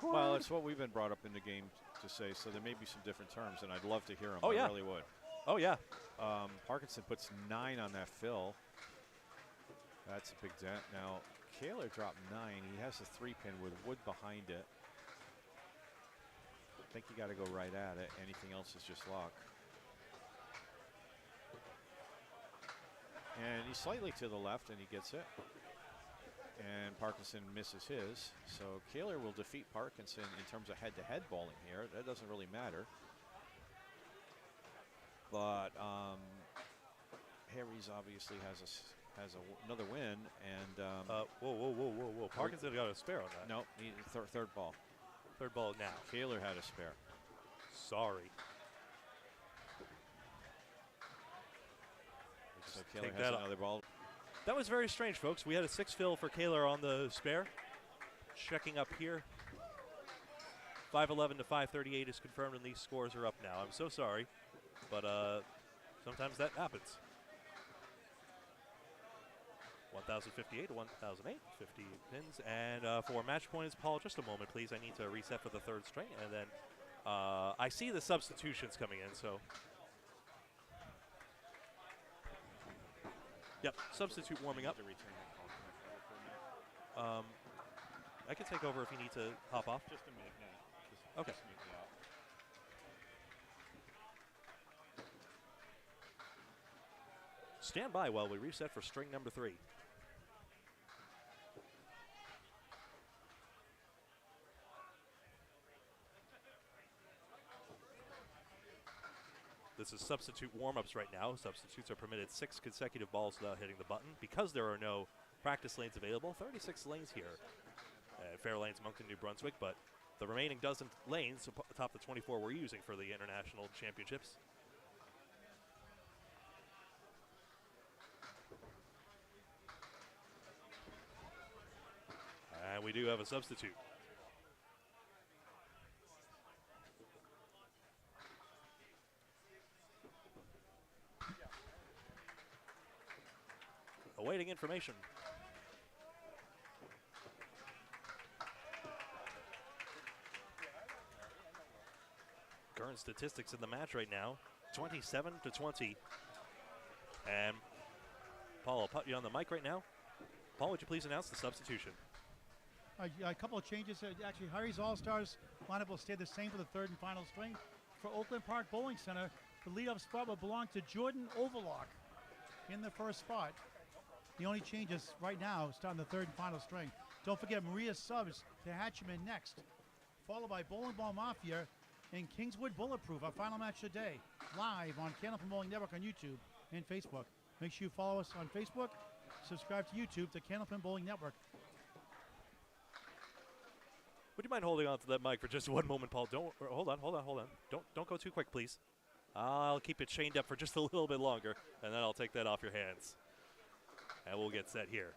well, it's what we've been brought up in the game to say, so there may be some different terms, and I'd love to hear them. Oh, yeah. I really would. Oh, yeah. Parkinson puts 9 on that fill. That's a big dent. Now, Kaler dropped 9. He has a 3-pin with wood behind it. I think you got to go right at it. Anything else is just luck. And he's slightly to the left, and he gets it. And Parkinson misses his. So Kaler will defeat Parkinson in terms of head-to-head bowling here. That doesn't really matter. But Harry's obviously has another win, and whoa. Parkinson got a spare on that. no, third ball. Third ball now. Kaler had a spare. Sorry. So Kaler take has that another ball. That was very strange, folks. We had a 6 fill for Kaler on the spare. Checking up here. 511 to 538 is confirmed, and these scores are up now. I'm so sorry, but sometimes that happens. 1,058 to 1,008, 50 pins. And for match points, Paul, just a moment, please. I need to reset for the 3rd string. And then I see the substitutions coming in, so. Yep, substitute warming up. I can take over if you need to hop off. Just a minute now. Okay. Just make me out. Stand by while we reset for string number 3. This is substitute warm-ups right now. Substitutes are permitted 6 consecutive balls without hitting the button. Because there are no practice lanes available, 36 lanes here at Fairlanes, Moncton, New Brunswick, but the remaining dozen lanes atop the 24 we're using for the international championships. And we do have a substitute. Awaiting information. Current statistics in the match right now, 27 to 20. And Paul, I'll put you on the mic right now. Paul, would you please announce the substitution? A couple of changes. Actually, Harry's All-Stars lineup will stay the same for the 3rd and final string. For Oakland Park Bowling Center, the leadoff spot will belong to Jordan Overlock in the 1st spot. The only changes right now starting the 3rd and final string. Don't forget Maria Subs to Hatchman next, followed by Bowling Ball Mafia and Kingswood Bulletproof, our final match today, live on Candlepin Bowling Network on YouTube and Facebook. Make sure you follow us on Facebook, subscribe to YouTube to Candlepin Bowling Network. Would you mind holding on to that mic for just one moment, Paul? Don't hold on. Don't go too quick, please. I'll keep it chained up for just a little bit longer, and then I'll take that off your hands. And we'll get set here.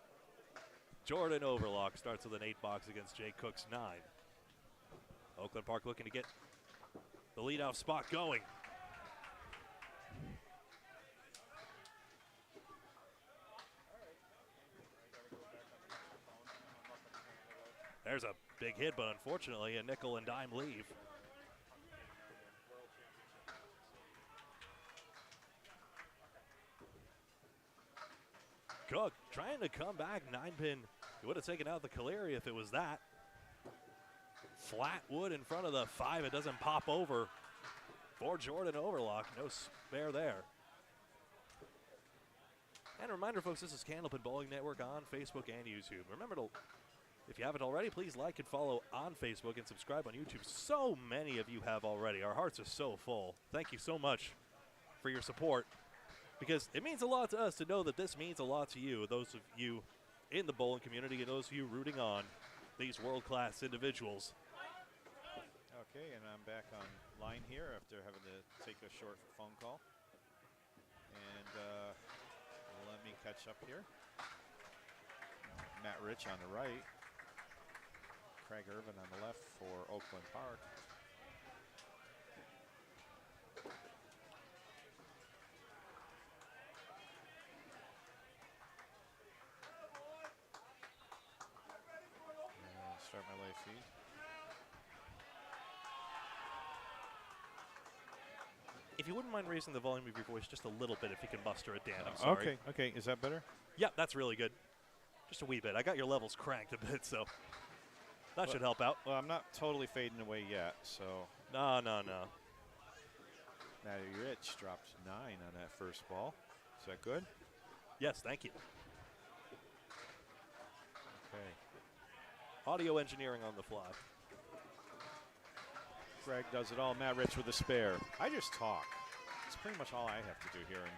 Jordan Overlock starts with an 8 box against Jay Cook's 9. Oakland Park looking to get the leadoff spot going. There's a big hit, but unfortunately a nickel and dime leave. Cook trying to come back, 9-pin. He would have taken out the Caleri if it was that. Flat wood in front of the 5. It doesn't pop over for Jordan Overlock. No spare there. And a reminder, folks, this is Candlepin Bowling Network on Facebook and YouTube. Remember to, if you haven't already, please like and follow on Facebook and subscribe on YouTube. So many of you have already. Our hearts are so full. Thank you so much for your support, because it means a lot to us to know that this means a lot to you, those of you in the bowling community and those of you rooting on these world-class individuals. Okay, and I'm back online here after having to take a short phone call. And let me catch up here. Matt Rich on the right. Craig Irvin on the left for Oakland Park. Start my live feed. If you wouldn't mind raising the volume of your voice just a little bit, if you can muster it, Dan, I'm sorry. Okay, is that better? Yeah, that's really good. Just a wee bit. I got your levels cranked a bit, so that should help out. Well, I'm not totally fading away yet, so. No. Matty Rich dropped 9 on that first ball. Is that good? Yes, thank you. Okay. Audio engineering on the fly. Greg does it all. Matt Rich with a spare. I just talk. It's pretty much all I have to do here and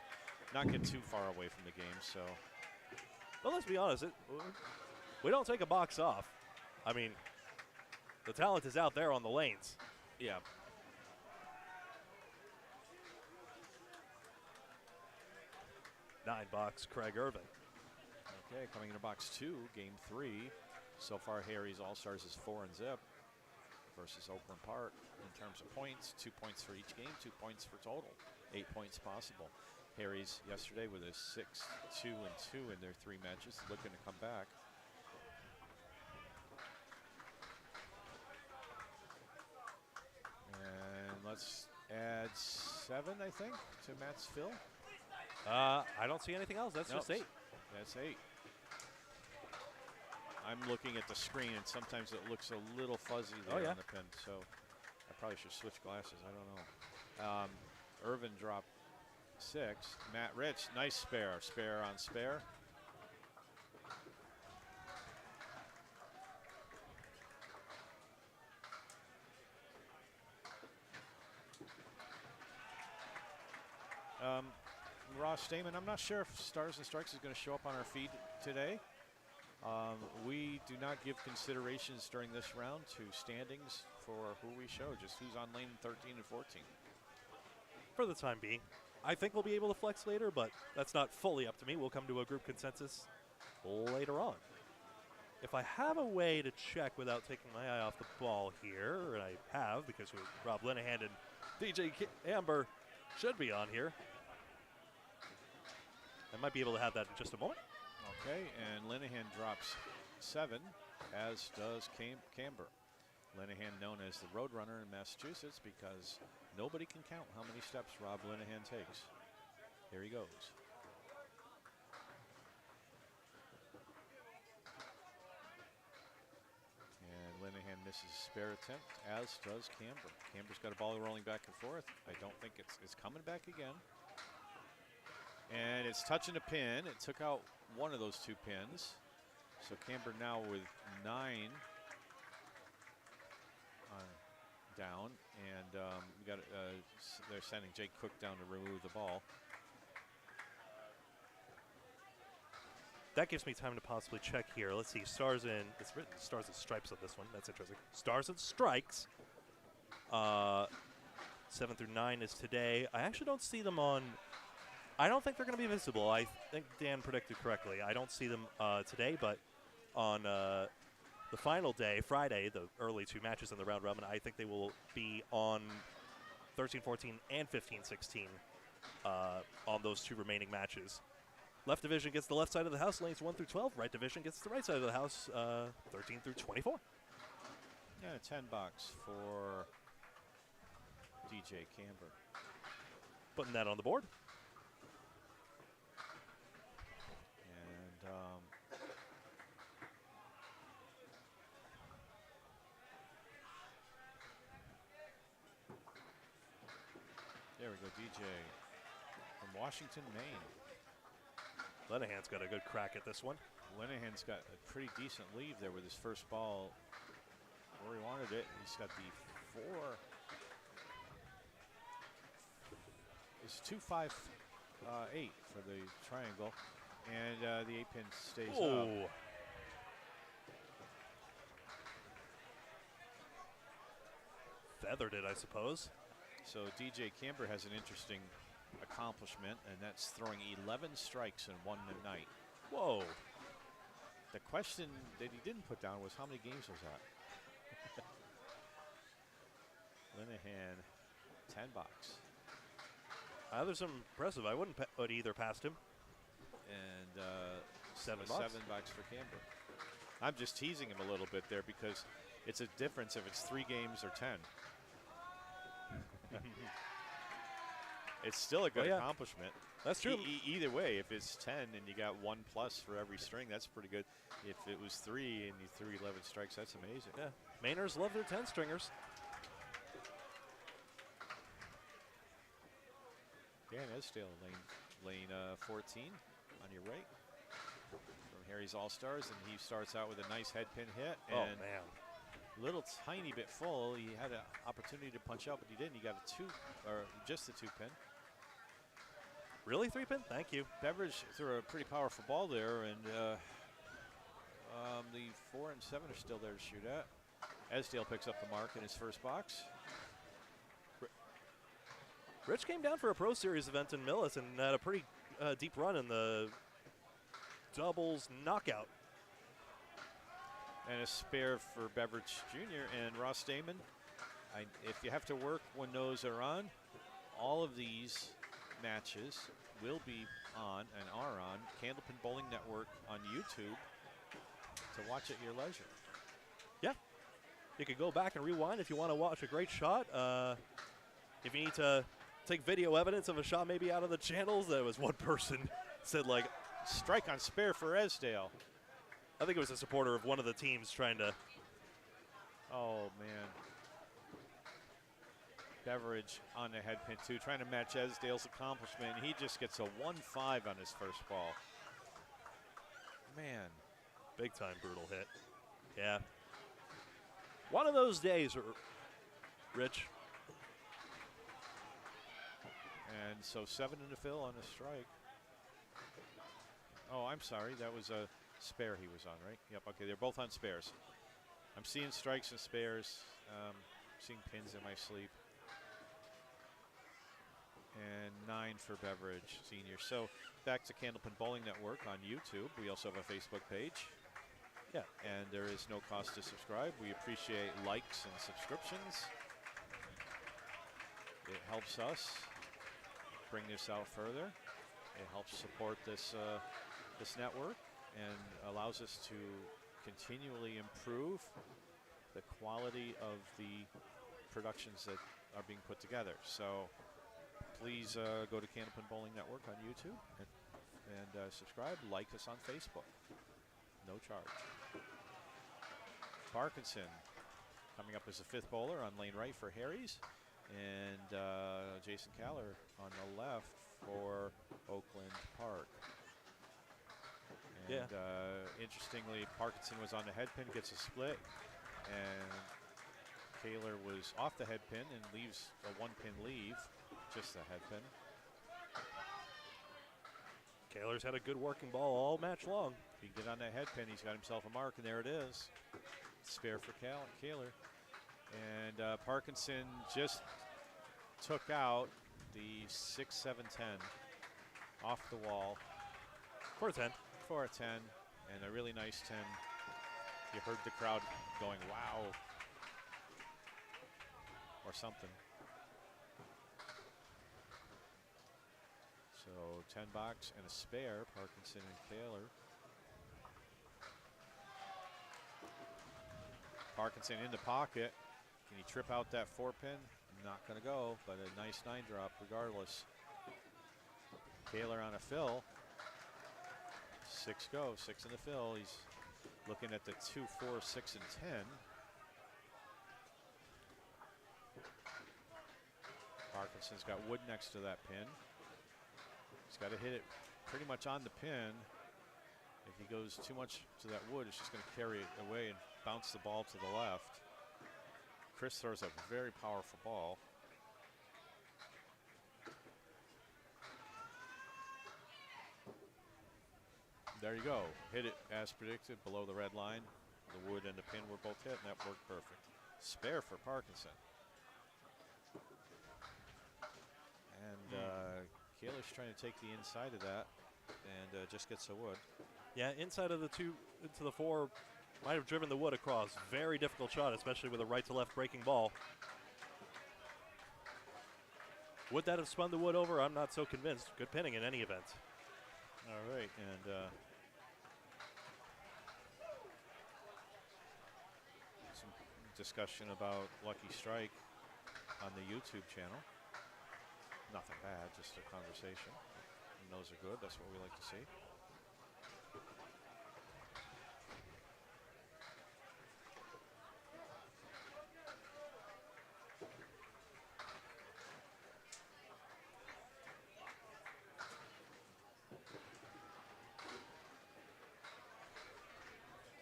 not get too far away from the game. So, well, let's be honest. We don't take a box off. I mean, the talent is out there on the lanes. yeah. Nine box, Craig Irvin. Okay, coming into box 2, game 3. So far, Harry's All-Stars is 4 and zip versus Oakland Park. In terms of points, 2 points for each game, 2 points for total. 8 points possible. Harry's yesterday with a 6-2 and 2 in their 3 matches, looking to come back. And let's add 7, I think, to Matt's fill. I don't see anything else. That's just 8. That's 8. I'm looking at the screen, and sometimes it looks a little fuzzy there on the pin, so I probably should switch glasses. I don't know. Irvin dropped 6. Matt Rich, nice spare. Spare on spare. Ross Stamen, I'm not sure if Stars and Strikes is going to show up on our feed today. We do not give considerations during this round to standings for who we show, just who's on lane 13 and 14. For the time being. I think we'll be able to flex later, but that's not fully up to me. We'll come to a group consensus later on. If I have a way to check without taking my eye off the ball here, and I have, because Rob Linehan and DJ Amber should be on here, I might be able to have that in just a moment. Okay, and Linehan drops 7, as does Camber. Linehan known as the Roadrunner in Massachusetts because nobody can count how many steps Rob Linehan takes. Here he goes. And Linehan misses a spare attempt, as does Camber. Camber's got a ball rolling back and forth. I don't think it's coming back again. And it's touching a pin. It took out one of those 2 pins. So Camber now with 9 down, and we got they're sending Jake Cook down to remove the ball. That gives me time to possibly check here. Let's see, Stars and, it's written Stars and Stripes on this one. That's interesting. Stars and Strikes. 7 through 9 is today. I actually don't see them on. I don't think they're going to be visible. I think Dan predicted correctly. I don't see them today, but on the final day, Friday, the early 2 matches in the round robin, I think they will be on 13-14 and 15-16 on those 2 remaining matches. Left division gets the left side of the house, lanes 1 through 12. Right division gets the right side of the house, 13 through 24. Yeah, $10 for DJ Camber. Putting that on the board. And there we go, DJ from Washington, Maine. Lenahan's got a good crack at this one. Lenahan's got a pretty decent lead there with his first ball where he wanted it. He's got the 4. It's 2-5-8 for the triangle, and the 8-pin stays up. Feathered it, I suppose. So DJ Camber has an interesting accomplishment, and that's throwing 11 strikes in one night. Whoa. The question that he didn't put down was how many games was that? Linehan, $10. There's some impressive. I wouldn't put either past him. And $7. $7 for Camber. I'm just teasing him a little bit there because it's a difference if it's 3 games or 10. It's still a good accomplishment. That's true. Either way, if it's 10 and you got 1+ for every string, that's pretty good. If it was 3 and you threw 11 strikes, that's amazing. Yeah, Mainers love their 10 stringers. Dan Esdale, lane 14 on your right. From Harry's All-Stars, and he starts out with a nice head pin hit. Oh, and man. Little tiny bit full. He had an opportunity to punch out, but he didn't. He got a 2, or just the 2-pin. Really, 3-pin? Thank you. Beveridge threw a pretty powerful ball there, and the 4 and 7 are still there to shoot at. Esdale picks up the mark in his first box. Rich came down for a Pro Series event in Millis and had a pretty deep run in the doubles knockout. And a spare for Beveridge Jr. and Ross Damon. If you have to work when those are on, all of these matches will be on and are on Candlepin Bowling Network on YouTube to watch at your leisure. Yeah. You could go back and rewind if you want to watch a great shot. If you need to take video evidence of a shot maybe out of the channels, there was one person said, like, strike on spare for Esdale. I think it was a supporter of one of the teams trying to. Oh, man. Beveridge on the head pin, too, trying to match Esdale's accomplishment. He just gets a 1-5 on his first ball. Man. Big time brutal hit. Yeah. One of those days, Rich. And so 7 in the fill on a strike. Oh, I'm sorry. That was a spare he was on, right? Yep, okay, they're both on spares. I'm seeing strikes and spares, seeing pins in my sleep. And 9 for Beveridge Senior. So back to Candlepin Bowling Network on YouTube. We also have a Facebook page. Yeah. And there is no cost to subscribe. We appreciate likes and subscriptions. It helps us bring this out further. It helps support this this network and allows us to continually improve the quality of the productions that are being put together. So please go to Candlepin Bowling Network on YouTube and subscribe. Like us on Facebook. No charge. Parkinson coming up as a 5th bowler on lane right for Harry's. And Jason Caller on the left for Oakland Park. And interestingly, Parkinson was on the head pin, gets a split, and Kaler was off the head pin and leaves a 1-pin leave, just the head pin. Kaler's had a good working ball all match long. If he can get on that head pin, he's got himself a mark, and there it is. Spare for Kaler. And Parkinson just took out the 6, 7, 10 off the wall For a 10. for a 10, and a really nice 10. You heard the crowd going, wow, or something. So 10 box and a spare, Parkinson and Kaler. Parkinson in the pocket. Can he trip out that 4-pin? Not going to go, but a nice 9 drop regardless. Kaler on a fill. 6 go, 6 in the fill. He's looking at the 2, 4, 6, and 10. Parkinson's got wood next to that pin. He's got to hit it pretty much on the pin. If he goes too much to that wood, it's just going to carry it away and bounce the ball to the left. Chris throws a very powerful ball. There you go. Hit it as predicted below the red line. The wood and the pin were both hit, and that worked perfect. Spare for Parkinson. And Kaler's trying to take the inside of that and just gets the wood. Yeah, inside of the 2 into the 4 might have driven the wood across. Very difficult shot, especially with a right to left breaking ball. Would that have spun the wood over? I'm not so convinced. Good pinning in any event. All right, and some discussion about Lucky Strike on the YouTube channel. Nothing bad, just a conversation. And those are good, that's what we like to see.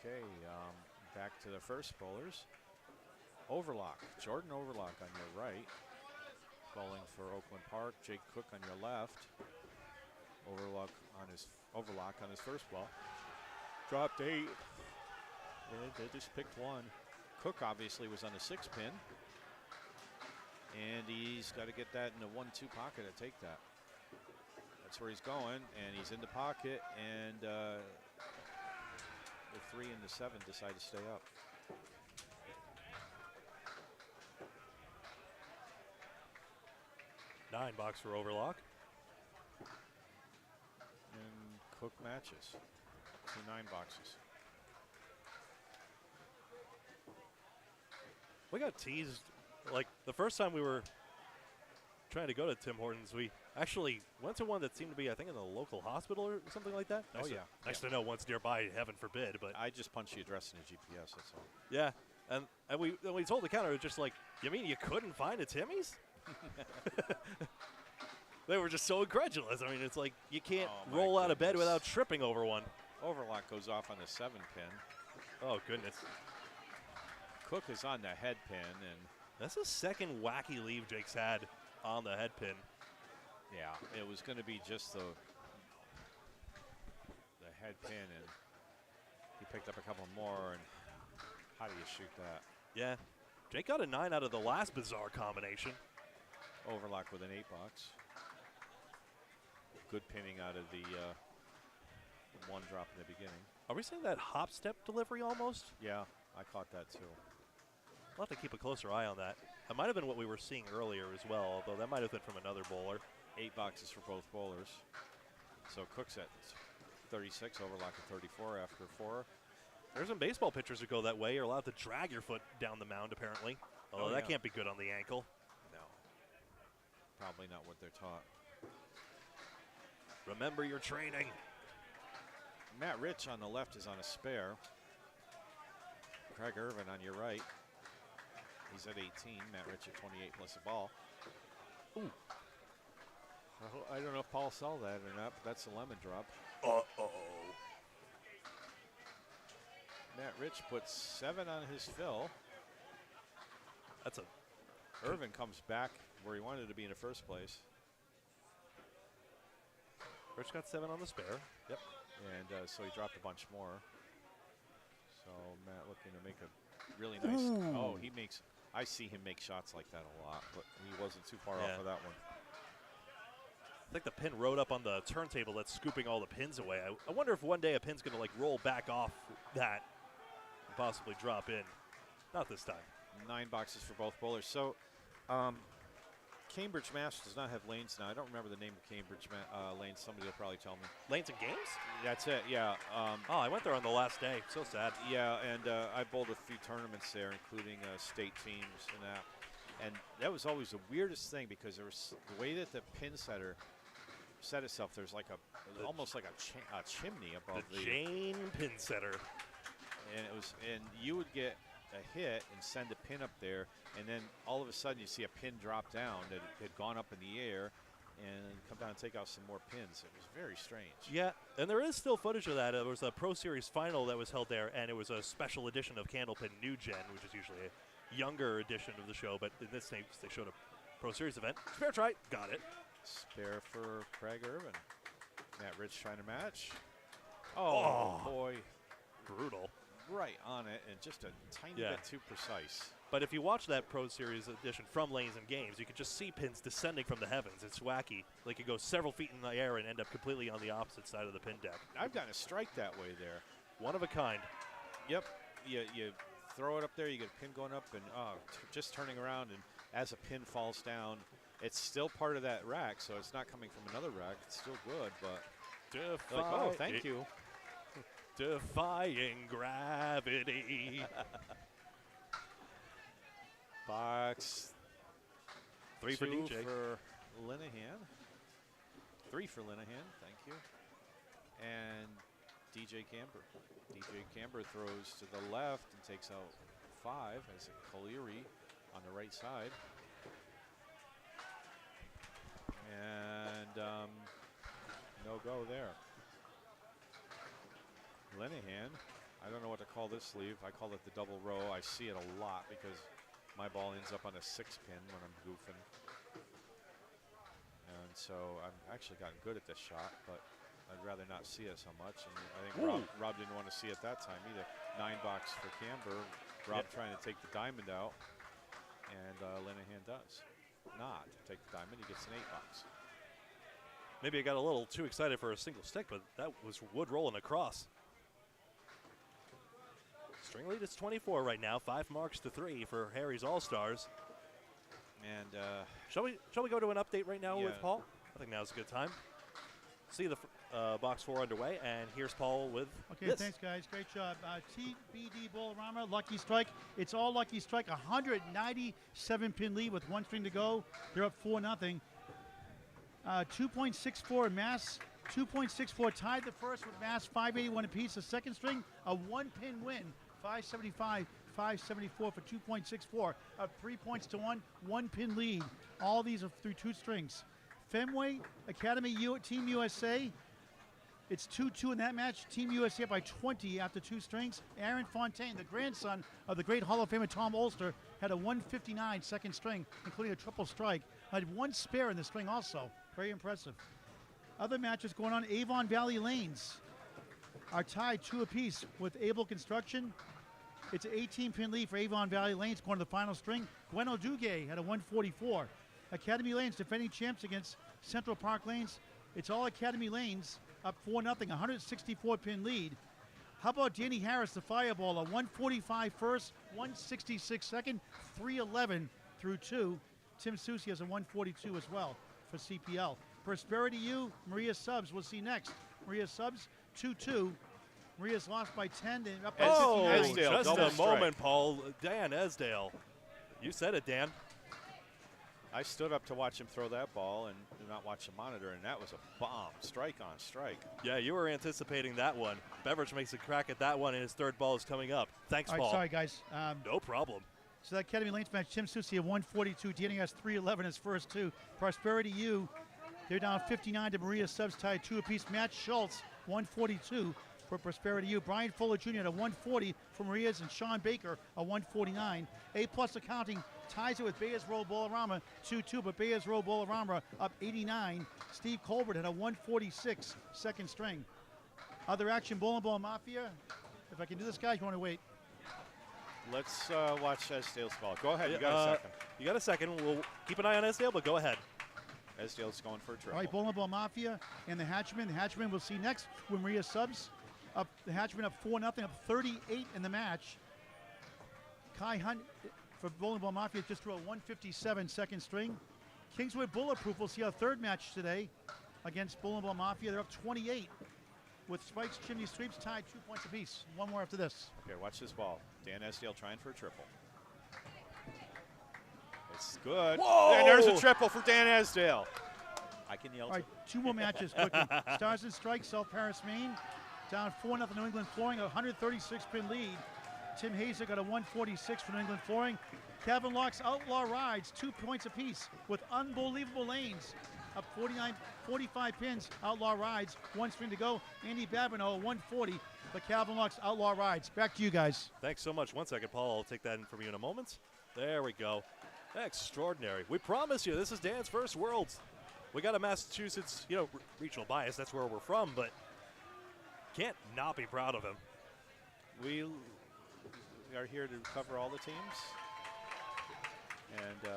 Okay, back to the first bowlers. Overlock, Jordan Overlock on your right. Bowling for Oakland Park. Jake Cook on your left. Overlock on his first ball. Dropped 8. And they just picked 1. Cook obviously was on the 6-pin. And he's got to get that in the 1-2 pocket to take that. That's where he's going. And he's in the pocket. And the 3 and the 7 decide to stay up. Nine box for Overlock. And Cook matches. 2 9 boxes. We got teased. Like the first time we were trying to go to Tim Hortons, we actually went to one that seemed to be, I think, in the local hospital or something like that. Oh, yeah. Nice to know one's nearby, heaven forbid. But I just punched the address in the GPS, that's all. yeah, and we told the counter, it was just like, you mean you couldn't find a Timmy's? They were just so incredulous. I mean, it's like you can't roll out of bed without tripping over one. Overlock goes off on the 7-pin. Oh, goodness. Cook is on the head pin, and that's the second wacky leave Jake's had on the head pin. yeah, it was going to be just the head pin, and he picked up a couple more, and how do you shoot that? Yeah. Jake got a 9 out of the last bizarre combination. Overlock with an 8 box. Good pinning out of the 1 drop in the beginning. Are we saying that hop step delivery almost? Yeah, I caught that too. We'll have to keep a closer eye on that. That might have been what we were seeing earlier as well, although that might have been from another bowler. 8 boxes for both bowlers. So Cook's at 36, Overlock at 34 after 4. There's some baseball pitchers who go that way. You're allowed to drag your foot down the mound, apparently. Although that can't be good on the ankle. No. Probably not what they're taught. Remember your training. Matt Rich on the left is on a spare. Craig Irvin on your right. He's at 18. Matt Rich at 28 plus a ball. Ooh. I don't know if Paul saw that or not, but that's a lemon drop. Uh-oh. Matt Rich puts 7 on his fill. That's a... Irvin comes back where he wanted to be in the first place. Rich got 7 on the spare. Yep. And so he dropped a bunch more. So Matt looking to make a really nice... Ooh. Oh, he makes I see him make shots like that a lot, but he wasn't too far Yeah. off of that one. I think the pin rode up on the turntable that's scooping all the pins away. I wonder if one day a pin's going to like roll back off that and possibly drop in. Not this time. 9 boxes for both bowlers. So, Cambridge Mass does not have lanes now. I don't remember the name of Cambridge lanes. Somebody will probably tell me. Lanes and games? That's it. Yeah. Oh, I went there on the last day. So sad. Yeah, and I bowled a few tournaments there, including state teams and that. And that was always the weirdest thing because there was the way that the pin setter set itself. There's like almost like a chimney above The Jane pin setter. and you would get a hit and send a pin up there, and then all of a sudden you see a pin drop down that had gone up in the air and come down and take out some more pins. It was very strange. Yeah, and there is still footage of that. There was a Pro Series final that was held there, and it was a special edition of Candlepin New Gen, which is usually a younger edition of the show, but in this case, they showed a Pro Series event. Spare try, got it. Spare for Craig Irvin. Matt Rich trying to match. Oh, boy. Brutal. Right on it, and just a tiny bit too precise. But if you watch that Pro Series edition from Lanes and Games, you can just see pins descending from the heavens. It's wacky. Like it goes several feet in the air and end up completely on the opposite side of the pin deck. I've gotten a strike that way there. One of a kind. Yep. You throw it up there, you get a pin going up, and just turning around, and as a pin falls down, it's still part of that rack, so it's not coming from another rack. It's still good, but like, oh, thank you. Defying gravity. Box 3 for 2 DJ. for Linehan. 3 for Linehan, thank you. And DJ Camber. DJ Camber throws to the left and takes out 5 as a Collieri on the right side. And no go there. Linehan, I don't know what to call this sleeve. I call it the double row. I see it a lot because my ball ends up on a 6 pin when I'm goofing. And so I've actually gotten good at this shot, but I'd rather not see it so much. And I think Rob didn't want to see it that time either. 9 box for Camber. Rob trying to take the diamond out, and Linehan does not take the diamond. He gets an 8 box. Maybe I got a little too excited for a single stick, but that was wood rolling across. String lead is 24 right now. 5 marks to 3 for Harry's All-Stars. And Shall we go to an update right now with Yeah. Paul? I think now's a good time. See the box 4 underway, and here's Paul with Okay, this. thanks, guys. Great job. TBD Bolorama, Lucky Strike. It's all Lucky Strike. 197 pin lead with 1 string to go. They're up 4-0. 2.64 Mass. 2.64 tied the first with Mass. 581 apiece. The second string, a 1-pin win. 575, 574 for 2.64. Up 3 points to 1. 1-pin lead. All these are through 2 strings. Fenway Academy Team USA. It's 2-2 in that match. Team USA by 20 after 2 strings. Aaron Fontaine, the grandson of the great Hall of Famer Tom Olster, had a 159 second string, including a triple strike. Had 1 spare in the string also. Very impressive. Other matches going on. Avon Valley Lanes are tied 2 apiece with Able Construction. It's an 18-pin lead for Avon Valley Lanes going to the final string. Gwen Duguay had a 144. Academy Lanes defending champs against Central Park Lanes. It's all Academy Lanes up 4-0, 164-pin lead. How about Danny Harris, the fireball, a 145 first, 166 second, 311 through 2. Tim Susi has a 142 as well for CPL. Prosperity U, Maria Subs, we'll see next. Maria Subs, 2-2. Maria's lost by 10 and up by 59. Esdale, just double a strike. moment, Paul. Dan Esdale. You said it, Dan. I stood up to watch him throw that ball and did not watch the monitor, and that was a bomb. Strike on strike. Yeah, you were anticipating that one. Beveridge makes a crack at that one, and his 3rd ball is coming up. Thanks, All right, Paul. sorry, guys. No problem. So that Academy Lanes match, Tim Susi at 142. Danny has 311 his first 2. Prosperity U, they're down 59 to Maria Subs, tied 2 apiece. Matt Schultz, 142 for Prosperity U. Brian Fuller Jr. at a 140 for Maria's, and Sean Baker, a 149. A-plus accounting ties it with Bayers Row Bolorama, 2-2, but Bayers Row Bolorama up 89. Steve Colbert had a 146 second string. Other action, Bowling Ball Mafia. If I can do this, guys, you want to wait? let's watch Esdale's ball. Go ahead. You got a second. You got a second. We'll keep an eye on Esdale, but go ahead. Esdale's going for a triple. All right, Bowling Ball Mafia and the Hatchman. The Hatchman we'll see next when Maria subs. Up the Hatchman up 4-0, up 38 in the match. Kai Hunt for Bowling Ball Mafia just threw a 157 second string. Kingswood Bulletproof will see our third match today against Bowling Ball Mafia. They're up 28 with Spikes Chimney Sweeps tied 2 points apiece. One more after this. Okay, watch this ball. Dan Esdale trying for a triple. It's good. Whoa! And there's a triple for Dan Esdale. I can yell. All right, 2 more matches quickly. Stars and Strikes, South Paris, Maine. Down 4-0 New England Flooring, a 136-pin lead. Tim Hazer got a 146 for New England Flooring. Kevin Locke's Outlaw Rides, 2 points apiece with unbelievable lanes. Up 45 pins, Outlaw Rides, 1 string to go. Andy Babineau, 140 for Calvin Locke's Outlaw Rides. Back to you guys. Thanks so much. 1 second, Paul. I'll take that in from you in a moment. There we go. Extraordinary. We promise you, this is Dan's first Worlds. We got a Massachusetts, regional bias. That's where we're from, but can't not be proud of him. We are here to cover all the teams. And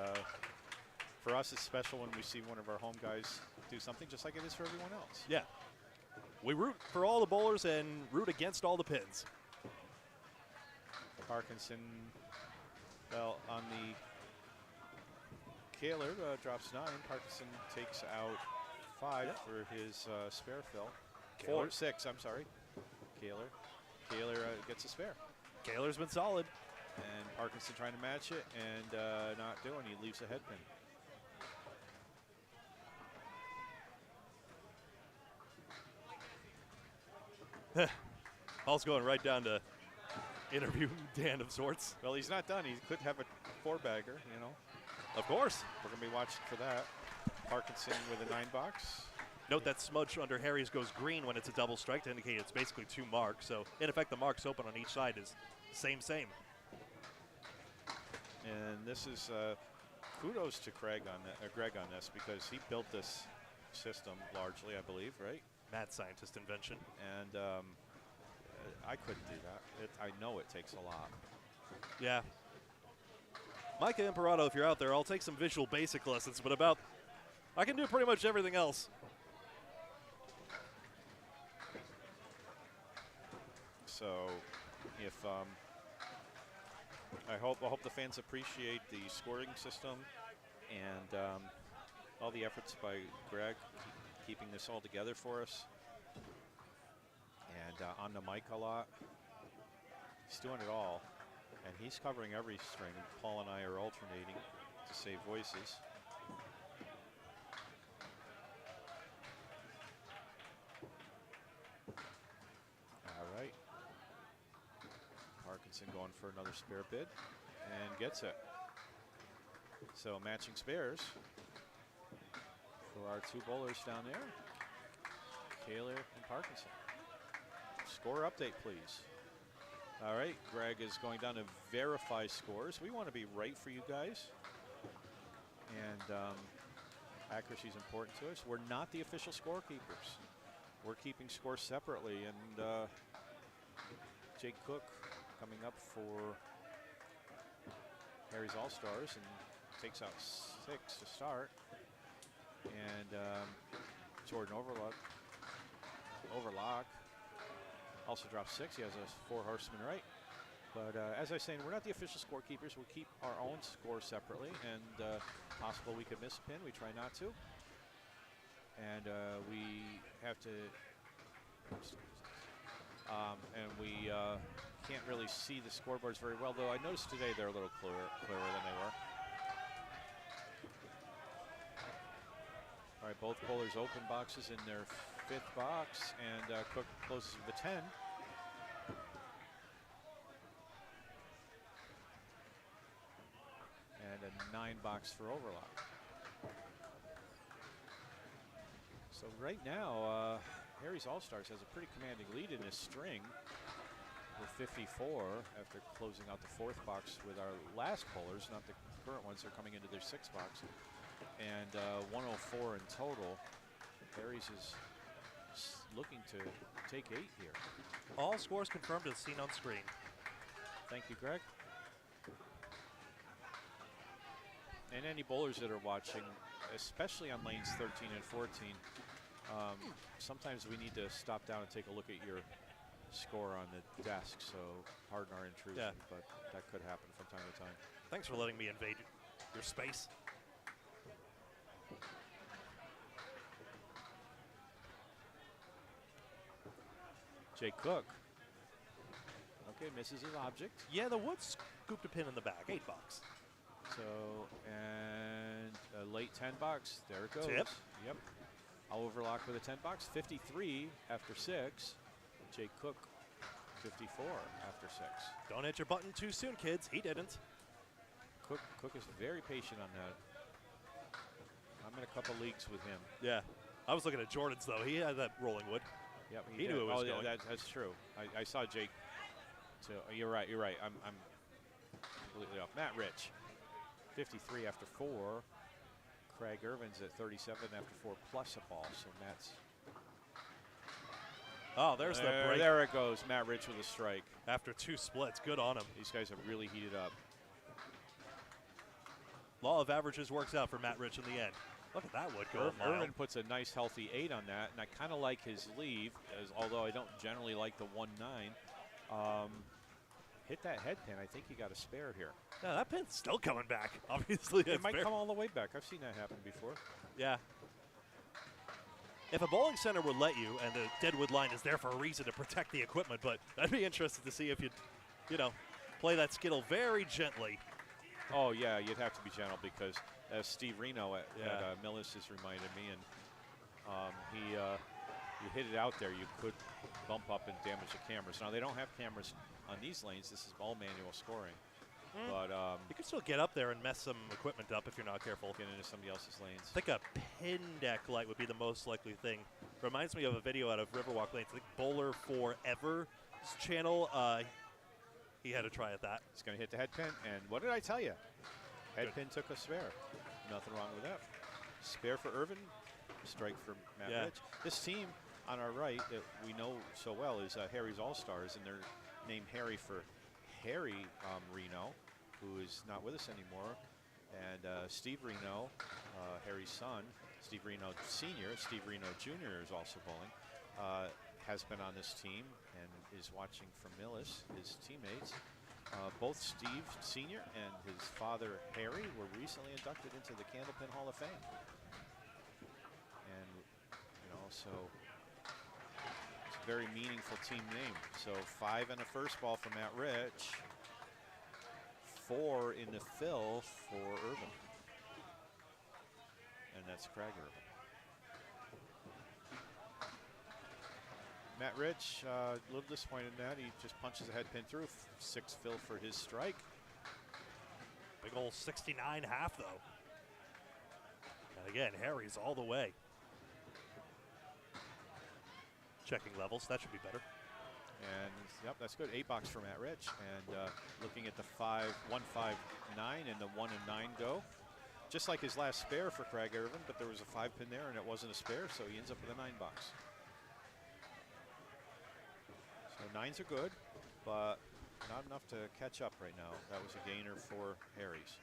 for us, it's special when we see one of our home guys do something just like it is for everyone else. Yeah. We root for all the bowlers and root against all the pins. Parkinson, well, on the Kaler drops 9. Parkinson takes out 5 for his spare fill. Kaler. 6, I'm sorry. Kaler gets a spare. Kaler's been solid. And Parkinson trying to match it and not doing. He leaves a head pin. Paul's going right down to interview Dan of sorts. Well, he's not done. He could have a 4-bagger, Of course. We're going to be watching for that. Parkinson with a 9-box. Note that smudge under Harry's goes green when it's a double strike to indicate it's basically 2 marks. So, in effect, the marks open on each side is same. And this is kudos to Greg on this because he built this system largely, I believe, right? Mad scientist invention. And I couldn't do that. I know it takes a lot. Yeah. Micah Imperato, if you're out there, I'll take some visual basic lessons, but I can do pretty much everything else. So, if I hope the fans appreciate the scoring system and all the efforts by Greg keeping this all together for us. And on the mic a lot. He's doing it all. And he's covering every string. Paul and I are alternating to save voices. All right. Parkinson going for another spare bid and gets it. So matching spares for our 2 bowlers down there, Kaler and Parkinson. Score update, please. All right, Greg is going down to verify scores. We want to be right for you guys. And accuracy is important to us. We're not the official scorekeepers. We're keeping scores separately. And Jake Cook coming up for Harry's All-Stars and takes out 6 to start. And Jordan Overlock also drops 6. He has a 4 horseman right. But as I was saying, we're not the official scorekeepers. We'll keep our own score separately. And possible we could miss a pin. We try not to. And we have to... and we can't really see the scoreboards very well, though I noticed today they're a little clearer than they were. All right, both bowlers open boxes in their 5th box, and Cook closes with a 10. And a 9-box for Overlock. So right now, Harry's All-Stars has a pretty commanding lead in this string with 54 after closing out the 4th box with our last bowlers, not the current ones. They're coming into their 6th box. And 104 in total. Harry's is looking to take 8 here. All scores confirmed as seen on screen. Thank you, Greg. And any bowlers that are watching, especially on lanes 13 and 14, sometimes we need to stop down and take a look at your score on the desk. So pardon our intrusion, but that could happen from time to time. Thanks for letting me invade your space. Jay Cook. Okay, misses his object. Yeah, the wood scooped a pin in the back. $8. So, and a late 10 bucks. There it goes. Tip. Yep. I'll overlock with a 10 bucks. 53 after 6. Jay Cook, 54 after 6. Don't hit your button too soon, kids. He didn't. Cook is very patient on that. I'm in a couple leagues with him. Yeah. I was looking at Jordan's, though. He had that rolling wood. Yep, He knew it was going. That's true. I saw Jake. So you're right. You're right. I'm completely off. Matt Rich, 53 after 4. Craig Irvin's at 37 after 4 plus a ball. So Matt's. Oh, there's the break. There it goes. Matt Rich with a strike. After 2 splits. Good on him. These guys have really heated up. Law of averages works out for Matt Rich in the end. Look at that wood go. Irvin puts a nice healthy 8 on that, and I kind of like his leave, although I don't generally like the 1-9. Hit that head pin. I think he got a spare here. Yeah, that pin's still coming back. Obviously, it might come all the way back. I've seen that happen before. Yeah. If a bowling center would let you, and the deadwood line is there for a reason to protect the equipment, but I'd be interested to see if you know, play that skittle very gently. Oh yeah, you'd have to be gentle because Steve Reno at Millis has reminded me, and you hit it out there, you could bump up and damage the cameras. Now they don't have cameras on these lanes. This is all manual scoring, but you can still get up there and mess some equipment up if you're not careful. Get into somebody else's lanes. I think a pin deck light would be the most likely thing. Reminds me of a video out of Riverwalk Lanes. I think Bowler Forever's channel. He had a try at that. He's going to hit the head pin, and what did I tell you? Head pin took a spare. Nothing wrong with that. Spare for Irvin, strike for Matt Rich. This team on our right that we know so well is Harry's All-Stars, and they're named Harry for Harry Reno, who is not with us anymore, and Steve Reno, Harry's son, Steve Reno Sr., Steve Reno Jr. is also bowling, has been on this team and is watching from Millis, his teammates. Both Steve Sr. and his father Harry were recently inducted into the Candlepin Hall of Fame. And, you know, so it's a very meaningful team name. So 5 and a first ball for Matt Rich, 4 in the fill for Irvin. And that's Craig Irvin. Matt Rich, a little disappointed in that. He just punches the head pin through. 6 fill for his strike. Big old 69 half, though. And again, Harry's all the way. Checking levels. That should be better. And, yep, that's good. 8 box for Matt Rich. And looking at the 1-5-9 and the 1 and 9 go. Just like his last spare for Craig Irvin, but there was a 5 pin there and it wasn't a spare, so he ends up with a 9 box. So 9s are good, but not enough to catch up right now. That was a gainer for Harry's.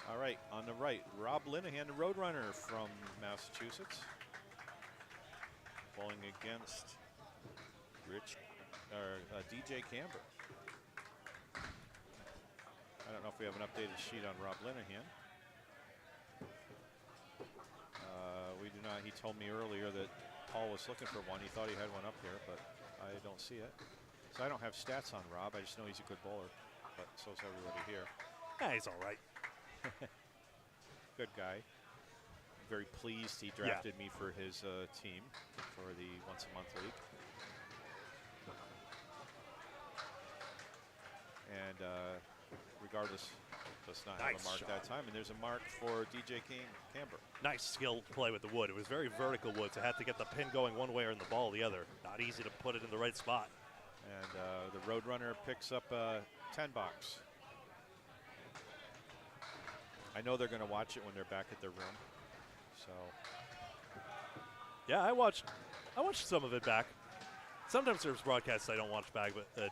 All right, on the right, Rob Linehan, the Roadrunner from Massachusetts. Bowling against DJ Camber. I don't know if we have an updated sheet on Rob Linehan. We do not. He told me earlier that Paul was looking for one. He thought he had one up here, but I don't see it. So I don't have stats on Rob. I just know he's a good bowler, but so is everybody here. Yeah, he's all right. Good guy. Very pleased he drafted me for his team for the once-a-month league. And regardless, does not have a mark that time. And there's a mark for DJ Camber. Nice skill play with the wood. It was very vertical wood, so had to get the pin going one way or in the ball the other. Not easy to put it in the right spot. And the Roadrunner picks up a 10 box. I know they're going to watch it when they're back at their room. So, yeah, I watched some of it back. Sometimes there's broadcasts I don't watch back, but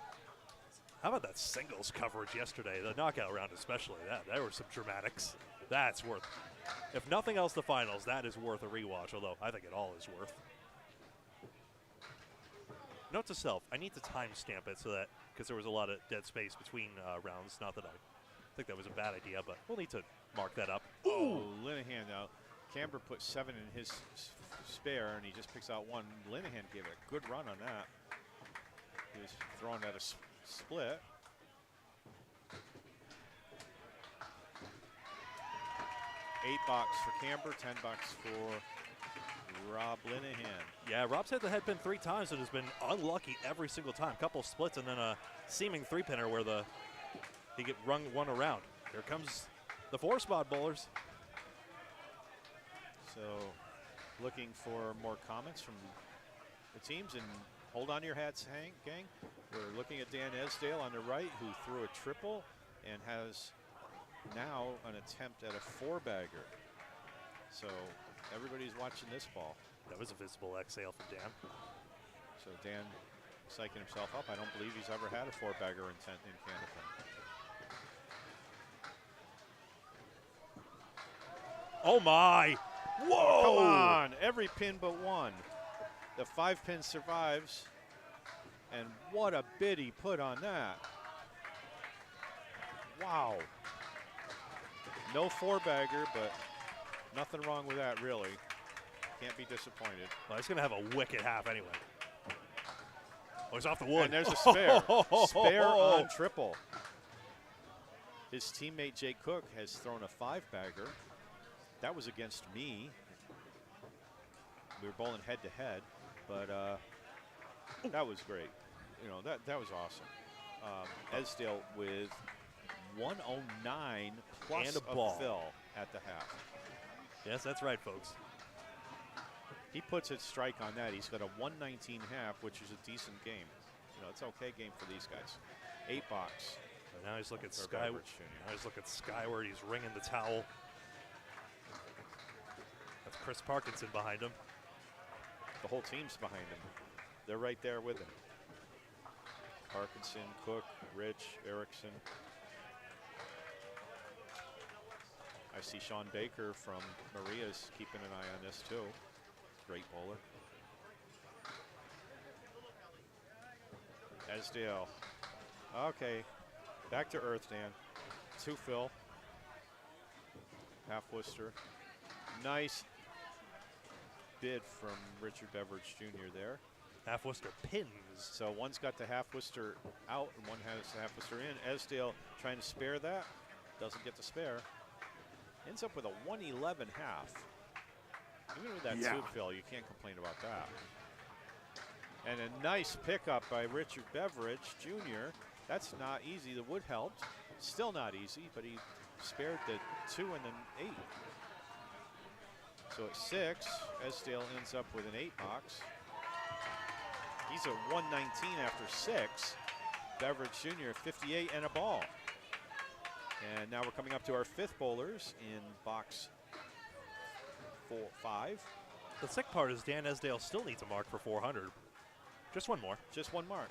How about that singles coverage yesterday? The knockout round especially. There were some dramatics. That's worth, if nothing else, the finals. That is worth a rewatch, although I think it all is worth. Note to self, I need to timestamp it so that, because there was a lot of dead space between rounds. Not that I think that was a bad idea, but we'll need to mark that up. Oh, Linehan now. Camber put 7 in his spare, and he just picks out 1. Linehan gave it a good run on that. He was throwing at a split. $8 for Camber, $10 for Rob Linehan. Yeah, Rob's hit the head pin 3 times and has been unlucky every single time. Couple splits and then a seeming 3-pinner where he get rung 1 around. Here comes the 4-spot bowlers. So looking for more comments from the teams, and hold on to your hats, gang. We're looking at Dan Esdale on the right, who threw a triple and has now an attempt at a 4-bagger. So everybody's watching this ball. That was a visible exhale from Dan. So Dan psyching himself up. I don't believe he's ever had a 4-bagger in Candlepin. Oh my! Whoa! Come on, every pin but 1. The 5-pin survives, and what a bid he put on that. Wow. No 4-bagger, but nothing wrong with that, really. Can't be disappointed. Well, he's going to have a wicked half anyway. Oh, he's off the wood. And there's a spare. Spare on triple. His teammate Jake Cook has thrown a 5-bagger. That was against me. We were bowling head to head, but that was great. You know, that was awesome. Esdale with 109 plus and a ball fill at the half. Yes, that's right, folks. He puts a strike on that. He's got a 119 half, which is a decent game. You know, it's an okay game for these guys. $8. And now he's looking skyward. Now he's looking skyward. He's ringing the towel. That's Chris Parkinson behind him. The whole team's behind him. They're right there with him. Parkinson, Cook, Rich, Erickson. I see Sean Baker from Maria's keeping an eye on this too. Great bowler. Esdale. Okay, back to earth, Dan. 2 fill. Half Worcester. Nice bid from Richard Beveridge Jr. there. Half Worcester pins. So one's got the half Worcester out and one has the half Worcester in. Esdale trying to spare that. Doesn't get the spare. Ends up with a 111 half. Even with that tube fill, you can't complain about that. And a nice pickup by Richard Beveridge Jr. That's not easy. The wood helped. Still not easy, but he spared the 2 and an 8. So at 6, Esdale ends up with an 8 box. He's at 119 after 6. Beveridge Jr. 58 and a ball. And now we're coming up to our 5th bowlers in box 5. The sick part is Dan Esdale still needs a mark for 400. Just one more. Just one mark.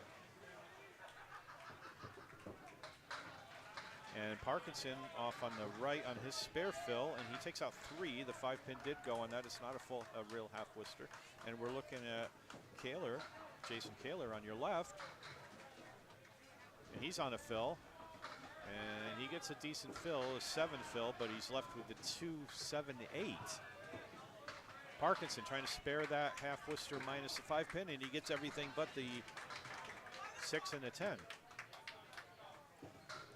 And Parkinson off on the right on his spare fill, and he takes out 3. The 5-pin did go on that. It's not a real half Worcester. And we're looking at Kaler, Jason Kaler on your left. And he's on a fill. And he gets a decent fill, a 7 fill, but he's left with the 2, 7, 8. Parkinson trying to spare that half Worcester minus the 5-pin, and he gets everything but the 6 and the 10.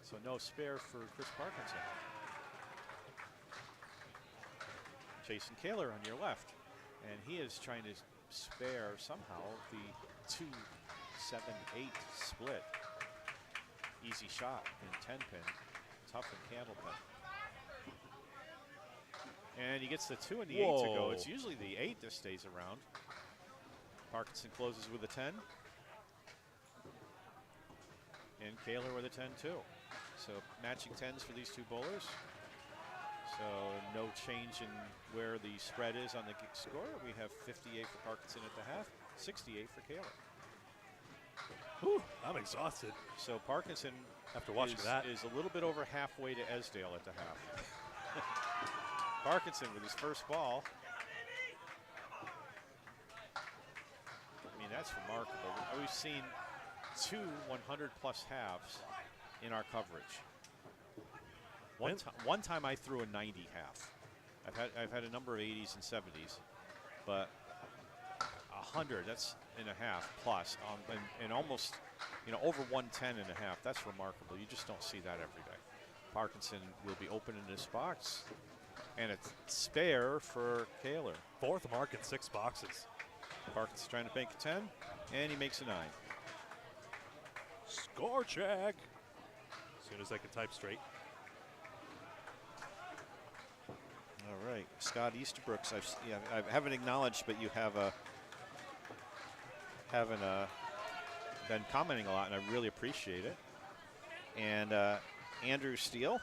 So no spare for Chris Parkinson. Jason Kaler on your left, and he is trying to spare somehow the 2, 7, 8 split. Easy shot in 10-pin, tough in Candlepin. And he gets the 2 and the 8 to go. It's usually the 8 that stays around. Parkinson closes with a 10. And Kaler with a 10 too. So matching 10s for these 2 bowlers. So no change in where the spread is on the score. We have 58 for Parkinson at the half, 68 for Kaler. Whew, I'm exhausted So Parkinson after watching that. is a little bit over halfway to Esdale at the half. Parkinson with his first ball. I mean, that's remarkable. We've seen 2 100-plus halves in our coverage. One time I threw a 90 half. I've had a number of 80s and 70s, but 100, that's and a half plus, and almost, over 110 and a half. That's remarkable. You just don't see that every day. Parkinson will be opening this box, and it's spare for Kaler. 4th mark in 6 boxes. Parkinson's trying to make a 10, and he makes a 9. Score check. As soon as I can type straight. All right, Scott Easterbrooks. I haven't acknowledged, but you haven't been commenting a lot, and I really appreciate it. And Drew Steele,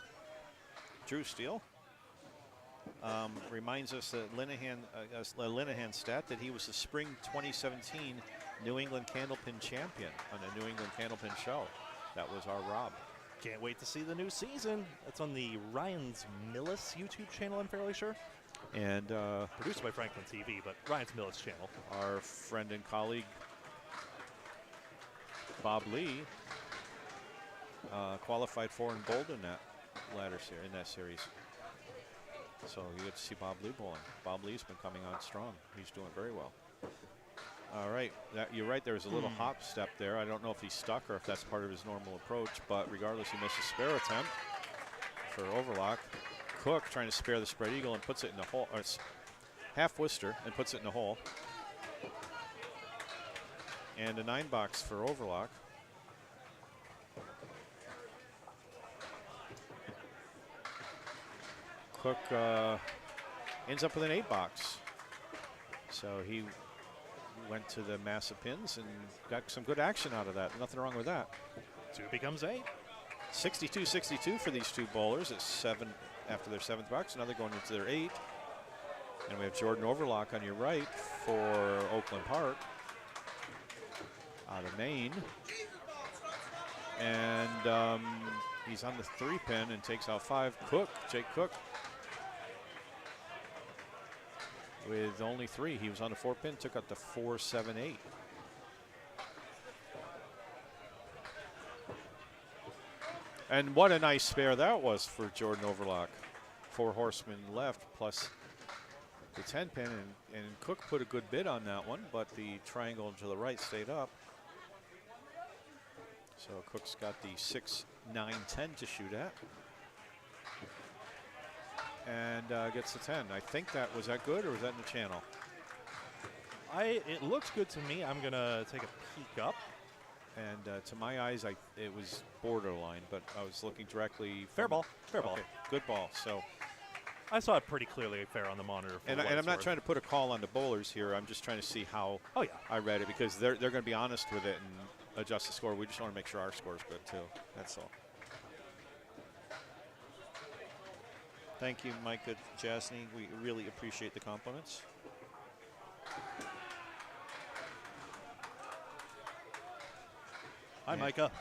reminds us that Linehan stat that he was the spring 2017 New England Candlepin champion on the New England Candlepin show. That was our Rob. Can't wait to see the new season. That's on the Ryan's Millis YouTube channel, I'm fairly sure. And produced by Franklin TV, but Ryan's Millis channel. Our friend and colleague Bob Lee qualified 4 and bowled in that series. So you get to see Bob Lee bowling. Bob Lee's been coming on strong. He's doing very well. All right, you're right. There was a little hop step there. I don't know if he's stuck or if that's part of his normal approach, but regardless, he missed a spare attempt for overlock. Cook trying to spare the spread eagle and puts it in the hole, or it's half Worcester and puts it in the hole. And a 9 box for overlock. Cook ends up with an 8 box. So he went to the massive pins and got some good action out of that. Nothing wrong with that. 2 becomes 8. 62-62 for these 2 bowlers at 7 after their 7th box. Now they're going into their 8. And we have Jordan Overlock on your right for Oakland Park. Out of Maine. And he's on the 3 pin and takes out 5. Jake Cook. With only 3, he was on the 4 pin, took out the 4, 7, 8. And what a nice spare that was for Jordan Overlock. 4 horsemen left plus the 10 pin, and Cook put a good bid on that one, but the triangle to the right stayed up. So Cook's got the 6, 9, 10 to shoot at. And gets the 10. I think was that good, or was that in the channel? It looks good to me. I'm gonna take a peek up. And to my eyes, it was borderline, but I was looking directly. Fair ball. Good ball. So I saw it pretty clearly fair on the monitor. And I'm not trying to put a call on the bowlers here. I'm just trying to see how I read it, because they're going to be honest with it and adjust the score. We just want to make sure our score is good too. That's all. Thank you, Micah Jasny. We really appreciate the compliments. Hi, Micah.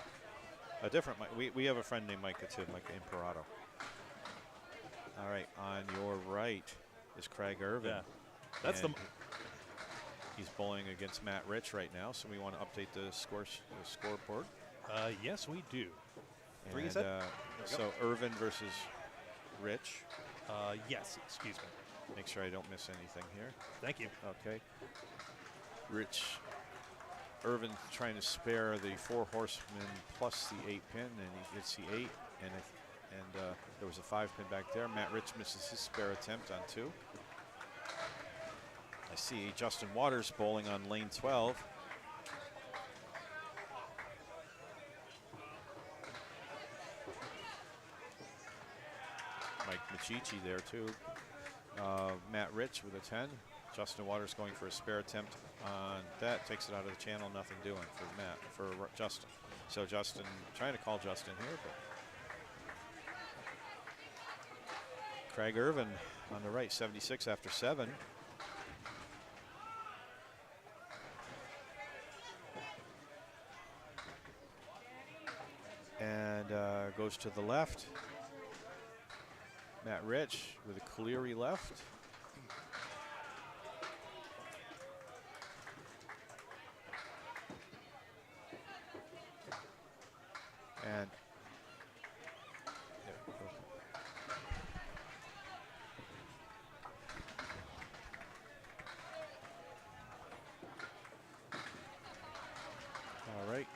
A different Mike. We have a friend named Micah too, Micah Imperato. All right, on your right is Craig Irvin. Yeah, that's the. He's bowling against Matt Rich right now, so we want to update the scoreboard. Yes, we do. 3, you And, said? so Irvin versus Rich. Yes, excuse me. Make sure I don't miss anything here. Thank you. Okay. Irvin trying to spare the 4 horsemen plus the 8 pin, and he gets the 8, and there was a 5 pin back there. Matt Rich misses his spare attempt on 2. I see Justin Waters bowling on lane 12. Mike Machichi there too. Matt Rich with a 10. Justin Waters going for a spare attempt on that. Takes it out of the channel. Nothing doing for Justin. So Justin, trying to call Justin here, but Craig Irvin on the right, 76 after 7. And goes to the left. Matt Rich with a Cleary left. And there we go. All right.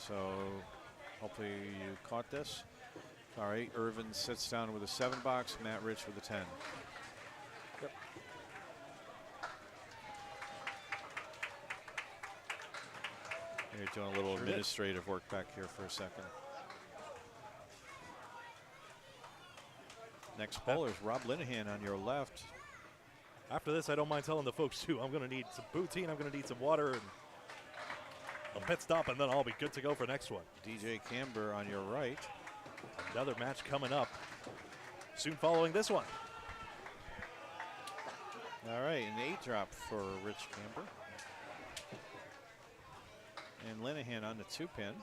So hopefully you caught this. All right, Irvin sits down with a 7 box, Matt Rich with a 10. Yep. You're doing a little administrative work back here for a second. Next bowler is Rob Linehan on your left. After this, I don't mind telling the folks too, I'm going to need some poutine, I'm going to need some water, and a pit stop, and then I'll be good to go for next one. DJ Camber on your right. Another match coming up soon following this one. All right, an 8 drop for Rich Camber. And Linehan on the 2-pin.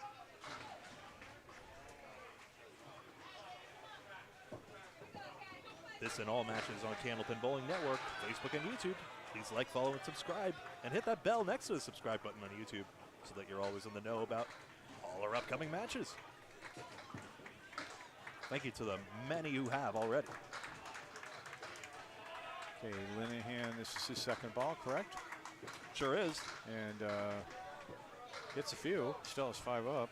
This and all matches on Candlepin Bowling Network, Facebook and YouTube. Please like, follow, and subscribe. And hit that bell next to the subscribe button on YouTube so that you're always in the know about all our upcoming matches. Thank you to the many who have already. Okay, Linehan, this is his second ball, correct? Sure is. And hits a few, still has 5 up.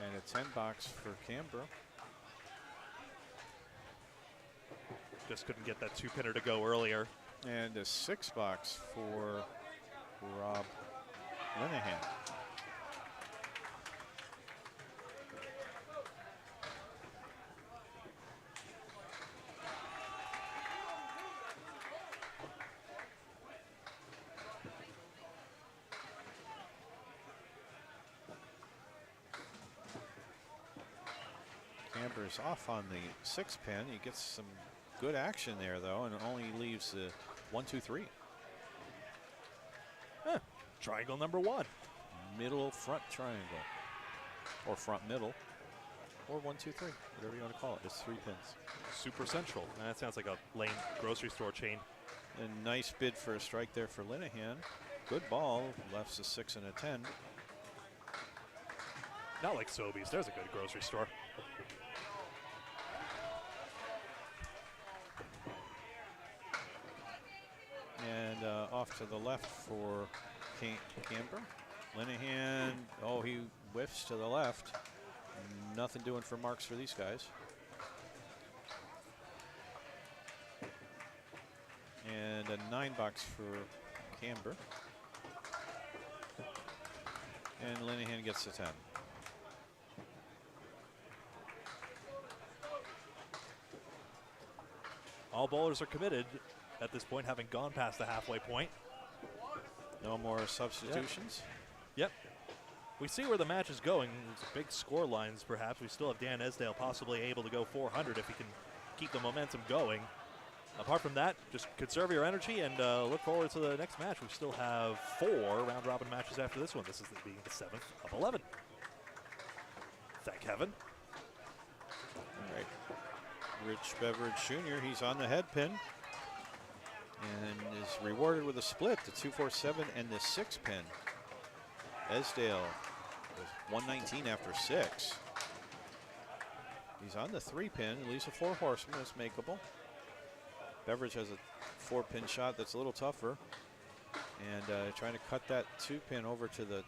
And a 10 box for Canberra. Just couldn't get that 2-pinner to go earlier. And a 6 box for Rob Linehan. Camber's off on the 6-pin. He gets some good action there, though, and it only leaves the 1, 2, 3. Triangle number 1. Middle front triangle, or front middle, or 1, 2, 3, whatever you want to call it. It's 3 pins. Super Central. That sounds like a lame grocery store chain. A nice bid for a strike there for Linehan. Good ball. Left's a 6 and a 10. Not like Sobeys. There's a good grocery store. And off to the left for Camber. Linehan, oh, he whiffs to the left. Nothing doing for marks for these guys. And a 9 box for Camber. And Linehan gets the 10. All bowlers are committed at this point, having gone past the halfway point. No more substitutions. Yep. We see where the match is going. There's big score lines, perhaps. We still have Dan Esdale possibly able to go 400 if he can keep the momentum going. Apart from that, just conserve your energy and look forward to the next match. We still have 4 round-robin matches after this one. This is being the 7th of 11. Thank heaven. All right. Rich Beveridge Jr., he's on the head pin and is rewarded with a split, the 2-4-7 and the 6-pin. Esdale with 119 after 6. He's on the 3-pin, leaves a 4 horseman, that's makeable. Beveridge has a 4-pin shot that's a little tougher. And trying to cut that 2-pin over to the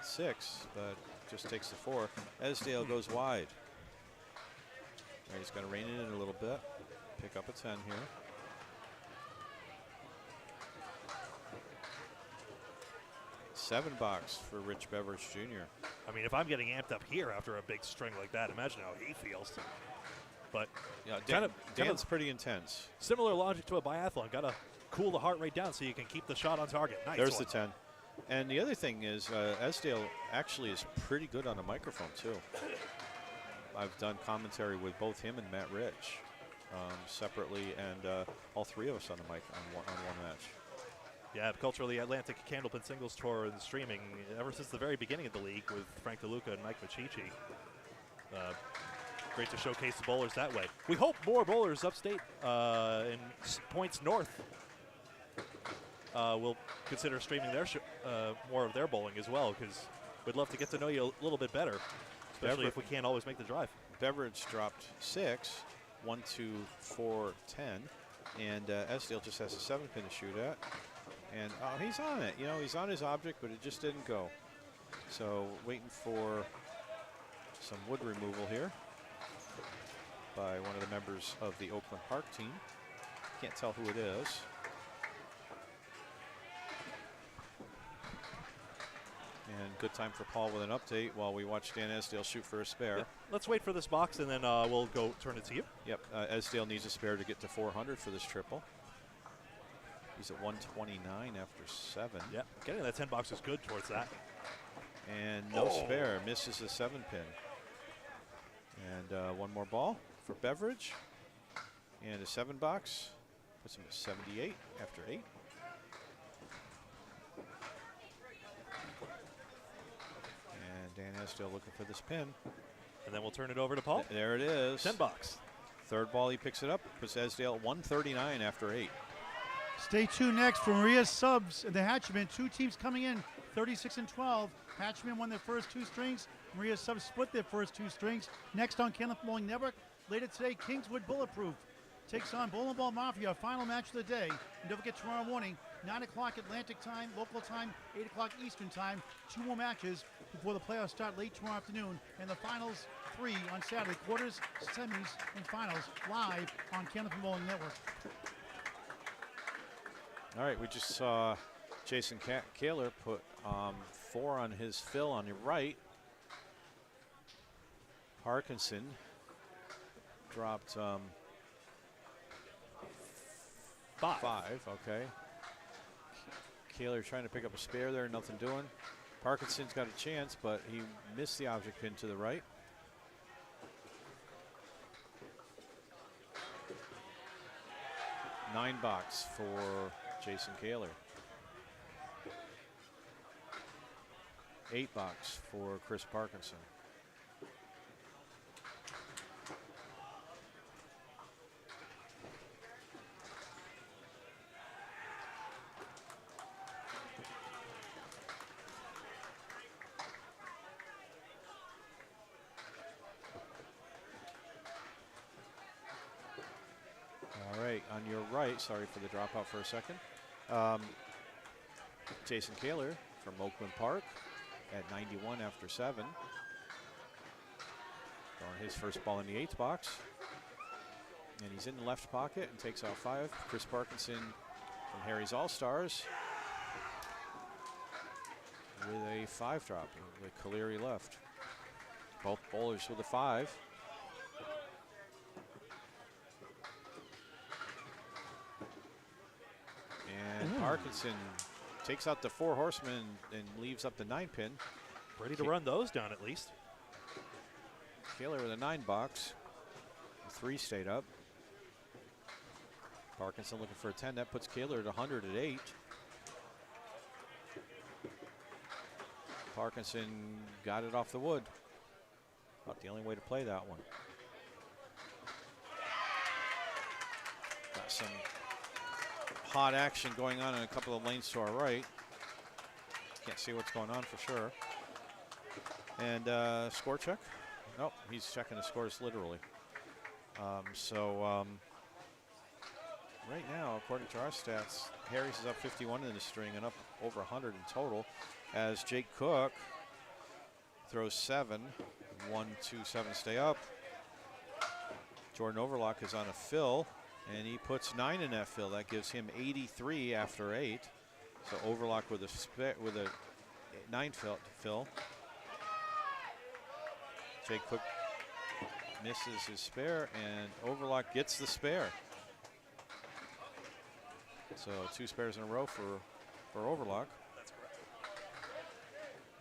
6, but just takes the 4. Esdale goes wide. All right, he's going to rein it in a little bit. Pick up a 10 here. $7 box for Rich Beveridge Jr. I mean, if I'm getting amped up here after a big string like that, imagine how he feels. But yeah, Dan's pretty intense. Similar logic to a biathlon. Got to cool the heart rate down so you can keep the shot on target. Nice. There's one. the 10. And the other thing is, Esdale actually is pretty good on a microphone, too. I've done commentary with both him and Matt Rich. separately, and all three of us on the mic on one match. Yeah, culturally Atlantic Candlepin Singles Tour and streaming ever since the very beginning of the league with Frank DeLuca and Mike Machichi. Great to showcase the bowlers that way. We hope more bowlers upstate in points north will consider streaming their more of their bowling as well, because we'd love to get to know you a little bit better, especially if we can't always make the drive. Beveridge dropped 6, 1, 2, 4, 10, and Esdale just has a 7-pin to shoot at. And he's on it. You know, he's on his object, but it just didn't go. So waiting for some wood removal here by one of the members of the Oakland Park team. Can't tell who it is. And good time for Paul with an update while we watch Dan Esdale shoot for a spare. Yeah. Let's wait for this box, and then we'll go turn it to you. Yep, Esdale needs a spare to get to 400 for this triple. He's at 129 after 7. Yeah, getting that 10 box is good towards that. And no spare, misses the 7-pin. And one more ball for Beveridge. And a 7 box, puts him at 78 after 8. And Dan Esdale looking for this pin. And then we'll turn it over to Paul. There it is. 10 box. Third ball, he picks it up, puts Esdale at 139 after 8. Stay tuned next for Maria's Subs and the Hatchman. 2 teams coming in, 36 and 12. Hatchman won their first 2 strings. Maria's Subs split their first 2 strings. Next on Candlepin Bowling Network, later today, Kingswood Bulletproof takes on Bowling Ball Mafia, final match of the day. And don't forget tomorrow morning, 9 o'clock Atlantic time, local time, 8 o'clock Eastern time. 2 more matches before the playoffs start late tomorrow afternoon. And the finals 3 on Saturday, quarters, semis, and finals live on Candlepin Bowling Network. All right, we just saw Jason Kaler put 4 on his fill on the right. Parkinson dropped 5, okay. Kaler trying to pick up a spare there, nothing doing. Parkinson's got a chance, but he missed the object pin to the right. Nine box for Jason Kaler. 8 box for Chris Parkinson. All right, on your right, sorry for the dropout for a second. Jason Kaler from Oakland Park at 91 after 7. Throwing his first ball in the 8th box. And he's in the left pocket and takes out 5. Chris Parkinson from Harry's All-Stars with a 5 drop with Caleri left. Both bowlers with a 5. And Parkinson takes out the 4 horsemen and leaves up the 9-pin. Ready to run those down at least. Kaler with a 9 box. 3 stayed up. Parkinson looking for a 10. That puts Kaler at 100 at 8. Parkinson got it off the wood. About the only way to play that one. Got some hot action going on in a couple of lanes to our right. Can't see what's going on for sure. And score check. Nope, he's checking the scores literally. Right now, according to our stats, Harris is up 51 in the string and up over 100 in total, as Jake Cook throws 7. 1, 2, 7 stay up. Jordan Overlock is on a fill, and he puts 9 in that fill. That gives him 83 after 8. So Overlock with a 9 fill. Jake Cook misses his spare, and Overlock gets the spare. So 2 spares in a row for Overlock. That's correct.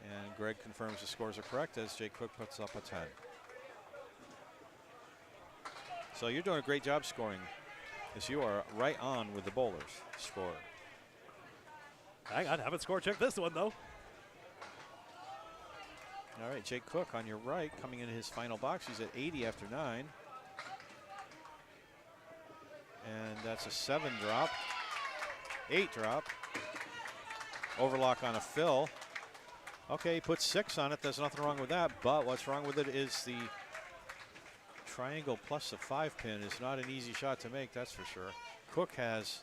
And Greg confirms the scores are correct as Jake Cook puts up a 10. So you're doing a great job scoring, as you are right on with the bowlers score. Hang on, haven't score checked this one though. All right, Jake Cook on your right, coming into his final box. He's at 80 after 9. And that's a 7 drop, 8 drop. Overlock on a fill. Okay, he puts 6 on it. There's nothing wrong with that. But what's wrong with it is the triangle plus the 5 pin is not an easy shot to make, that's for sure. Cook has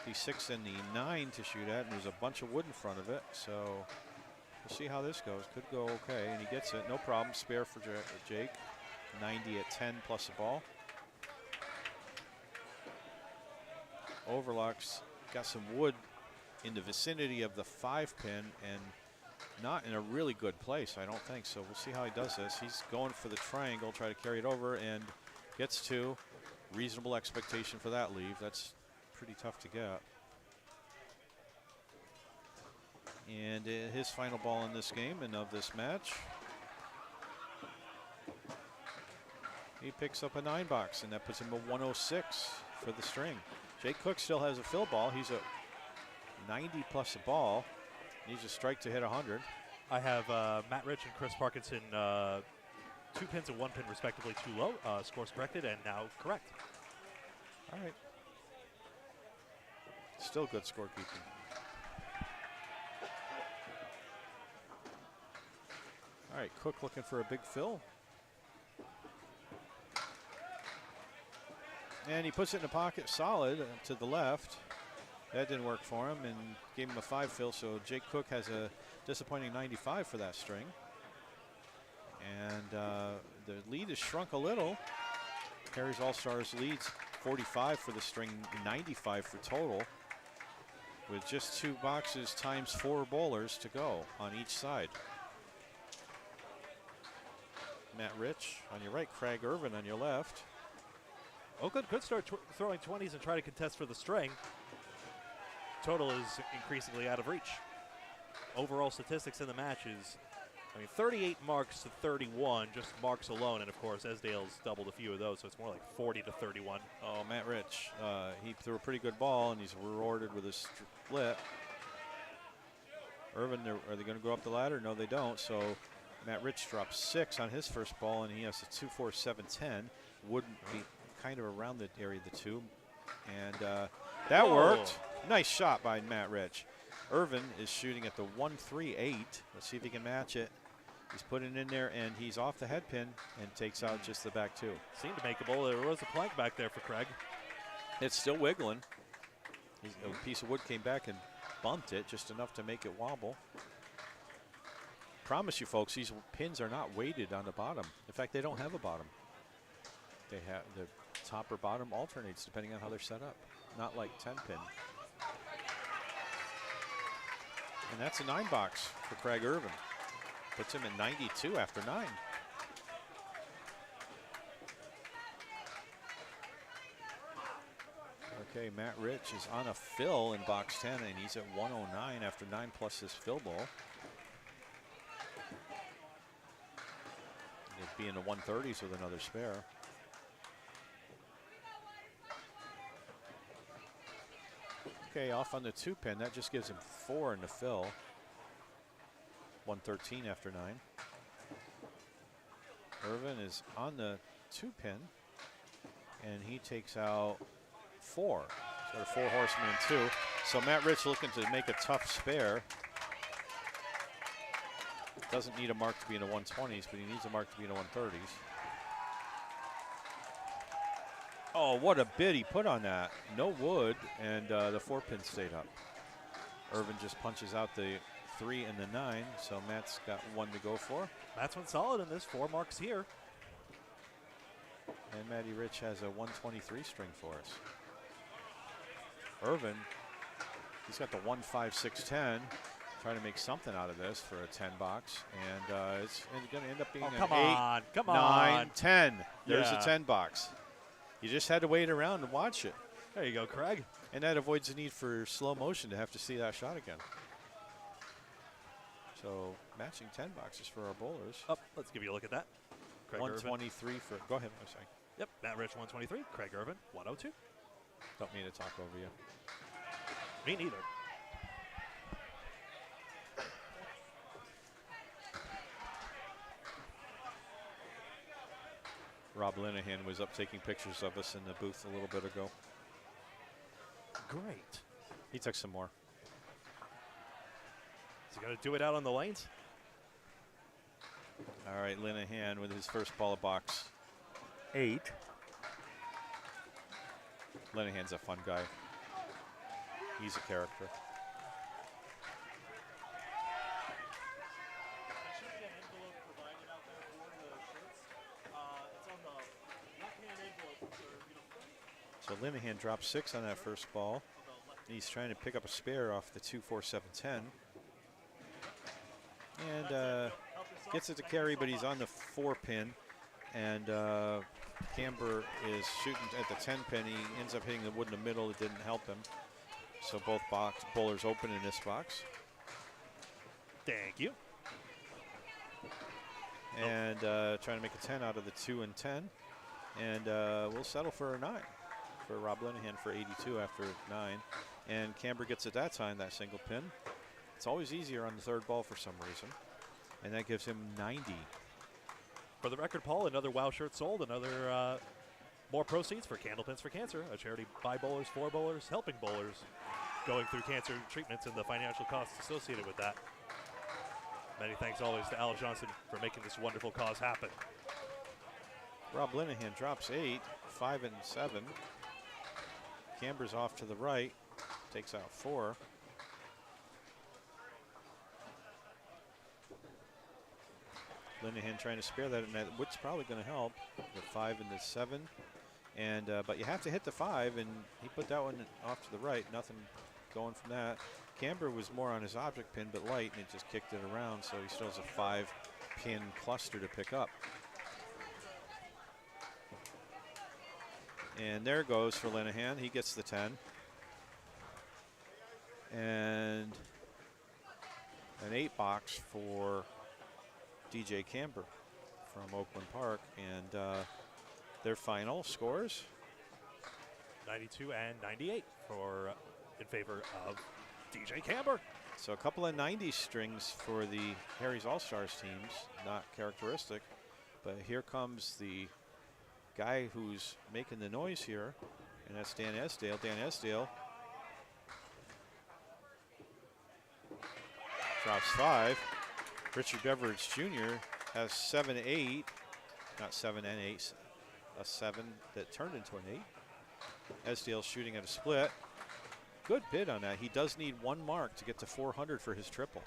the 6 and the 9 to shoot at, and there's a bunch of wood in front of it. So we'll see how this goes. Could go okay, and he gets it. No problem. Spare for Jake. 90 at 10 plus a ball. Overlock's got some wood in the vicinity of the 5 pin and not in a really good place, I don't think. So we'll see how he does this. He's going for the triangle, try to carry it over, and gets 2. Reasonable expectation for that leave. That's pretty tough to get. And his final ball in this game and of this match. He picks up a 9 box, and that puts him a 106 for the string. Jake Cook still has a fill ball. He's at 90 plus a ball. Needs a strike to hit 100. I have Matt Rich and Chris Parkinson 2 pins and 1 pin respectively too low. Scores corrected and now correct. All right. Still good scorekeeping. All right, Cook looking for a big fill. And he puts it in the pocket solid to the left. That didn't work for him and gave him a 5 fill. So Jake Cook has a disappointing 95 for that string. And the lead has shrunk a little. Harry's All-Stars leads 45 for the string, 95 for total, with just 2 boxes times 4 bowlers to go on each side. Matt Rich on your right, Craig Irvin on your left. Oakland could start throwing 20s and try to contest for the string. Total is increasingly out of reach. Overall statistics in the match is, 38 marks to 31, just marks alone. And of course, Esdale's doubled a few of those, so it's more like 40 to 31. Oh, Matt Rich, he threw a pretty good ball, and he's rewarded with a split. Irvin, are they going to go up the ladder? No, they don't. So Matt Rich drops 6 on his first ball, and he has a 2, 4, 7, 10. Wouldn't be kind of around the area of the 2. And that worked. Nice shot by Matt Rich. Irvin is shooting at the 1-3-8. Let's see if he can match it. He's putting it in there, and he's off the head pin and takes out just the back 2. Seemed to make a bowl. There was a plank back there for Craig. It's still wiggling. A piece of wood came back and bumped it just enough to make it wobble. Promise you folks, these pins are not weighted on the bottom. In fact, they don't have a bottom. They have the top or bottom alternates depending on how they're set up. Not like 10 pin. And that's a 9 box for Craig Irvin. Puts him at 92 after 9. Okay, Matt Rich is on a fill in box 10, and he's at 109 after 9 plus his fill ball. He'll be in the 130s with another spare. Okay, off on the 2 pin. That just gives him 4 in the fill. 113 after 9. Irvin is on the 2 pin, and he takes out 4. So 4 horsemen and 2. So Matt Rich looking to make a tough spare. Doesn't need a mark to be in the 120s, but he needs a mark to be in the 130s. Oh, what a bid he put on that. No wood, and the 4 pin stayed up. Irvin just punches out the 3 and the 9, so Matt's got 1 to go for. Matt's went solid in this, 4 marks here. And Matty Rich has a 123 string for us. Irvin, he's got the 1, 5, 6, 10. Trying to make something out of this for a 10 box, and it's going to end up being an 8, come 9, on. 10. There's Yeah. a 10 box. You just had to wait around and watch it. There you go, Craig. And that avoids the need for slow motion to have to see that shot again. So matching 10 boxes for our bowlers. Let's give you a look at that. Craig Irvin. 123 for, go ahead, I'm sorry. Yep, Matt Rich 123, Craig Irvin 102. Don't mean to talk over you. Me neither. Rob Linehan was up taking pictures of us in the booth a little bit ago. Great. He took some more. Is he going to do it out on the lanes? All right, Linehan with his first ball of box 8. Linehan's a fun guy. He's a character. So Linehan drops 6 on that first ball. He's trying to pick up a spare off the 2-4-7-10. And gets it to carry, but he's on the 4-pin. And Camber is shooting at the 10-pin. He ends up hitting the wood in the middle. It didn't help him. So both bowlers open in this box. Thank you. And trying to make a 10 out of the 2 and 10. And we'll settle for a 9 for Rob Linehan for 82 after 9. And Camber gets at that time that single pin. It's always easier on the third ball for some reason. And that gives him 90. For the record, Paul, another WOW shirt sold, another more proceeds for Candlepins for Cancer, a charity by bowlers, for bowlers, helping bowlers going through cancer treatments and the financial costs associated with that. Many thanks always to Al Johnson for making this wonderful cause happen. Rob Linehan drops 8, 5 and 7. Camber's off to the right, takes out 4. Linehan trying to spare that, and that wood's probably going to help. The 5 and the 7, and but you have to hit the 5, and he put that one off to the right. Nothing going from that. Camber was more on his object pin, but light, and it just kicked it around. So he still has a 5-pin cluster to pick up. And there goes for Linehan. He gets the 10, and an 8 box for DJ Camber from Oakland Park, and their final scores 92 and 98 for in favor of DJ Camber. So a couple of 90 strings for the Harry's All-Stars teams, not characteristic, but here comes the guy who's making the noise here, and that's Dan Esdale. Dan Esdale drops 5. Richard Beveridge Jr. has 7-8, not 7 and 8, a 7 that turned into an 8. Esdale shooting at a split. Good bid on that. He does need 1 mark to get to 400 for his triple.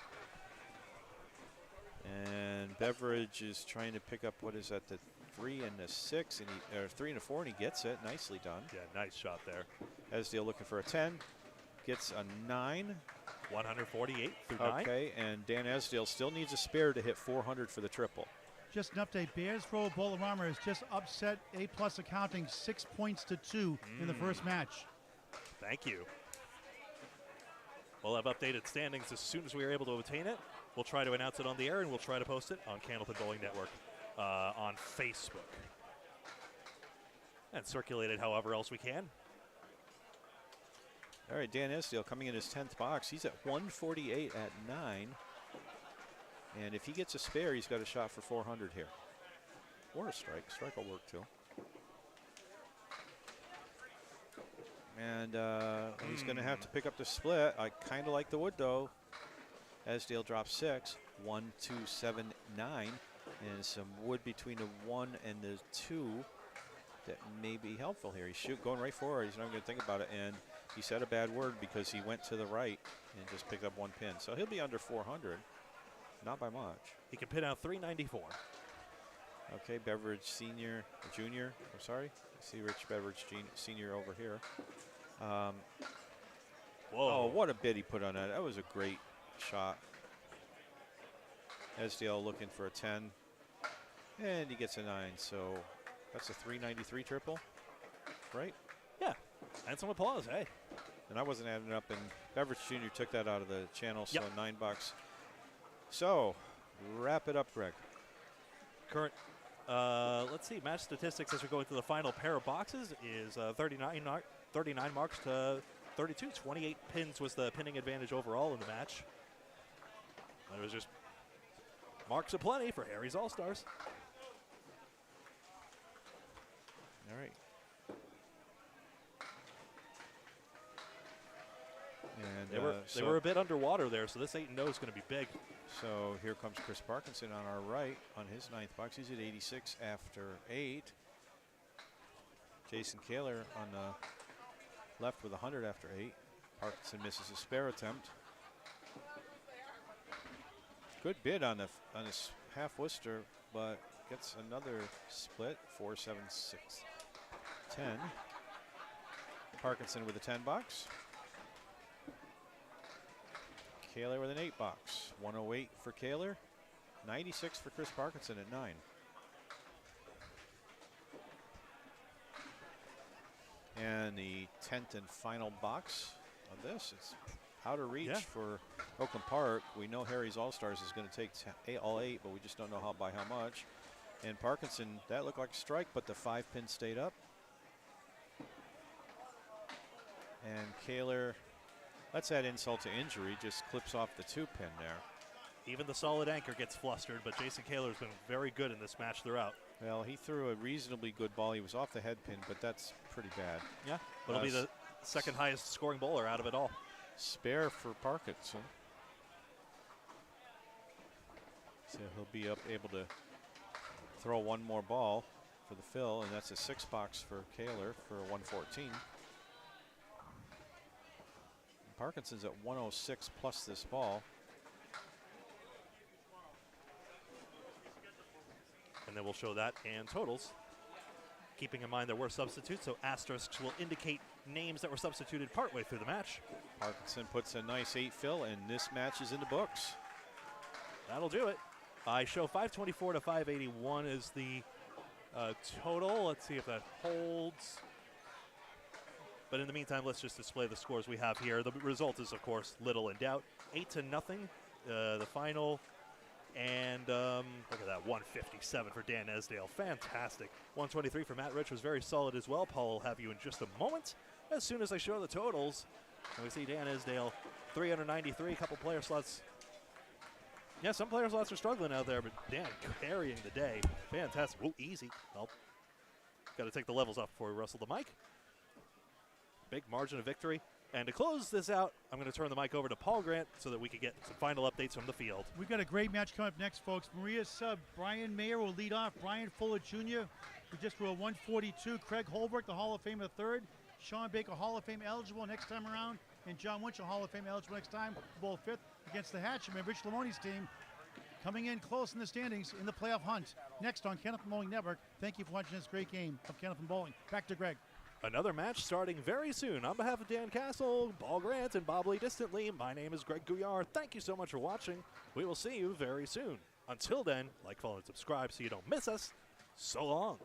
And Beveridge is trying to pick up, what is that, the 3 and the 6, and or 3 and a 4, and he gets it. Nicely done. Yeah, nice shot there. Esdale looking for a 10, gets a 9. 148 through 9. Okay, and Dan Esdale still needs a spare to hit 400 for the triple. Just an update. Bears Row Bowlerama has just upset A+ Accounting 6 points to 2 in the first match. Thank you. We'll have updated standings as soon as we are able to obtain it. We'll try to announce it on the air, and we'll try to post it on Candlepin Bowling Network on Facebook. And circulate it however else we can. All right, Dan Esdale coming in his 10th box. He's at 148 at 9. And if he gets a spare, he's got a shot for 400 here. Or a strike. Strike will work too. And he's going to have to pick up the split. I kind of like the wood, though. Esdale drops 6. 1, 2, 7, 9. And some wood between the 1 and the 2 that may be helpful here. He's going right for it. He's not going to think about it. And he said a bad word because he went to the right and just picked up 1 pin. So he'll be under 400. Not by much. He can pin out 394. Okay, Beveridge Junior. I'm sorry. I see Rich Beveridge Senior over here. Whoa. Oh, what a bid he put on that. That was a great shot. Esdale looking for a 10. And he gets a 9. So that's a 393 triple, right? Yeah. And some applause, hey. And I wasn't adding up, and Beveridge Jr. took that out of the channel, so Yep. $9. So, wrap it up, Greg. Current Let's see. Match statistics as we go into the final pair of boxes is 39 marks to 32. 28 pins was the pinning advantage overall in the match. It was just marks aplenty for Harry's All-Stars. All right. And they were a bit underwater there, so this 8-0 is going to be big. So here comes Chris Parkinson on our right on his 9th box. He's at 86 after 8. Jason Kaler on the left with 100 after 8. Parkinson misses a spare attempt. Good bid on this half Worcester, but gets another split. 4, 7, 6, 10. Parkinson with a 10 box. Kaler with an 8 box. 108 for Kaler. 96 for Chris Parkinson at 9. And the 10th and final box of this. It's out of reach for Oakland Park. We know Harry's All-Stars is going to take all 8, but we just don't know by how much. And Parkinson, that looked like a strike, but the 5-pin stayed up. And Kaler, let's add insult to injury, just clips off the 2-pin there. Even the solid anchor gets flustered, but Jason Kaler's been very good in this match throughout. Well, he threw a reasonably good ball. He was off the head pin, but that's pretty bad. Yeah, but it'll be the second highest scoring bowler out of it all. Spare for Parkinson. So he'll be able to throw one more ball for the fill, and that's a 6 box for Kaler for 114. Parkinson's at 106 plus this ball. And then we'll show that and totals. Keeping in mind there were substitutes, so asterisks will indicate names that were substituted partway through the match. Parkinson puts a nice 8 fill, and this match is in the books. That'll do it. I show 524 to 581 is the total. Let's see if that holds. But in the meantime, let's just display the scores we have here. The result is, of course, little in doubt. 8-0, the final. And look at that, 157 for Dan Esdale. Fantastic. 123 for Matt Rich was very solid as well. Paul will have you in just a moment as soon as I show the totals. And we see Dan Esdale, 393, a couple player slots. Yeah, some player slots are struggling out there, but Dan carrying the day. Fantastic. Ooh, easy. Well, got to take the levels off before we wrestle the mic. Big margin of victory. And to close this out, I'm going to turn the mic over to Paul Grant so that we can get some final updates from the field. We've got a great match coming up next, folks. Maria's sub, Brian Mayer will lead off. Brian Fuller Jr., who just threw a 142. Craig Holbrook, the Hall of Fame, the third. Sean Baker, Hall of Fame eligible next time around. And John Winchell, Hall of Fame eligible next time. Bowl fifth against the Hatchman, Rich Lamoni's team. Coming in close in the standings in the playoff hunt. Next on Kenneth Bowling Network. Thank you for watching this great game of Kenneth Bowling. Back to Greg. Another match starting very soon. On behalf of Dan Castle, Paul Grant, and Bob Lee Distantly, my name is Greg Gouillart. Thank you so much for watching. We will see you very soon. Until then, like, follow, and subscribe so you don't miss us. So long.